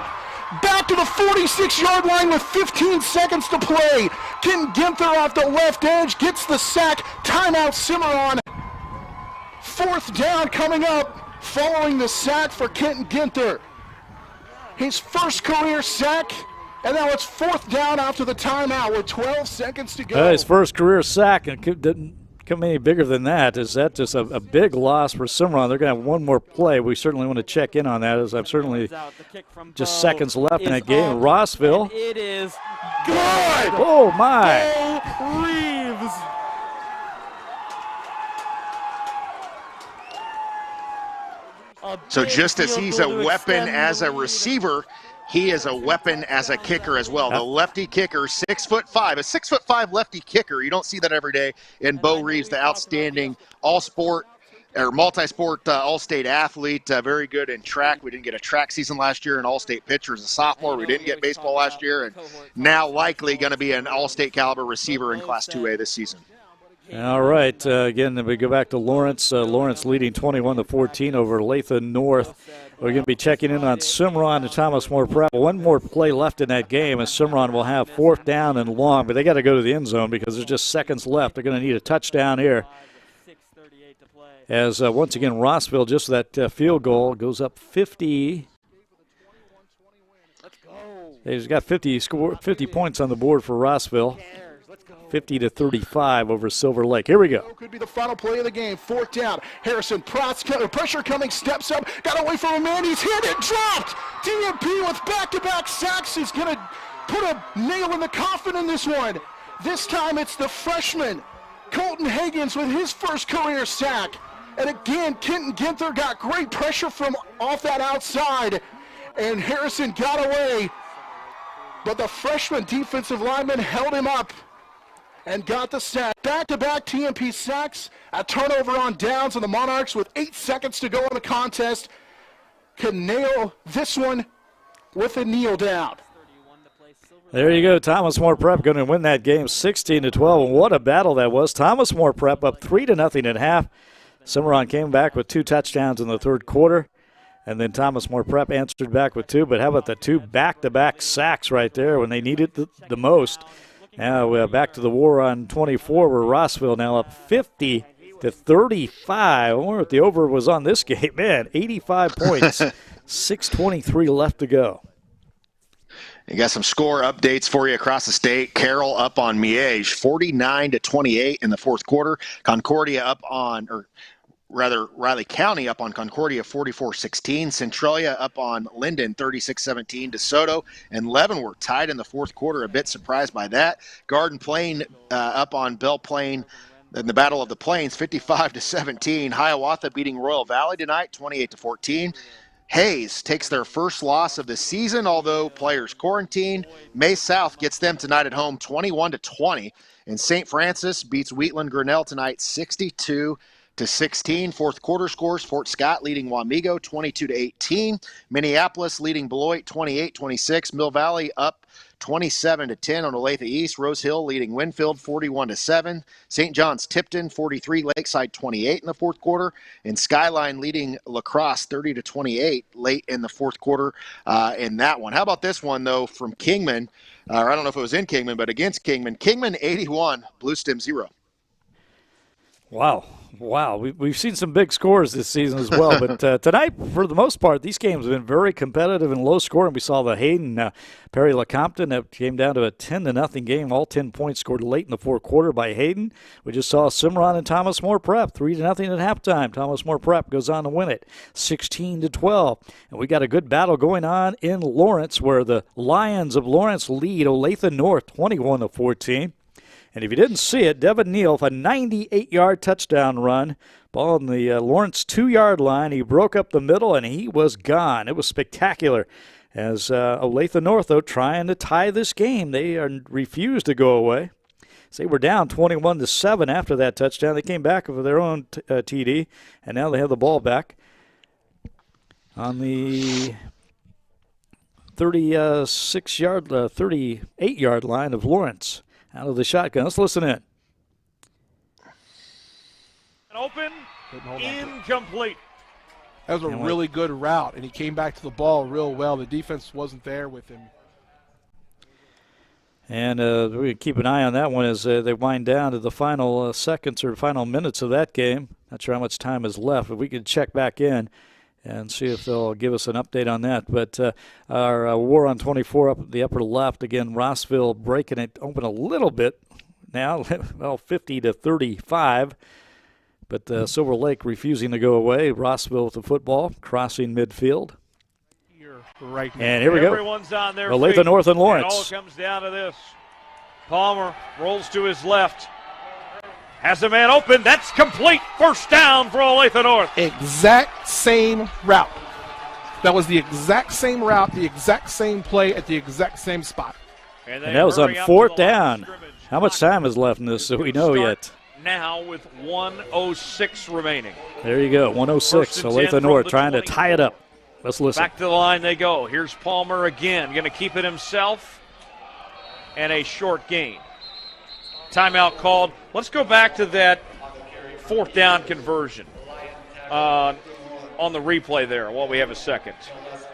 Q: Back to the 46-yard line with 15 seconds to play. Kenton Ginther off the left edge, gets the sack. Timeout Cimarron. 4th down coming up following the sack for Kenton Ginther. His first career sack, and now it's 4th down after the timeout with 12 seconds to go.
A: His first career sack, and it didn't come any bigger than that. Is that just a big loss for Cimarron? They're going to have one more play. We certainly want to check in on that, as I'm certainly just seconds left in that game. Rossville.
C: It is
A: good. Oh, my.
C: Bo Reeves.
B: So just as he's a weapon as a receiver, he is a weapon as a kicker as well. The lefty kicker, 6'5", a 6'5" lefty kicker. You don't see that every day. And Bo Reeves, the outstanding all-sport or multi-sport all-state athlete, very good in track. We didn't get a track season last year, an all-state pitcher as a sophomore. We didn't get baseball last year, and now likely going to be an all-state caliber receiver in Class 2A this season.
A: All right, again, we go back to Lawrence. Lawrence leading 21-14 over Lathan North. We're going to be checking in on Cimarron and Thomas More Prep. One more play left in that game, and Cimarron will have 4th down and long, but they got to go to the end zone because there's just seconds left. They're going to need a touchdown here. As once again, Rossville, just that field goal, goes up 50. He's got 50 points on the board for Rossville. 50-35 over Silver Lake. Here we go.
Q: Could be the final play of the game. 4th down. Harrison Protz, pressure coming, steps up, got away from a man. He's hit and dropped. DMP with back-to-back sacks is going to put a nail in the coffin in this one. This time it's the freshman, Colton Higgins, with his first career sack. And again, Kenton Ginther got great pressure from off that outside, and Harrison got away. But the freshman defensive lineman held him up and got the sack. Back-to-back TMP sacks, a turnover on downs, and the Monarchs with 8 seconds to go in the contest can nail this one with a kneel down.
A: There you go. Thomas More Prep going to win that game 16-12. And what a battle that was. Thomas More Prep up 3-0 at half. Cimarron came back with 2 touchdowns in the third quarter. And then Thomas More Prep answered back with 2. But how about the 2 back-to-back sacks right there when they needed the most? Now back to the war on 24, where Rossville now up 50-35. I wonder if the over was on this game. Man, 85 points, 6:23 left to go.
B: You got some score updates for you across the state. Carroll up on Miege, 49-28 in the fourth quarter. Concordia up on, or rather Riley County up on Concordia, 44-16. Centralia up on Linden, 36-17. DeSoto and Leavenworth tied in the fourth quarter. A bit surprised by that. Garden Plain up on Belle Plaine in the Battle of the Plains, 55-17. Hiawatha beating Royal Valley tonight, 28-14. Hayes takes their first loss of the season, although players quarantined. May South gets them tonight at home, 21-20. And St. Francis beats Wheatland Grinnell tonight, 62-16. Fourth quarter scores: Fort Scott leading Wamego, 22-18. Minneapolis leading Beloit, 28-26. Mill Valley up 27-10 on Olathe East. Rose Hill leading Winfield, 41-7. St. John's Tipton, 43. Lakeside, 28 in the fourth quarter. And Skyline leading La Crosse, 30-28 late in the fourth quarter in that one. How about this one, though, from Kingman? I don't know if it was in Kingman, but against Kingman. Kingman 81, Blue Stem 0.
A: Wow. We've seen some big scores this season as well, but tonight, for the most part, these games have been very competitive and low scoring. We saw the Hayden Perry LeCompton that came down to a 10-0 game, all 10 points scored late in the fourth quarter by Hayden. We just saw Cimarron and Thomas More Prep 3-0 at halftime. Thomas More Prep goes on to win it 16-12. And we got a good battle going on in Lawrence, where the Lions of Lawrence lead Olathe North 21-14. And if you didn't see it, Devin Neal, a 98-yard touchdown run, ball on the Lawrence 2-yard line. He broke up the middle, and he was gone. It was spectacular. As Olathe North, though, trying to tie this game. They refused to go away. So they were down 21-7 after that touchdown. They came back with their own TD, and now they have the ball back on the 38-yard line of Lawrence. Out of the shotgun. Let's listen in.
D: Open, incomplete.
E: That was a really good route, and he came back to the ball real well. The defense wasn't there with him.
A: And we keep an eye on that one as they wind down to the final seconds or final minutes of that game. Not sure how much time is left, but we can check back in and see if they'll give us an update on that. But our war on 24 up at the upper left, again, Rossville breaking it open a little bit now, well, 50-35. But Silver Lake refusing to go away. Rossville with the football, crossing midfield.
E: Right now.
A: And here we go.
D: Everyone's on their
A: Olathe
D: feet.
A: North and Lawrence.
D: It all comes down to this. Palmer rolls to his left. Has a man open. That's complete. First down for Olathe North.
E: Exact same route. That was the exact same route, the exact same play at the exact same spot.
A: And that was on fourth down. How much time is left in this so we know yet?
D: Now with 1:06 remaining.
A: There you go, 1:06. Olathe North trying to tie it up. Let's listen.
D: Back to the line they go. Here's Palmer again. Going to keep it himself. And a short gain. Timeout called. Let's go back to that fourth down conversion on the replay there while we have a second.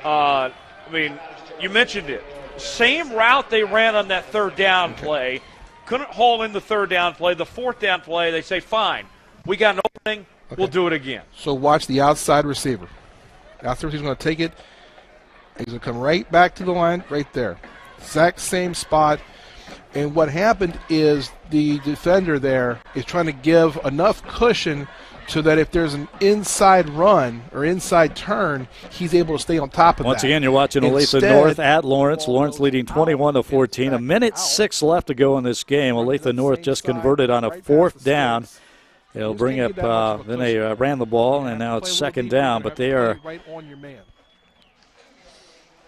D: I mean, you mentioned it. Same route they ran on that third down play. Couldn't haul in the third down play. The fourth down play, they say, fine, we got an opening. Okay. We'll do it again.
E: So watch the outside receiver. After he's going to take it, he's going to come right back to the line right there. Exact same spot. And what happened is the defender there is trying to give enough cushion so that if there's an inside run or inside turn, he's able to stay on top of
A: Once
E: that.
A: Again, you're watching Olathe North at Lawrence. Lawrence leading 21-14. 1:06 left to go in this game. Olathe North just converted on a fourth down. They'll bring up, then they ran the ball, and now it's second down, but they are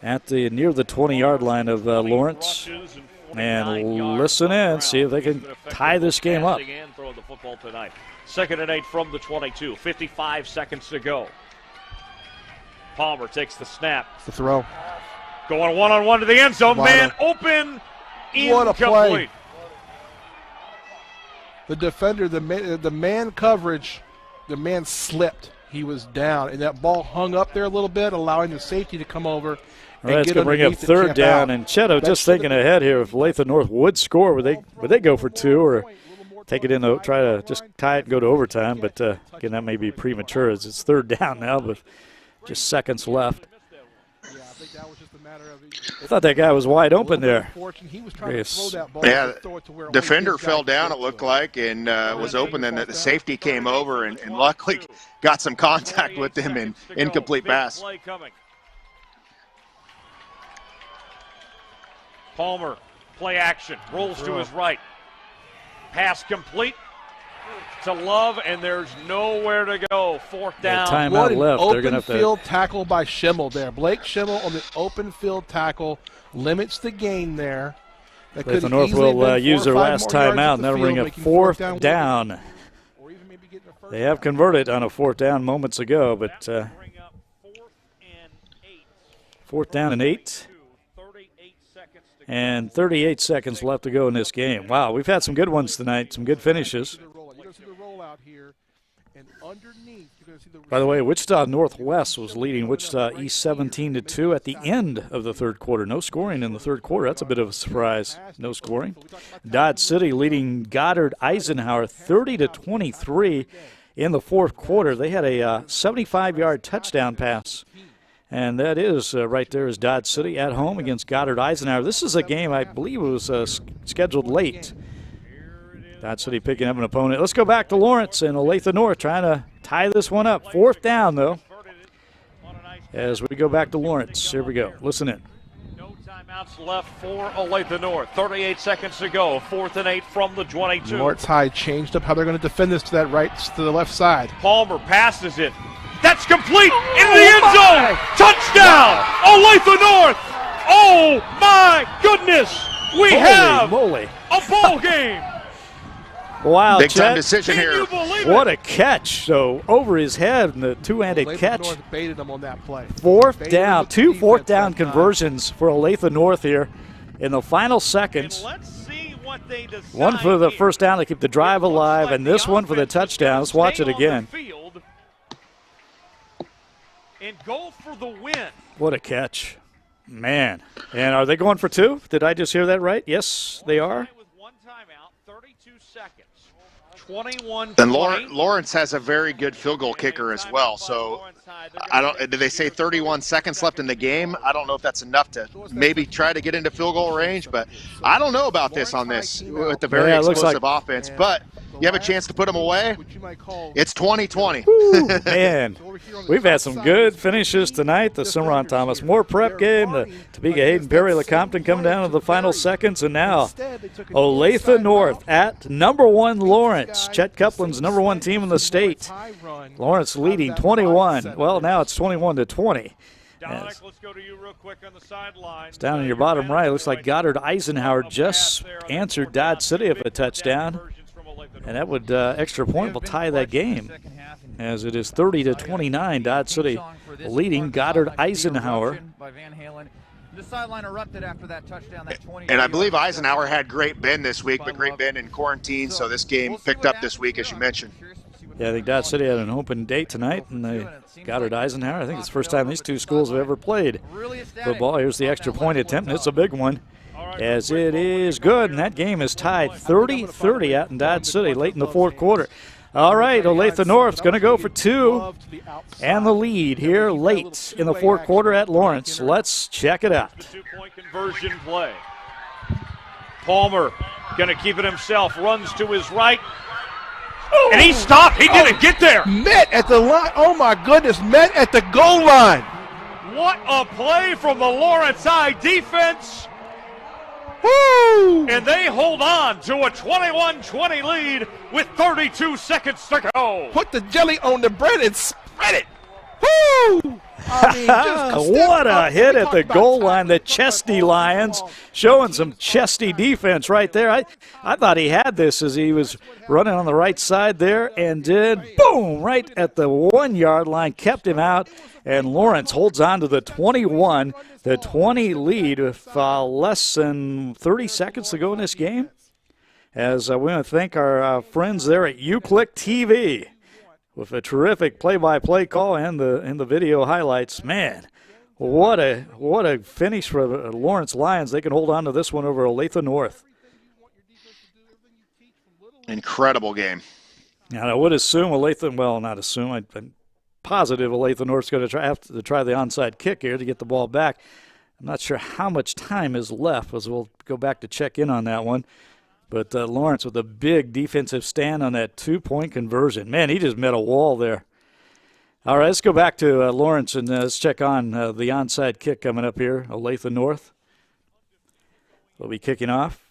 A: at the near the 20-yard line of Lawrence. And listen in, see if they can tie this game up.
D: Throw the football tonight. 2nd and 8 from the 22. 55 seconds to go. Palmer takes the snap.
E: The throw.
D: Going one-on-one to the end zone. Man open.
E: What a play.
D: Incomplete.
E: The defender, the man coverage, the man slipped. He was down, and that ball hung up there a little bit, allowing the safety to come over.
A: All right, it's going to bring up third down. And Chetto just thinking ahead here. If Olathe North would score, would they go for two or take it in, try to just tie it and go to overtime? But, again, that may be premature as it's third down now, but just seconds left. I thought that guy was wide open there.
B: Yeah, defender fell down, it looked like, and was open. Then the safety came over and luckily got some contact with him and incomplete pass.
D: Palmer, play action, rolls to his right. Pass complete to Love, and there's nowhere to go. Fourth down.
A: Timeout left. They're going to have to.
E: Open field tackle by Schimmel there. Blake Schimmel on the open field tackle limits the gain there.
A: Olathe North will use their last timeout, and that'll bring up fourth down. They have converted on a fourth down moments ago, but fourth down and 8. And 38 seconds left to go in this game. Wow, we've had some good ones tonight, some good finishes. By the way, Wichita Northwest was leading Wichita East 17-2 at the end of the third quarter. No scoring in the third quarter. That's a bit of a surprise. No scoring. Dodge City leading Goddard Eisenhower 30-23 in the fourth quarter. They had a 75-yard touchdown pass. And that is right there is Dodge City at home against Goddard Eisenhower. This is a game I believe was scheduled late. Dodge City picking up an opponent. Let's go back to Lawrence and Olathe North trying to tie this one up. Fourth down, though, as we go back to Lawrence. Here we go. Listen in.
D: No timeouts left for Olathe North. 38 seconds to go. 4th and 8 from the 22.
E: Lawrence High changed up how they're going to defend this to that right, to the left side.
D: Palmer passes it. That's complete into the end zone. Touchdown, Olathe North. Oh, my goodness. We have a ball game.
A: Wow,
B: big time
A: Chet.
B: decision here.
A: What a catch. So over his head and the two-handed catch.
E: North baited him on that play.
A: Fourth down, two fourth down conversions for Olathe North here in the final seconds. One for the first down to keep the drive alive, and this one for the touchdown. Let's watch it again.
D: And go for the win.
A: What a catch. Man. And are they going for two? Did I just hear that right? Yes, they are.
D: With one timeout, 32 seconds. 21.
B: And Lawrence has a very good field goal kicker as well. So I don't. Did they say 31 seconds left in the game? I don't know if that's enough to maybe try to get into field goal range, but I don't know about this on this with the very explosive offense. But you have a chance to put them away. It's 2020.
A: Man, we've had some good finishes tonight. The Cimarron Thomas More prep game, the Topeka Hayden Perry Lecompton coming down to the final seconds, and now Olathe North at #1 Lawrence. Chet Coupland's #1 team in the state. Lawrence leading 21. Well, now it's 21-20.
D: Dominic, let's go to you real quick on the sideline.
A: It's down in your bottom right. It looks like Goddard Eisenhower just answered Dodge City of a touchdown. And that would, extra point will tie that game, as it is 30-29. Dodge City leading Goddard Eisenhower.
R: The sideline erupted after that touchdown.
B: And I believe Eisenhower had Great Bend this week, but Great Bend in quarantine, so this game picked up this week, as you mentioned.
A: Yeah, I think Dodge City had an open date tonight, and they Goddard Eisenhower. I think it's the first time these two schools have ever played football. Here's the extra point attempt, and it's a big one, as it is good, and that game is tied 30-30 out in Dodge City late in the fourth quarter. All right, Olathe North's going to go for two, and the lead here late in the fourth quarter at Lawrence. Let's check it out.
D: Two-point conversion play. Palmer going to keep it himself, runs to his right, and he stopped. He didn't get there.
E: Met at the line. Oh, my goodness, met at the goal line.
D: What a play from the Lawrence High defense.
E: Woo!
D: And they hold on to a 21-20 lead with 32 seconds to go.
E: Put the jelly on the bread and spread it. Woo! I mean,
A: what a hit at the goal line. The Chesty Lions showing some Chesty defense right there. I thought he had this as he was running on the right side there, and did boom right at the 1 yard line, kept him out, and Lawrence holds on to the 21-20 lead with less than 30 seconds to go in this game. As we want to thank our friends there at UClick TV with a terrific play-by-play call and the video highlights. Man, what a finish for the Lawrence Lions. They can hold on to this one over Olathe North.
B: Incredible game.
A: And I would assume Olathe, well, not assume, I'm positive Olathe North's going to have to try the onside kick here to get the ball back. I'm not sure how much time is left, as we'll go back to check in on that one. But Lawrence with a big defensive stand on that two-point conversion. Man, he just met a wall there. All right, let's go back to Lawrence and let's check on the onside kick coming up here. Olathe North will be kicking off.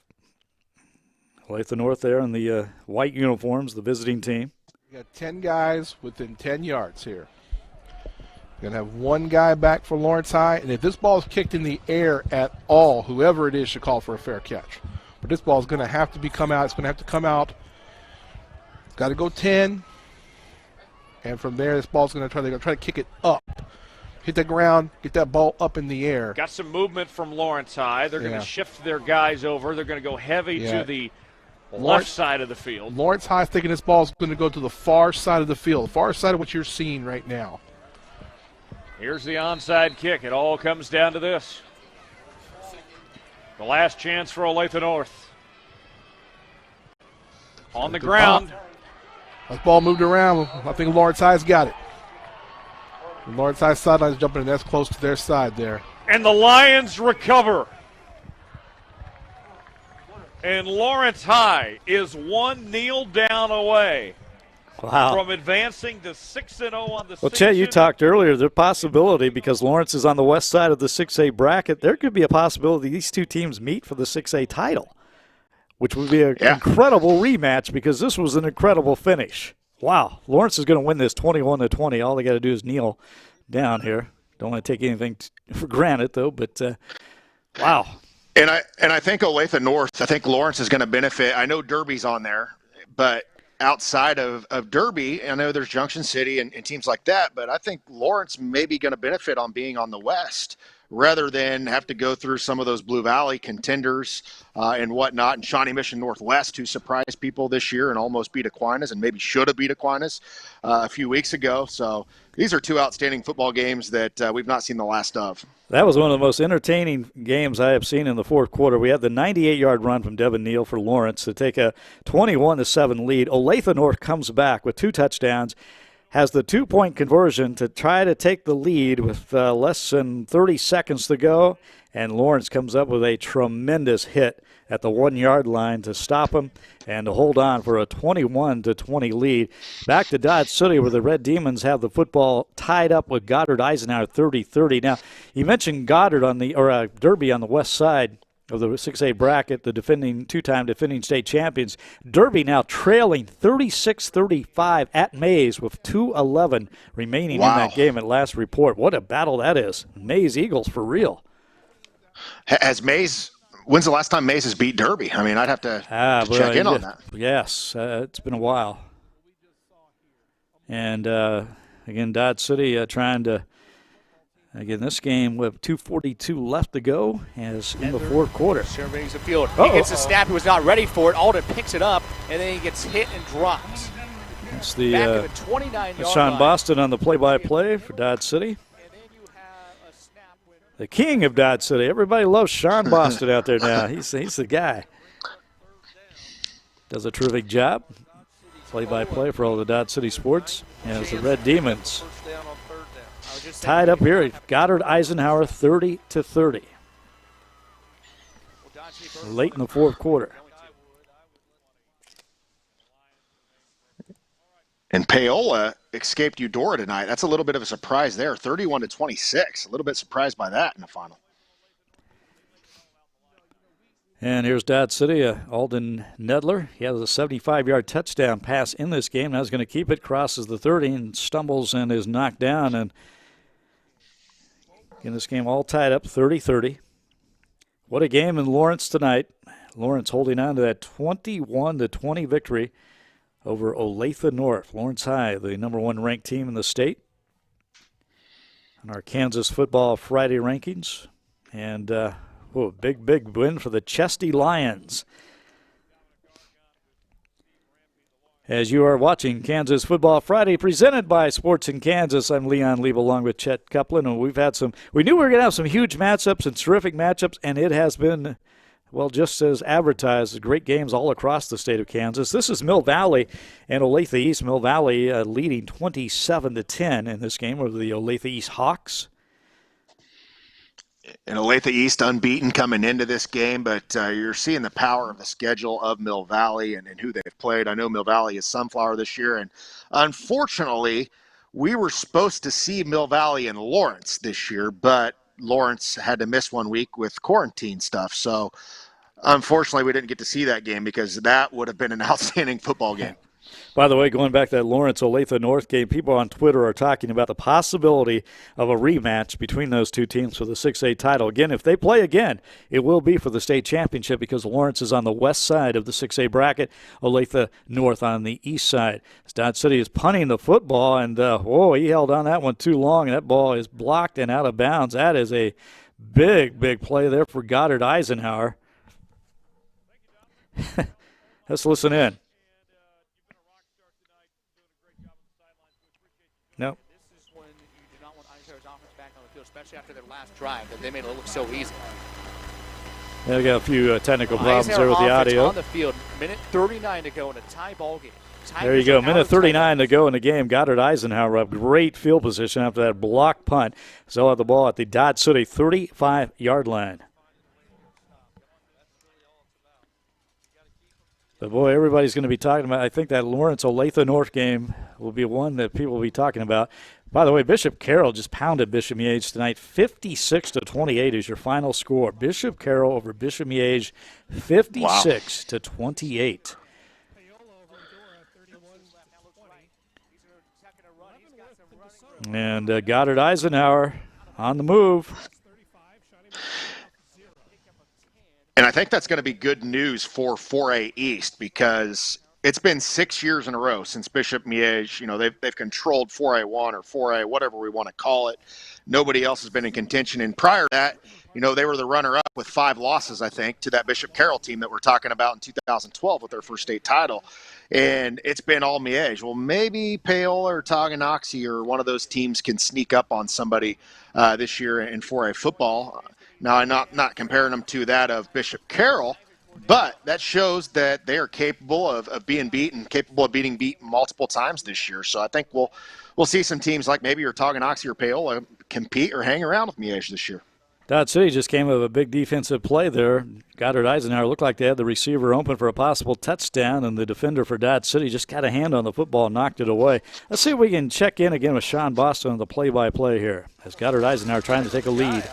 A: Olathe North there in the white uniforms, the visiting team.
E: We got 10 guys within 10 yards here. We're going to have one guy back for Lawrence High, and if this ball is kicked in the air at all, whoever it is should call for a fair catch. But this ball is going to have to come out. It's going to have to come out. It's got to go 10. And from there, this ball's going to try to kick it up. Hit the ground, get that ball up in the air.
D: Got some movement from Lawrence High. They're going to shift their guys over. They're going to go heavy to the left side of the field.
E: Lawrence High is thinking this ball is going to go to the far side of the field, the far side of what you're seeing right now.
D: Here's the onside kick. It all comes down to this. The last chance for Olathe North. On the ground.
E: That ball moved around. I think Lawrence High's got it. The Lawrence High sideline is jumping, and that's close to their side there.
D: And the Lions recover. And Lawrence High is one kneel down away from advancing to 6-0 on the season.
A: Well, Chet, you talked earlier, the possibility, because Lawrence is on the west side of the 6A bracket, there could be a possibility these two teams meet for the 6A title, which would be an incredible rematch because this was an incredible finish. Wow, Lawrence is going to win this 21-20. All they got to do is kneel down here. Don't want to take anything for granted, though, but wow.
B: And I think Olathe North, I think Lawrence is going to benefit. I know Derby's on there, but outside of Derby, I know there's Junction City and teams like that, but I think Lawrence may be going to benefit on being on the west rather than have to go through some of those Blue Valley contenders and whatnot, and Shawnee Mission Northwest, who surprised people this year and almost beat Aquinas and maybe should have beat Aquinas a few weeks ago. So these are two outstanding football games that we've not seen the last of.
A: That was one of the most entertaining games I have seen in the fourth quarter. We had the 98-yard run from Devin Neal for Lawrence to take a 21-7 lead. Olathe North comes back with 2 touchdowns, has the 2-point conversion to try to take the lead with less than 30 seconds to go, and Lawrence comes up with a tremendous hit at the 1-yard line to stop him and to hold on for a 21-20 lead. Back to Dodge City, where the Red Demons have the football tied up with Goddard Eisenhower 30-30. Now, you mentioned Goddard on the Derby on the west side. of the 6A bracket, the two-time defending state champions. Derby now trailing 36-35 at Mays with 2:11 remaining in that game at last report. What a battle that is. Mays Eagles for real.
B: When's the last time Mays has beat Derby? I mean, I'd have to check in on that.
A: Yes, it's been a while. And, again, Dodge City trying to, again, this game with 2:42 left to go as in the fourth quarter.
U: Surveys the field. He gets a snap. He was not ready for it. Alden picks it up, and then he gets hit and drops.
A: It's the,
U: back of the 29-yard
A: Sean
U: line.
A: Boston on the play-by-play for Dodge City. The king of Dodge City. Everybody loves Sean Boston out there now. He's the guy. Does a terrific job. Play-by-play for all the Dodge City sports. As the Red Demons tied up here. Goddard Eisenhower 30-30. Late in the fourth quarter.
B: And Paola escaped Eudora tonight. That's a little bit of a surprise there, 31-26. A little bit surprised by that in the final.
A: And here's Dodge City, Alden Nedler. He has a 75-yard touchdown pass in this game. Now he's going to keep it, crosses the 30, and stumbles and is knocked down. And in this game all tied up 30-30. What a game in Lawrence tonight. Lawrence holding on to that 21-20 victory over Olathe North. Lawrence High, the #1 ranked team in the state. On our Kansas Football Friday rankings. And big win for the Chesty Lions. As you are watching Kansas Football Friday presented by Sports in Kansas, I'm Leon Lieb along with Chet Copeland, and we knew we were going to have some huge matchups and terrific matchups, and it has been, well, just as advertised, great games all across the state of Kansas. This is Mill Valley and Olathe East. Mill Valley leading 27-10 in this game over the Olathe East Hawks.
B: And Olathe East unbeaten coming into this game, but you're seeing the power of the schedule of Mill Valley and who they've played. I know Mill Valley is Sunflower this year, and unfortunately, we were supposed to see Mill Valley and Lawrence this year, but Lawrence had to miss 1 week with quarantine stuff. So unfortunately, we didn't get to see that game because that would have been an outstanding football game.
A: By the way, going back to that Lawrence-Olathe North game, people on Twitter are talking about the possibility of a rematch between those two teams for the 6A title. Again, if they play again, it will be for the state championship because Lawrence is on the west side of the 6A bracket, Olathe North on the east side. Dodge City is punting the football, and he held on that one too long, and that ball is blocked and out of bounds. That is a big play there for Goddard Eisenhower. Let's listen in. No.
U: This is when you do not want Eisenhower's offense back on the field, especially after their last drive that they made it look so easy.
A: Yeah, we got a few technical problems there with the audio.
U: On the field, minute 39 to go in a tie ball game.
A: There you go, minute 39 to go in the game. Goddard Eisenhower up, great field position after that block punt. So have the ball at the Dodge City 35-yard line. But, boy, everybody's going to be talking about, I think that Lawrence-Olathe North game will be one that people will be talking about. By the way, Bishop Carroll just pounded Bishop Miege tonight. 56-28 is your final score. Bishop Carroll over Bishop Miege, 56-28. And Goddard Eisenhower on the move.
B: And I think that's going to be good news for 4A East because it's been 6 years in a row since Bishop Miege, they've controlled 4A1 or 4A, whatever we want to call it. Nobody else has been in contention. And prior to that, they were the runner-up with 5 losses, I think, to that Bishop Carroll team that we're talking about in 2012 with their first state title. And it's been all Miege. Well, maybe Paola or Tonganoxie or one of those teams can sneak up on somebody this year in 4A football. Now, I'm not comparing them to that of Bishop Carroll, but that shows that they are capable of being beaten, capable of being beaten multiple times this year. So I think we'll see some teams like maybe your Tonganoxie or Paola compete or hang around with Miege this year.
A: Dodge City just came with a big defensive play there. Goddard Eisenhower looked like they had the receiver open for a possible touchdown, and the defender for Dodge City just got a hand on the football and knocked it away. Let's see if we can check in again with Sean Boston on the play-by-play here as Goddard Eisenhower trying to take a lead.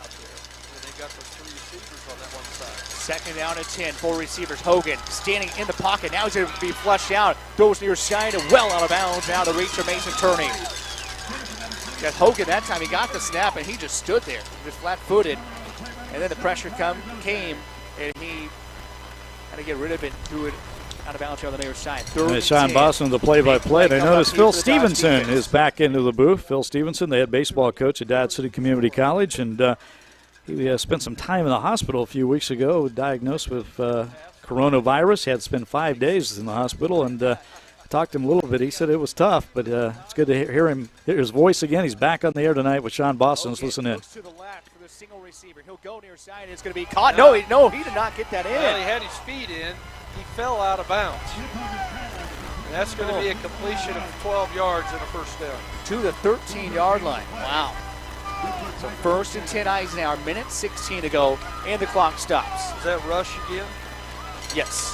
U: Second down and 10. 4 receivers. Hogan standing in the pocket. Now he's going to be flushed out. Throws near side and well out of bounds. Now to reach for Mason Turney. Got Hogan that time. He got the snap and he just stood there, just flat-footed. And then the pressure came, and he had to get rid of it, threw it out of bounds here on the near side.
A: Sean Boston, the play-by-play. They notice Phil Stevenson is back into the booth. Phil Stevenson, the head baseball coach at Dodge City Community College, and he spent some time in the hospital a few weeks ago, diagnosed with coronavirus. He had to spend 5 days in the hospital, and talked to him a little bit. He said it was tough, but it's good to hear his voice again. He's back on the air tonight with Sean Boston. Let's listen in.
U: To the left for the single receiver. He'll go near side, and it's going to be caught. No, he did not get that in.
H: Well, he had his feet in. He fell out of bounds. And that's going to be a completion of 12 yards and a first down.
U: To the 13-yard line. Wow. So 1st and 10 Eisenhower, minute 16 to go, and the clock stops.
H: Is that rush again?
U: Yes.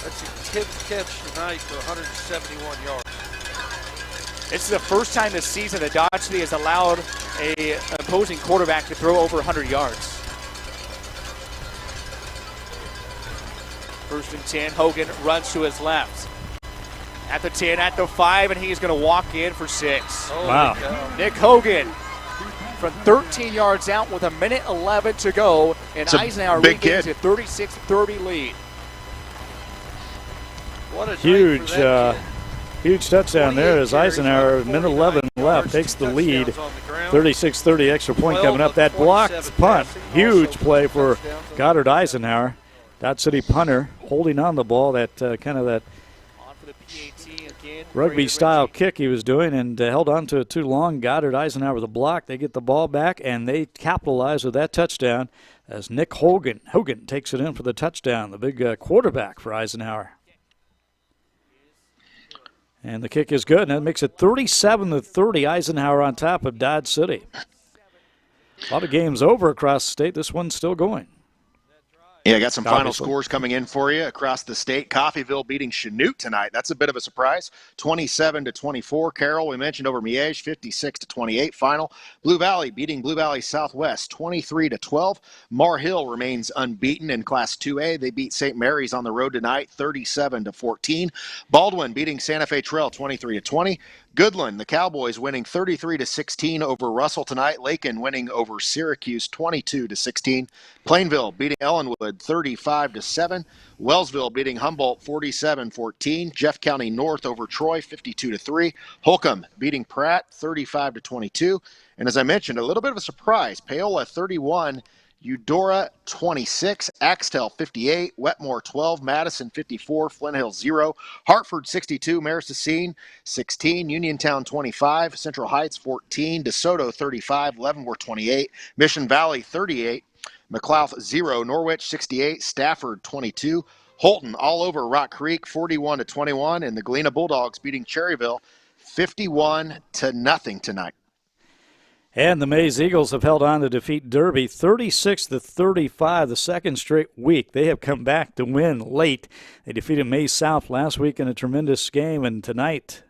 H: That's his 10th catch tonight for 171 yards.
U: This is the first time this season that Dodge City has allowed an opposing quarterback to throw over 100 yards. 1st and 10, Hogan runs to his left. At the 10, at the 5, and he's going to walk in for 6.
A: Wow.
U: Nick Hogan from 13 yards out with a minute 11 to go, and Eisenhower regains a 36-30 lead.
H: What a
A: huge touchdown there as Eisenhower, minute 11 left, takes the lead. 36-30 extra point coming up. That blocked punt, huge play for Goddard Eisenhower. Dodge City punter holding on the ball, that kind of that rugby-style kick he was doing, and held on to it too long. Goddard Eisenhower with a block. They get the ball back, and they capitalize with that touchdown as Nick Hogan takes it in for the touchdown, the big quarterback for Eisenhower. And the kick is good, and that makes it 37-30, Eisenhower on top of Dodge City. A lot of games over across the state. This one's still going.
B: Yeah, I got some final scores coming in for you across the state. Coffeyville beating Chanute tonight. That's a bit of a surprise. 27-24. Carroll, we mentioned, over Miege, 56-28 final. Blue Valley beating Blue Valley Southwest, 23-12. Mar Hill remains unbeaten in Class 2A. They beat St. Mary's on the road tonight, 37-14. Baldwin beating Santa Fe Trail, 23-20. Goodland, the Cowboys, winning 33-16 over Russell tonight. Lakin winning over Syracuse 22-16. Plainville beating Ellenwood 35-7. Wellsville beating Humboldt 47-14. Jeff County North over Troy 52-3. Holcomb beating Pratt 35-22. And as I mentioned, a little bit of a surprise. Paola 31. Eudora 26, Axtell 58, Wetmore 12, Madison 54, Flint Hill 0, Hartford 62, Marist 16, Uniontown 25, Central Heights 14, DeSoto 35, Leavenworth 28, Mission Valley 38, McLouth 0, Norwich 68, Stafford 22, Holton all over Rock Creek 41-21, and the Galena Bulldogs beating Cherryville 51-0 tonight.
A: And the Mays Eagles have held on to defeat Derby 36-35, the second straight week. They have come back to win late. They defeated Mays South last week in a tremendous game, and tonight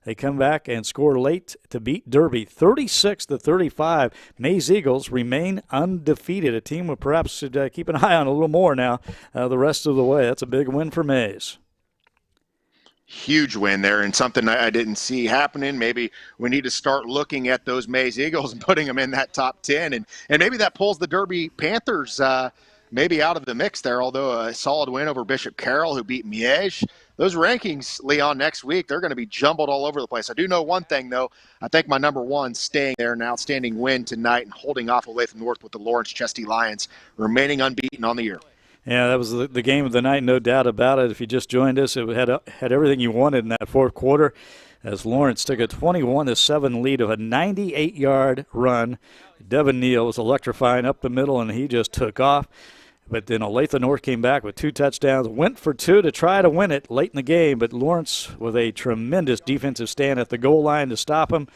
A: they come back and score late to beat Derby 36-35. Mays Eagles remain undefeated, a team we perhaps should keep an eye on a little more now the rest of the way. That's a big win for Mays.
B: Huge win there, and something I didn't see happening. Maybe we need to start looking at those Mays Eagles and putting them in that top 10, and maybe that pulls the Derby Panthers maybe out of the mix there, although a solid win over Bishop Carroll, who beat Miege. Those rankings, Leon, next week, they're going to be jumbled all over the place. I do know one thing, though. I think my number one staying there, an outstanding win tonight and holding off away from North with the Lawrence Chesty Lions, remaining unbeaten on the year.
A: Yeah, that was the game of the night, no doubt about it. If you just joined us, it had everything you wanted in that fourth quarter as Lawrence took a 21-7 lead of a 98-yard run. Devin Neal was electrifying up the middle, and he just took off. But then Olathe North came back with 2 touchdowns, went for 2 to try to win it late in the game, but Lawrence with a tremendous defensive stand at the goal line to stop him.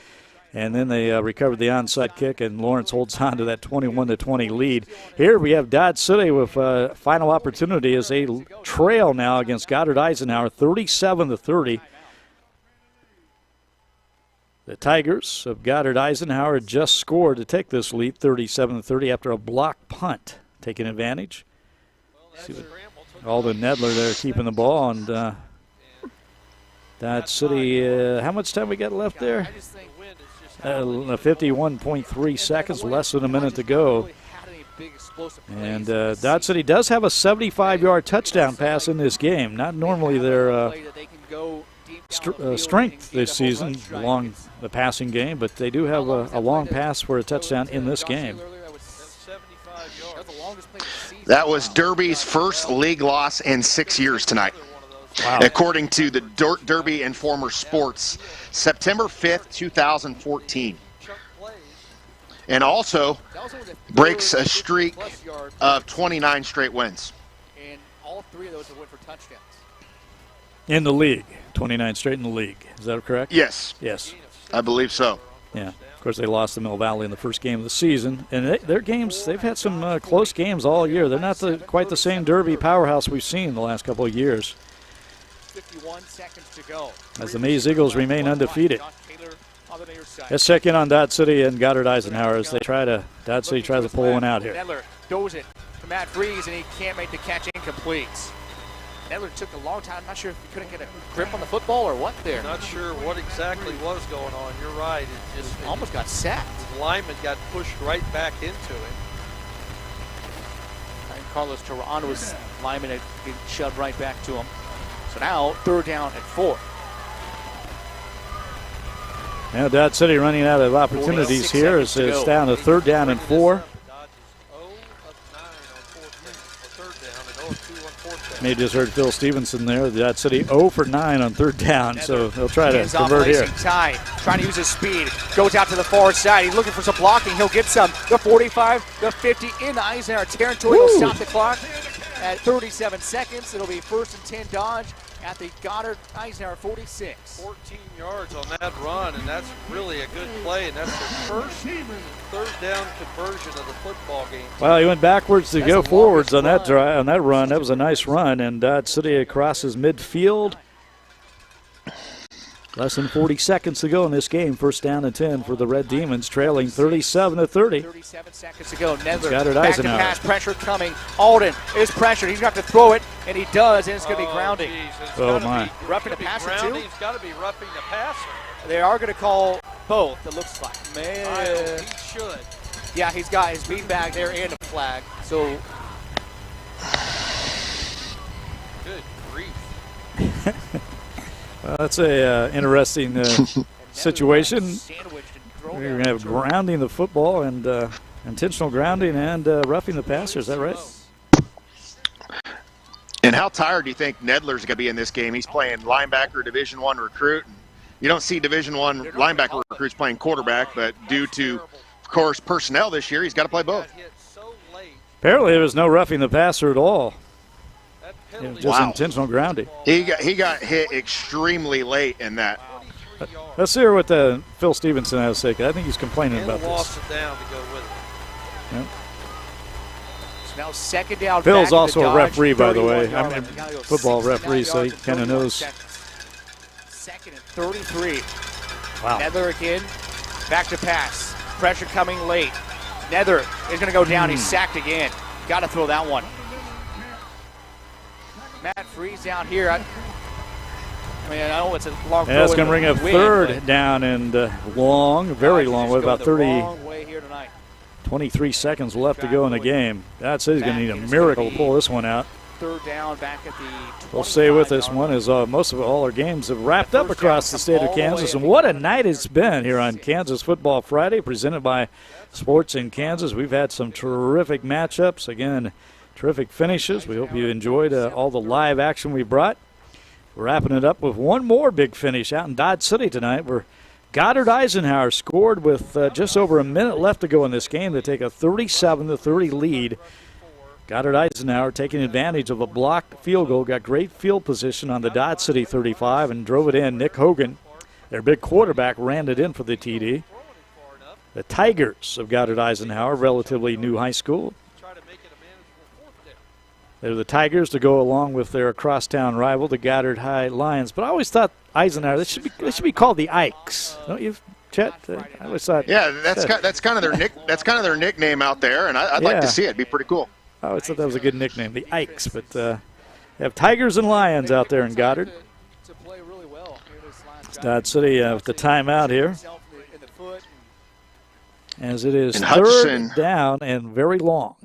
A: And then they recovered the onside kick, and Lawrence holds on to that 21-20 lead. Here we have Dodge City with final opportunity as they trail now against Goddard Eisenhower, 37-30. The Tigers of Goddard Eisenhower just scored to take this lead, 37-30, after a block punt, taking advantage. Alden Nedler there keeping the ball, and Dodge City, how much time we got left there? 51.3 seconds, less than a minute to go. And Dodge City does have a 75-yard touchdown pass in this game. Not normally their strength this season along the passing game, but they do have a long pass for a touchdown in this game.
B: That was Derby's first league loss in 6 years tonight.
A: Wow.
B: According to the Derby Informer Sports, September 5th, 2014. And also breaks a streak of 29 straight wins.
U: And all 3 of those have went for touchdowns.
A: In the league, 29 straight in the league. Is that correct?
B: Yes.
A: Yes.
B: I believe so.
A: Yeah. Of course, they lost to Mill Valley in the first game of the season. And their games, they've had some close games all year. They're not quite the same Derby powerhouse we've seen the last couple of years.
U: 51 seconds to go.
A: As the Maize Eagles remain undefeated. Let's check in on Dodge City and Goddard Eisenhower as Dodge City tries to pull one out here.
U: Nedler throws it to Matt Freeze, and he can't make the catch. Incomplete. Nedler took a long time. I'm not sure if he couldn't get a grip on the football or what there.
H: Not sure what exactly was going on. You're right. It just
U: almost got sacked.
H: The lineman got pushed right back into him.
U: And Carlos Toronto's lineman had been shoved right back to him. So now 3rd down and 4.
A: Now Dodge City running out of opportunities here as it's down to 3rd down and 4. May just heard Phil Stevenson there. Dodge City 0 for 9 on 3rd down, so they'll try to convert here.
U: Tide, trying to use his speed, goes out to the far side. He's looking for some blocking. He'll get some. The 45, the 50 in the Eisenhower territory. Will stop the clock at 37 seconds. It'll be 1st and 10 Dodge at the Goddard Eisenhower 46.
H: 14 yards on that run, and that's really a good play, and that's the first 3rd down conversion of the football game.
A: Well, he went backwards to go forwards on that run. That was a nice run, and Dodge City crosses midfield. Less than 40 seconds to go in this game. 1st down and 10 for the Red Demons, trailing 37-30.
U: 37 seconds to go. Nedler
A: Goddard
U: back
A: Eisenhower.
U: to pass, pressure coming. Alden is pressured. He's got to throw it, and he does, and it's going to be grounding.
A: Oh, my.
U: Roughing the passer, too?
H: He's got to be roughing the passer.
U: They are going to call both, it looks like. Man.
H: He should.
U: Yeah, he's got his beanbag there and a flag. So.
H: Good grief.
A: Well, that's a interesting situation. We're going to have grounding the football and intentional grounding and roughing the passer. Is that right?
B: And how tired do you think Nedler's going to be in this game? He's playing linebacker, Division I recruit. You don't see Division I linebacker recruits playing quarterback, but due to, of course, personnel this year, he's got to play both.
A: Apparently there was no roughing the passer at all. Just intentional grounding.
B: He got hit extremely late in that.
A: Let's hear what Phil Stevenson has to say. I think he's complaining about this.
H: Lost it down to go with it.
A: Yep.
U: So now 2nd down.
A: Phil's also a referee, by the way. I'm a football referee, so he kind of knows.
U: 2nd and 33.
A: Wow.
U: Nedler again. Back to pass. Pressure coming late. Nedler is going to go down. He's sacked again. Got to throw that one. Matt Freeze down here. I know it's a long throw.
A: Yeah, it's going to bring up 3rd down and long, very long, with about 23 seconds left to go in the game. That's he's going to need a miracle to pull this one out.
U: 3rd down back at the.
A: We'll stay with this one as most of all our games have wrapped up across the state of Kansas. And what a night it's been here on Kansas Football Friday, presented by Sports in Kansas. We've had some terrific matchups. Again, terrific finishes. We hope you enjoyed all the live action we brought. We're wrapping it up with one more big finish out in Dodge City tonight, where Goddard Eisenhower scored with just over a minute left to go in this game to take a 37-30 lead. Goddard Eisenhower taking advantage of a blocked field goal, got great field position on the Dodge City 35 and drove it in. Nick Hogan, their big quarterback, ran it in for the TD. The Tigers of Goddard Eisenhower, relatively new high school. They're the Tigers to go along with their crosstown rival, the Goddard High Lions. But I always thought Eisenhower, they should be called the Ikes, don't you, Chet? I always thought.
B: Yeah, that's kind of their nickname out there, and I'd like to see it. It'd be pretty cool.
A: I always thought that was a good nickname, the Ikes. But they have Tigers and Lions out there in Goddard. Dodge City with the timeout here, as it is third down and very long.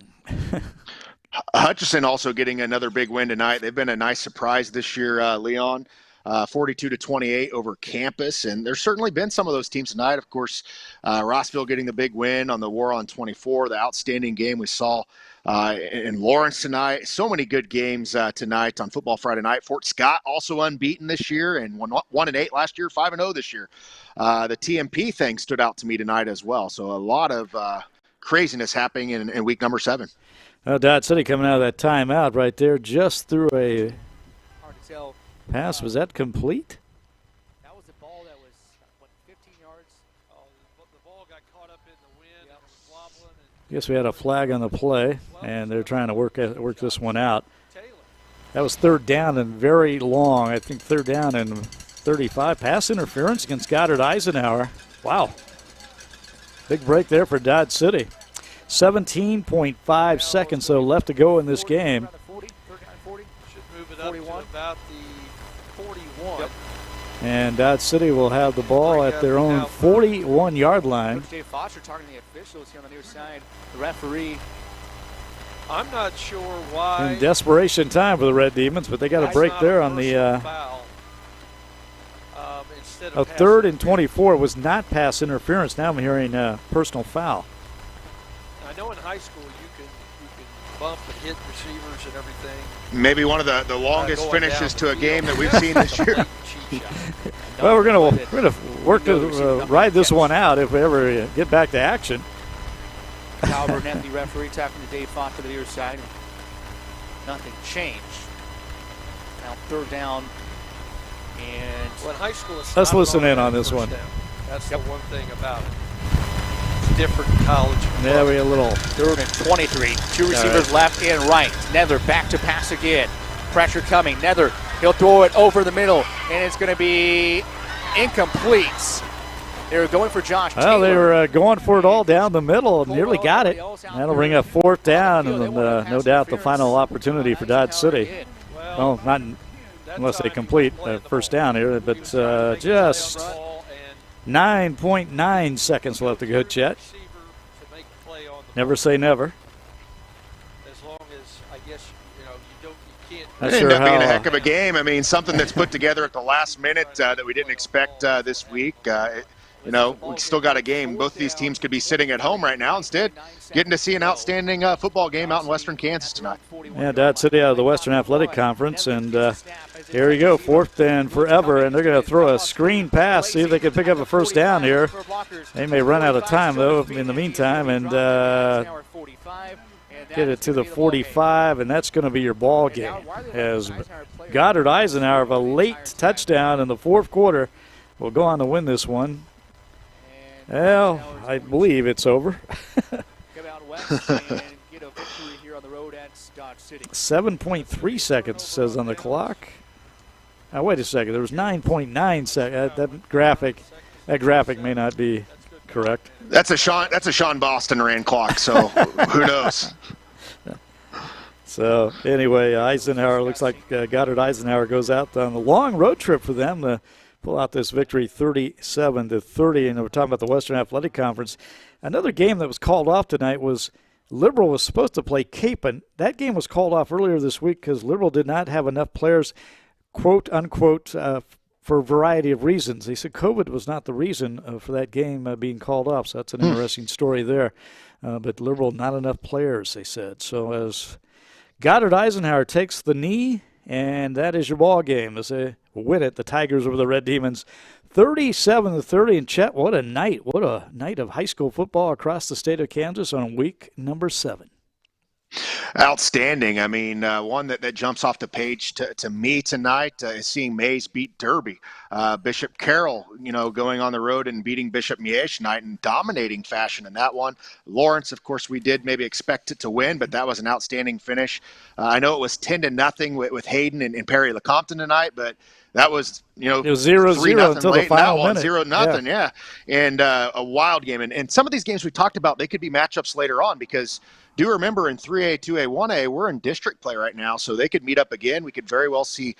B: Hutchinson also getting another big win tonight. They've been a nice surprise this year, Leon. 42-28 over Campus, and there's certainly been some of those teams tonight. Of course, Rossville getting the big win on the War on 24, the outstanding game we saw in Lawrence tonight. So many good games tonight on Football Friday night. Fort Scott also unbeaten this year and 1-8 last year, 5-0 this year. The TMP thing stood out to me tonight as well. So a lot of craziness happening in week number 7.
A: Dodge City coming out of that timeout right there, just threw a pass. Was that complete?
H: That was a ball that was, 15 yards? The ball got caught up in the wind and was wobbling.
A: I guess we had a flag on the play, and they're trying to work this one out. That was third down and very long. I think third down and 35. Pass interference against Goddard Eisenhower. Wow. Big break there for Dodge City. 17.5 seconds, though, left to go in this game.
H: Should move it up to about the 41. Yep.
A: And Dodge City will have the ball at their own 41-yard line.
U: Coach Dave Foster talking to the officials here on the near side. The referee.
H: I'm not sure why.
A: In desperation time for the Red Demons, but they got a break there on the a third and 24. Was not pass interference. Now I'm hearing personal foul.
H: I know in high school you can bump and hit receivers and everything.
B: Maybe one of the longest finishes to a game that we've seen this year.
A: Well, we're gonna work to ride this one out if we ever get back to action.
U: Kyle Burnett, the referee, talking to Dave Foster to the near side. Nothing changed. Now third down. And
H: well, in high school,
A: let's listen in on this one.
H: Down. That's the one thing about it. Different college.
A: Yeah, we had a little.
U: Third and 23. Two receivers left and right. Nether back to pass again. Pressure coming. Nether, he'll throw it over the middle, and it's going to be incomplete. They were going for Josh Taylor.
A: Well, they were going for it all down the middle and nearly got it. That'll bring a fourth down, and then, no doubt the final opportunity for Dodge City. Well, not unless they complete the first down here, but just 9.9 seconds left to go, Chet. Never say never.
H: As long as, I guess, you can't.
B: It ended up being a heck of a game. I mean, something that's put together at the last minute that we didn't expect this week. We still got a game. Both these teams could be sitting at home right now. Instead, getting to see an outstanding football game out in Western Kansas tonight.
A: Yeah, Dodge City out of the Western Athletic Conference, and here you go, fourth and forever, and they're going to throw a screen pass, see if they can pick up a first down here. They may run out of time, though, in the meantime, and get it to the 45, and that's going to be your ball game. As Goddard Eisenhower of a late touchdown in the fourth quarter will go on to win this one. Well, I believe it's over. 7.3 seconds says on the clock. Now wait a second. There was 9.9 seconds. That graphic may not be correct.
B: That's a Sean Boston ran clock. So who knows?
A: So anyway, Eisenhower looks like Goddard Eisenhower goes out on a long road trip for them to pull out this victory 37-30. And we're talking about the Western Athletic Conference. Another game that was called off tonight was Liberal was supposed to play Capon. That game was called off earlier this week because Liberal did not have enough players, quote unquote, for a variety of reasons. They said COVID was not the reason for that game being called off. So that's an interesting story there. But Liberal, not enough players, they said. So as Goddard Eisenhower takes the knee, and that is your ball game as they win it. The Tigers over the Red Demons, 37-30. And Chet, what a night! What a night of high school football across the state of Kansas on week number 7.
B: Outstanding. I mean, one that jumps off the page to me tonight is seeing Mays beat Derby. Bishop Carroll, going on the road and beating Bishop Miege tonight in dominating fashion in that one. Lawrence, of course, we did maybe expect it to win, but that was an outstanding finish. I know it was 10-0 with Hayden and Perry Lecompton tonight, but That was,
A: it was 0-0 until the final minute.
B: 0-0, yeah. And a wild game. And some of these games we talked about, they could be matchups later on because do remember in 3A, 2A, 1A, we're in district play right now, so they could meet up again. We could very well see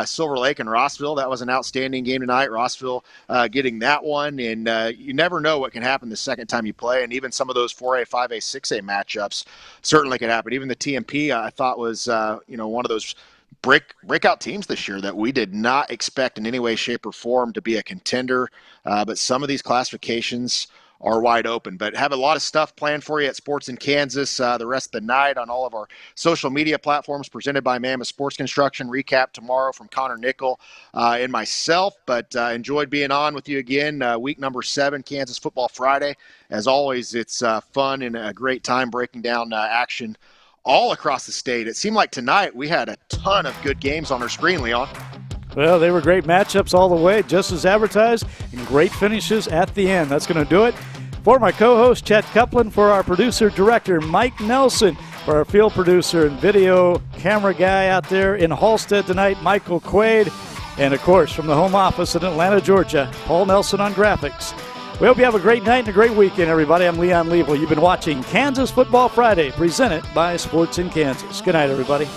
B: Silver Lake and Rossville. That was an outstanding game tonight. Rossville getting that one. And you never know what can happen the second time you play. And even some of those 4A, 5A, 6A matchups certainly could happen. Even the TMP, I thought was, one of those breakout teams this year that we did not expect in any way, shape, or form to be a contender. But some of these classifications are wide open. But have a lot of stuff planned for you at Sports in Kansas the rest of the night on all of our social media platforms presented by Mammoth Sports Construction. Recap tomorrow from Connor Nickel and myself. But enjoyed being on with you again. Week number 7, Kansas Football Friday. As always, it's fun and a great time breaking down action all across the state. It seemed like tonight we had a ton of good games on our screen, Leon.
A: Well, they were great matchups all the way, just as advertised, and great finishes at the end. That's going to do it. For my co-host, Chet Copeland, for our producer-director, Mike Nelson, for our field producer and video camera guy out there in Halstead tonight, Michael Quaid, and, of course, from the home office in Atlanta, Georgia, Paul Nelson on graphics. We hope you have a great night and a great weekend, everybody. I'm Leon Liebel. You've been watching Kansas Football Friday, presented by Sports in Kansas. Good night, everybody.